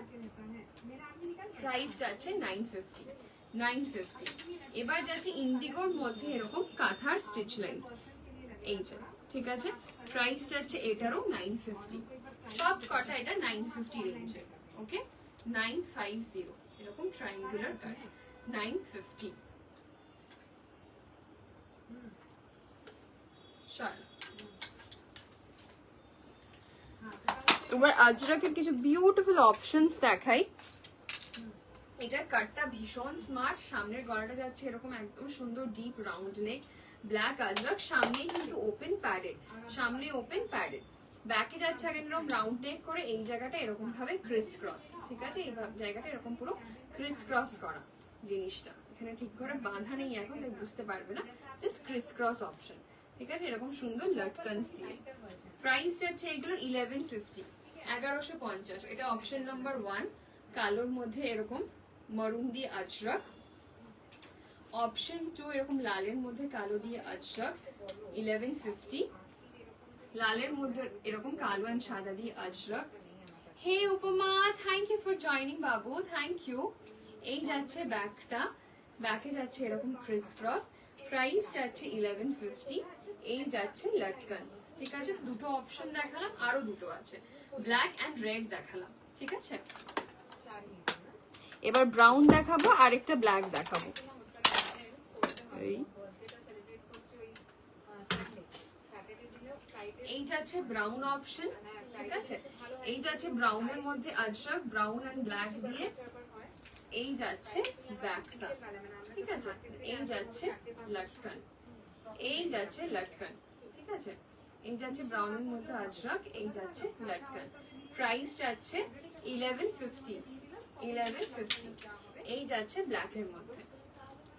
প্রাইস যাচ্ছে 950 950 এবার যাচ্ছে ইন্ডিগোর মধ্যে এরকম কাঁথার স্টিচ লাইন্স এই যে ঠিক আছে প্রাইস যাচ্ছে এটারও 950 সব কটা এটা 950 রেঞ্জে ওকে 950 এরকম ট্রায়াঙ্গুলার কাট 950 চল এবার আজরাকের কিছু বিউটিফুল অপশনস দেখাই এটার কাটটা ভীষণ স্মার্ট সামনের গলাটা যাচ্ছে এরকম একদম সুন্দর deep round neck black Ajrak সামনে কিন্তু ওপেন প্যাডেড সামনে ওপেন প্যাডেড ব্যাকে যাচ্ছে আগে এরকম রাউন্ড নেক করে এই জায়গাটা এরকম ভাবে ক্রিস ক্রস ঠিক আছে এই জায়গাটা এরকম পুরো ক্রিস ক্রস করা জিনিসটা এখানে ঠিক করে বাঁধা নেই এখন তাই বুঝতে পারবে না জাস্ট ক্রিস ক্রস অপশন ঠিক আছে এরকম সুন্দর লটকনস দিয়ে প্রাইস যাচ্ছে এগুলো 1150 1150 এটা অপশন নাম্বার 1 কালোর মধ্যে এরকম মারুন দিয়ে আজরাক অপশন 2 এরকম লালের মধ্যে কালো দিয়ে আজরাক 1150 লালের মধ্যে এরকম কালো আর সাদা দিয়ে আজরাক হে উপমা থ্যাংক ইউ ফর জয়নিং বাবু থ্যাংক ইউ এই যাচ্ছে ব্যাকটা ব্যাকে যাচ্ছে এরকম ক্রিস ক্রস প্রাইস যাচ্ছে 1150 এই যাচ্ছে লটকনস ঠিক আছে দুটো অপশন দেখালাম আরো দুটো আছে ব্ল্যাক এন্ড রেড দেখালাম ঠিক আছে এবার ব্রাউন দেখাবো আরেকটা ব্ল্যাক দেখাবো এই এই যাচ্ছে ব্রাউন অপশন, ঠিক আছে, এই যাচ্ছে ব্রাউনের মধ্যে আজরক, ব্রাউন এন্ড ব্ল্যাক দিয়ে, এই যাচ্ছে ব্যাকটা, ঠিক আছে, এই যাচ্ছে লটকন, এই যাচ্ছে লটকন, ঠিক আছে, এই যাচ্ছে ব্রাউনের মধ্যে আজরক, এই যাচ্ছে লটকন। প্রাইস যাচ্ছে 1150, 1150। এই যাচ্ছে ব্ল্যাকের মধ্যে,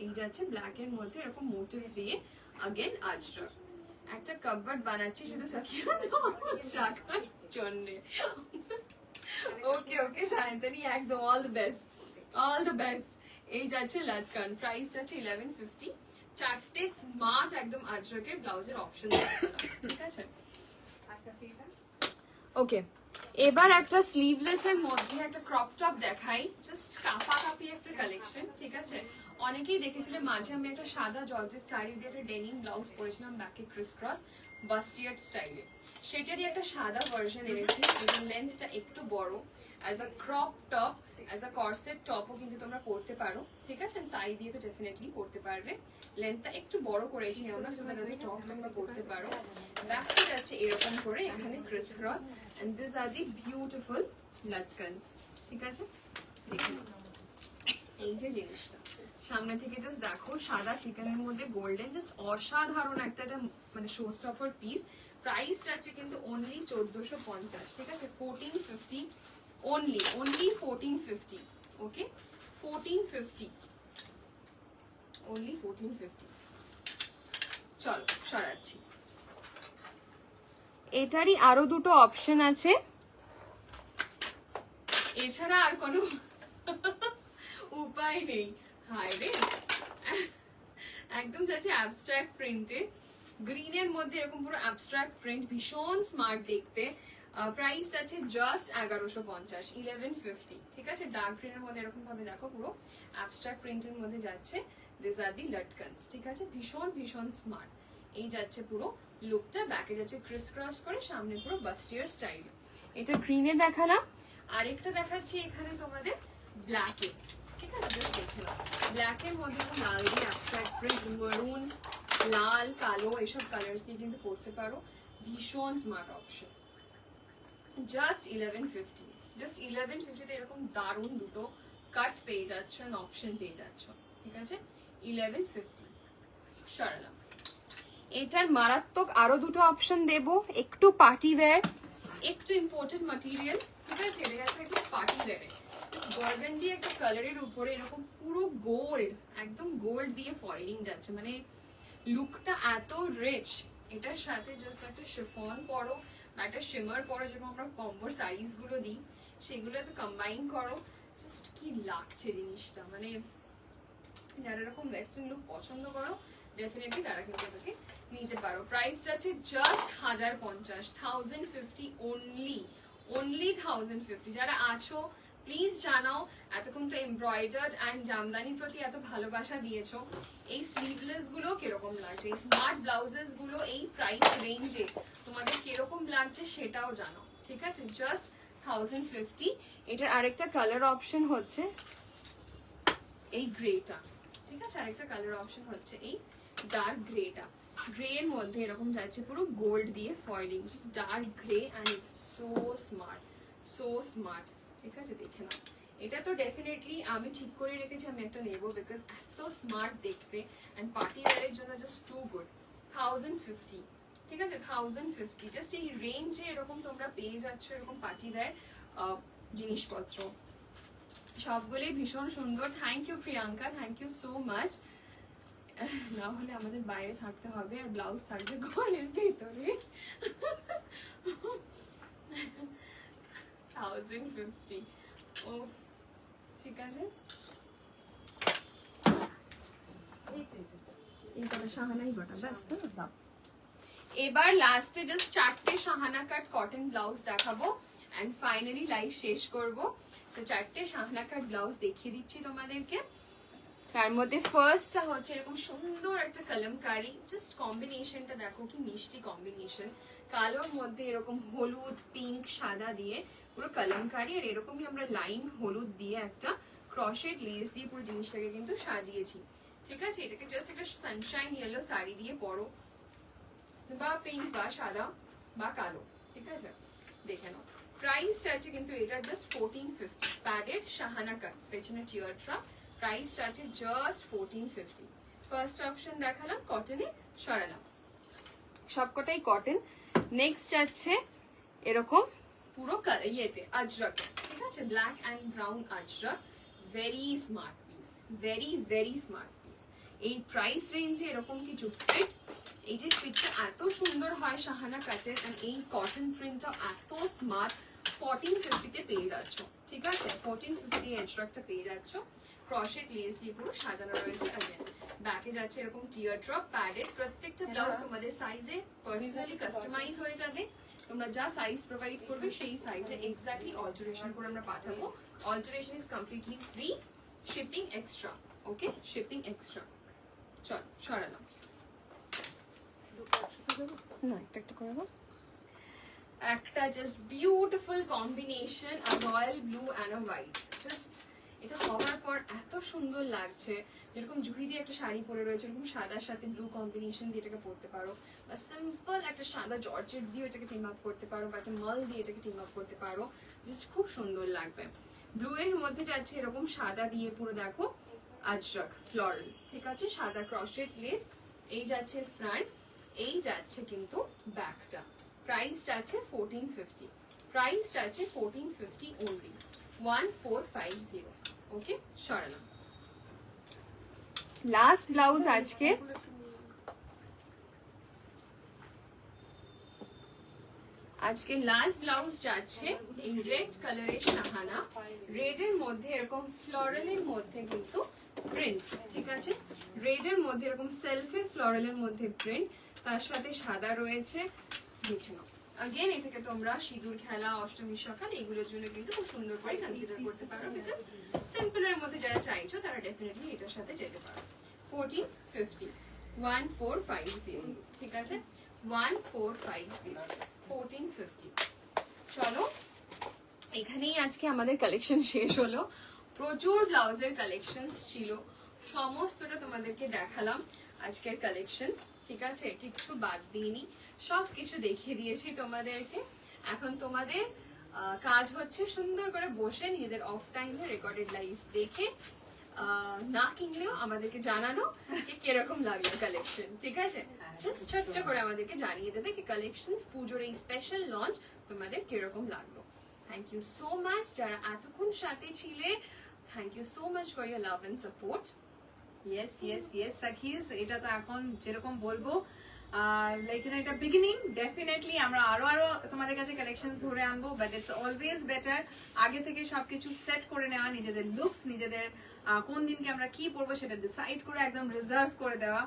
এই যাচ্ছে ব্ল্যাকের মধ্যে এরকম মোটিভ দিয়ে আগেন আজরক। একটা কাপবোর্ড বানাচ্ছি শুধু সাকিয়া রাখার জন্য। ওকে ওকে সায়ন্তনী, একদম all the best, all the best. এই যাচ্ছে লটকন, প্রাইস যাচ্ছে 1150। চারটে স্মার্ট একদম আজরকের ব্লাউজের অপশন, ঠিক আছে। ওকে, এবার একটা স্লিভলেস এর মধ্যে একটা ক্রপ টপ দেখাই, জাস্ট কাপাকাপি একটা কালেকশন, ঠিক আছে। অনেকেই দেখেছিলে মাঝে আমি একটা সাদা জর্জেট শাড়ি দিয়ে একটা ডেনিম ব্লাউজ পরেছিলাম ব্যাকে ক্রিস ক্রস বাস্টিয়ার্ড স্টাইলে, সেটারই একটা সাদা ভার্সন এনেছি এবং লেন্থটা একটু বড়, as a crop top, as a corset টপও কিন্তু তোমরা পরতে পারো, ঠিক আছে, শাড়ি দিয়ে তো ডেফিনেটলি পরতে পারবে। লেন্থটা একটু বড় করেছি আমরা, সো দ্যাট টপ তোমরা পরতে পারো। ব্যাকটা যাচ্ছে এরকম করে, এখানে Chris cross, and these are the beautiful latkans, ঠিক আছে। দেখুন এই যে জিনিসটা সামনে থেকে জাস্ট দেখো, সাদা চিকেনের মধ্যে গোল্ডেন, জাস্ট অসাধারণ একটা মানে শো স্টপার পিস। প্রাইস যাচ্ছে কিন্তু অনলি 1450, ঠিক আছে, 1450 অনলি, অনলি 1450, ওকে, 1450 অনলি, 1450। চলো সরাচ্ছি। এটারই আরো দুটো অপশন আছে, এছাড়া আর কোনো উপায় নেই। হায় রে, একদম যাচ্ছে অ্যাবস্ট্রাক্ট প্রিন্টে, গ্রিনের মধ্যে এরকম পুরো অ্যাবস্ট্রাক্ট প্রিন্ট, ভীষণ স্মার্ট দেখতে। প্রাইস যাচ্ছে জাস্ট 1150, 1150, ঠিক আছে। ডার্ক গ্রিনের মধ্যে এরকম ভাবে দেখো পুরো অ্যাবস্ট্রাক্ট প্রিন্টের মধ্যে যাচ্ছে। দিস আর দি লটকনস, ঠিক আছে, ভীষণ ভীষণ স্মার্ট। এই যাচ্ছে পুরো লুকটা, ব্যাকে যাচ্ছে ক্রিস ক্রস করে, সামনে পুরো বাস্টিয়ার স্টাইল। এটা গ্রিনে দেখালাম, আরেকটা দেখাচ্ছি এখানে তোমাদের ব্ল্যাকে, ঠিক আছে, জাস্ট দেখে নাও। ব্ল্যাকের মধ্যে লাল দিয়ে অ্যাবস্ট্রাক্ট প্রিন্ট, মেরুন, লাল, কালো এইসব কালার্স দিয়ে কিন্তু পরতে পারো, ভীষণ স্মার্ট অপশন। জাস্ট 1150, জাস্ট 1150 এরকম দারুণ দুটো কাট পেয়ে যাচ্ছ, অপশন পেয়ে যাচ্ছ, ঠিক আছে, 1150। সরালাম। এটার মারাত্মক আরো দুটো অপশন দেব, একটু পার্টি ওয়্যার, একটু ইম্পোর্টেড ম্যাটেরিয়াল, ঠিক আছে, এটা যাচ্ছে একটু পার্টি ওয়্যারে, বার্গান্ডি একটা কালারের উপরে এরকম পুরো গোল্ড, একদম গোল্ড দিয়ে ফয়েলিং যাচ্ছে, মানে লুকটা এত রিচ। এটার সাথে জাস্ট একটা শিফন পরো বা একটা শিমার পরো, যেরকম আমরা কম্বোর শাড়িজ গুলো দিই সেগুলো তো কম্বাইন করো, জাস্ট কি লাগছে জিনিসটা, মানে যারা এরকম ওয়েস্টার্ন লুক পছন্দ করো ডেফিনেটলি তারা কিন্তু এটাকে নিতে পারো। প্রাইস যাচ্ছে জাস্ট 1050, 1050 অনলি, অনলি 1050। যারা আছো প্লিজ জানাও, এতক্ষণ তো এমব্রয়ডার্ড অ্যান্ড জামদানির প্রতি এত ভালোবাসা দিয়েছো, এই স্লিভলেস গুলো কিরকম লাগছে, এই স্মার্ট ব্লাউজেস গুলো এই প্রাইস রেঞ্জে তোমাদের কিরকম লাগছে সেটাও জানাও, ঠিক আছে, জাস্ট 1050। এটার আরেকটা কালার অপশন হচ্ছে এই গ্রেটা, ঠিক আছে, আরেকটা কালার অপশন হচ্ছে এই ডার্ক গ্রেটা। গ্রে এর মধ্যে এরকম যাচ্ছে পুরো গোল্ড দিয়ে foiling, just dark grey and it's so smart, so smart, ঠিক আছে, দেখে নাও। এটা তো ডেফিনেটলি আমি ঠিক করে রেখেছি আমি একটা নেবো, বিকজ এত স্মার্ট দেখতে অ্যান্ড পার্টি ওয়্যারের জন্য জাস্ট টু গুড। 1050, ঠিক আছে, 1050, জাস্ট এই রেঞ্জে এরকম তোমরা পেয়ে যাচ্ছ এরকম পার্টি ওয়্যার জিনিসপত্র, সবগুলোই ভীষণ সুন্দর। Thank you Priyanka, thank you so much. না হলে আমাদের বাইরে থাকতে হবে আর ব্লাউজ থাকবে ঘরের ভেতরে। 1050, ও ঠিক আছে। এবার লাস্টে জাস্ট চারটে শাহানা কাট কটন ব্লাউজ দেখাবো এন্ড ফাইনালি লাইভ শেষ করবো। তো চারটে শাহানা কাট ব্লাউজ দেখিয়ে দিচ্ছি তোমাদেরকে। তার মধ্যে ফার্স্টটা হচ্ছে এরকম সুন্দর একটা কলমকারি, জাস্ট কম্বিনেশনটা দেখো কি মিষ্টি কম্বিনেশন, কালোর মধ্যে এরকম হলুদ, পিঙ্ক, সাদা দিয়ে পুরো কলমকারি, আর এরকমই আমরা লাইন হলুদ দিয়ে একটা ক্রশেড লেস দিয়ে পুরো জিনিসটাকে কিন্তু সাজিয়েছি, ঠিক আছে। এটাকে জাস্ট একটা সানশাইন ইয়েলো শাড়ি দিয়ে পরো বা পিঙ্ক বা সাদা, বা কালো, ঠিক আছে? দেখে নাও প্রাইসটা আছে কিন্তু এটা জাস্ট 1450, প্যাডেড শাহানা কাট, পেছনে টিয়ার ড্রপ, প্রাইসটা আছে জাস্ট 1450। ফার্স্ট অপশন দেখালাম কটনে, সরালাম, সবকটাই কটন। নেক্সট আছে এরকম পুরো ইয়েতে আজরক, ঠিক আছে, black and brown ajrakh, very smart piece, very very smart piece. এই প্রাইস রেঞ্জে এরকম কিছু ফিট, এই যে ফিটটা এত সুন্দর হয় শাহানা কাটের, অ্যান্ড এই কটন প্রিন্টটা এত স্মার্ট, 1450 পেয়ে যাচ্ছ, ঠিক আছে? 1450 আজরকটা পেয়ে যাচ্ছ, ক্রশেট লেস দিয়ে পুরো সাজানো রয়েছে। अगेन ব্যাকে যাচ্ছে এরকম টিয়ার ড্রপ প্যাডেড, প্রত্যেকটা ব্লাউজ তোমাদের সাইজে পার্সোনালি কাস্টমাইজ হয়ে যাবে। তোমরা যা সাইজ প্রোভাইড করবে সেই সাইজে এক্স্যাক্টলি অল্টারেশন করে আমরা পাঠাবো। Alteration is completely free, shipping extra, okay, shipping extra. চল সরালাম, না একটা একটা করে নাও। একটা just beautiful combination, a royal blue and a white, just এটা হওয়ার পর এত সুন্দর লাগছে। যেরকম জুহি দিয়ে একটা শাড়ি পরে রয়েছে, এরকম সাদার সাথে ব্লু কম্বিনেশন দিয়ে এটাকে পরতে পারো, বা সিম্পল একটা সাদা জর্জেট দিয়ে এটাকে টিম আপ করতে পারো, বা একটা মাল দিয়ে এটাকে টিম আপ করতে পারো, জাস্ট খুব সুন্দর লাগবে। ব্লু এর মধ্যে যাচ্ছে এরকম সাদা দিয়ে পুরো দেখো আজরক ফ্লোরাল, ঠিক আছে, সাদা ক্রশেট লেস, এই যাচ্ছে ফ্রন্ট, এই যাচ্ছে কিন্তু ব্যাকটা। প্রাইসটা আছে 1450, প্রাইসটা আছে 1450 অনলি, 1450, ওকে সরালাম। লাস্ট ব্লাউজ আজকে লাস্ট ব্লাউজ যাচ্ছে এই রেড কালারের শাহানা, রেড এর মধ্যে এরকম ফ্লোরালের মধ্যে কিন্তু প্রিন্ট, ঠিক আছে, রেড এর মধ্যে এরকম সেলফে ফ্লোরালের মধ্যে প্রিন্ট, তার সাথে সাদা রয়েছে, দেখে নাও। अगेन এটাকে তোমরা সিঁদুর খেলা, অষ্টমী সকাল এগুলোর জন্য কিন্তু খুব সুন্দর করে কনসিডার করতে পারো, বিকজ সিম্পল এর মধ্যে যারা চাইছো তারা ডেফিনেটলি এটার সাথে যেতে পারো। 1450, 1450, ঠিক আছে, 1450, 1450। চলো এখানেই আজকে আমাদের কালেকশন শেষ হলো। প্রচুর ব্লাউজের কালেকশনস ছিল, সমস্তটা তোমাদেরকে দেখালাম আজকের কালেকশনস, ঠিক আছে, কিছু বাদ দিইনি, সব কিছু দেখিয়ে দিয়েছি তোমাদেরকে। এখন তোমাদের কাজ হচ্ছে সুন্দর করে বসে নিজেদের অফ টাইমে রেকর্ডেড লাইভ দেখে না কিনলেও আমাদেরকে জানানো যে কিরকম লাগলো কালেকশন, ঠিক আছে? জাস্ট ছোট্ট করে আমাদেরকে জানিয়ে দেবে কি কালেকশনস পুজোর এই স্পেশাল লঞ্চ তোমাদের কিরকম লাগলো। থ্যাংক ইউ সো মাচ যারা এতক্ষণ সাথে ছিলে, thank you so much for your love and support. Yes yes yes Sakis, এটা তো এখন যেরকম বলবো লাইক এটা বিগিনিং, ডেফিনেটলি আমরা আরো তোমাদের কাছে কালেকশনস ধরে আনবো, বাট ইটস অলওয়েজ বেটার আগে থেকে সবকিছু সেট করে নেওয়া, নিজেদের লুকস, নিজেদের কোন দিনকে আমরা কি পরবো সেটা ডিসাইড করে একদম রিজার্ভ করে দেওয়া।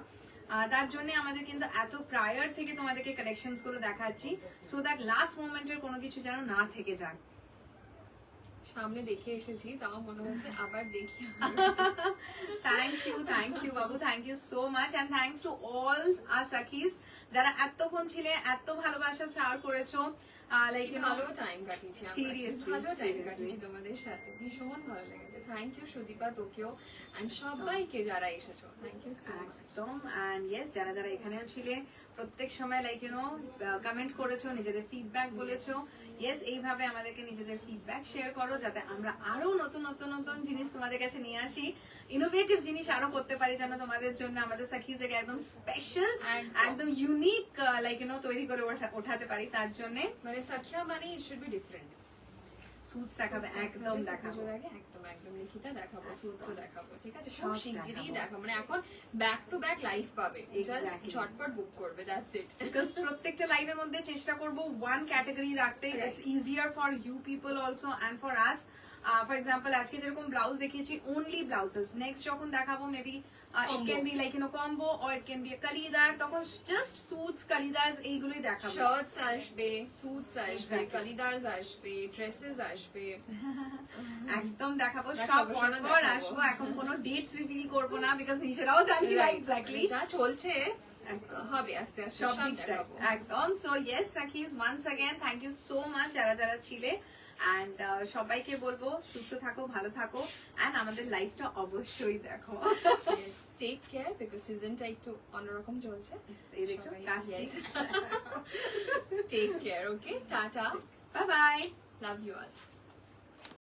তার জন্য আমাদের কিন্তু এত প্রায়র থেকে তোমাদেরকে কালেকশনস গুলো দেখাচ্ছি, সো দ্যাট লাস্ট মোমেন্টের কোনো কিছু যেন না থেকে যাক। সামনে দেখে এসেছি, তাও মনে হচ্ছে আবার দেখি। থ্যাংক ইউ বাবু, thank you so much, and thanks to all our Sakis যারা এতক্ষণ ছিলে, এত ভালোবাসা শাওয়ার করেছো, লাইক ভালো টাইম কাটিয়েছি, সিরিয়াসলি ভালো টাইম কাটিয়েছি তোমাদের সাথে, ভীষণ ভালো লেগেছে। থ্যাংক ইউ সুদীপা, তোকেও এন্ড সবাইকে যারা এসেছো, থ্যাংক ইউ সো মাচ। একদম, এন্ড ইয়েস যারা যারা এখানেও ছিলে প্রত্যেক সময় লাইক কমেন্ট করেছো, নিজেদের ফিডব্যাক বলেছো। ইয়েস, এইভাবে আমাদেরকে নিজেদের ফিডব্যাক শেয়ার করো যাতে আমরা আরো নতুন নতুন নতুন জিনিস তোমাদের কাছে নিয়ে আসি, ইনোভেটিভ জিনিস আরো করতে পারি, যেন তোমাদের জন্য আমাদের সাকিজকে একদম স্পেশাল, একদম ইউনিক লাইক তৈরি করে ওঠাতে পারি। তার জন্য মানে সাকিয়া মানে it should be different. Suits দেখাবে, একদম দেখাবো, পুজোর আগে একদম একদম লিখিতা দেখাবো, সুটসও দেখাবো, ঠিক আছে, সব খুব শিগগিরই দেখাবো। দেখাবো, মানে এখন ব্যাক টু ব্যাক লাইভ পাবে, জাস্ট Exactly. ঝটপট বুক করবে, দ্যাটস ইট। বিকজ প্রত্যেকটা লাইভের মধ্যে চেষ্টা করব ওয়ান ক্যাটাগরি রাখতে, it's easier for you people also and for us. For example আজকে যেরকম ব্লাউজ দেখিয়েছি অনলি ব্লাউজেস, নেক্সট যখন দেখাবো maybe it can be like combo or it can be kalidar, তখন জাস্ট সুটস কালিদার্স এইগুলোই দেখাবো। শার্টস আসবে, সুটস আসবে, Exactly. কালিদার্স আসবে, ড্রেসেস আসবে, একদম দেখাবো, সব দেখাবো, সোনা পরপর দেখাবো। আসবো। এখন কোনো ডেটস রিভিল করবো না বিকজ নিজেরাও জানি না এক্স্যাক্টলি যা চলছে হবে আস্তে আস্তে সব সব দিকটাই দেখাবো। একদম। So yes Sakis, once again thank you so much যারা যারা ছিলে, অ্যান্ড সবাইকে বলবো সুস্থ থাকো, ভালো থাকো, অ্যান্ড আমাদের লাইফটা অবশ্যই দেখো। টেক কেয়ার, বিকজ সিজনটা একটু অন্যরকম চলছে। এই দেখো কাশি। টেক কেয়ার, ওকে, টাটা, bye bye. Love you all.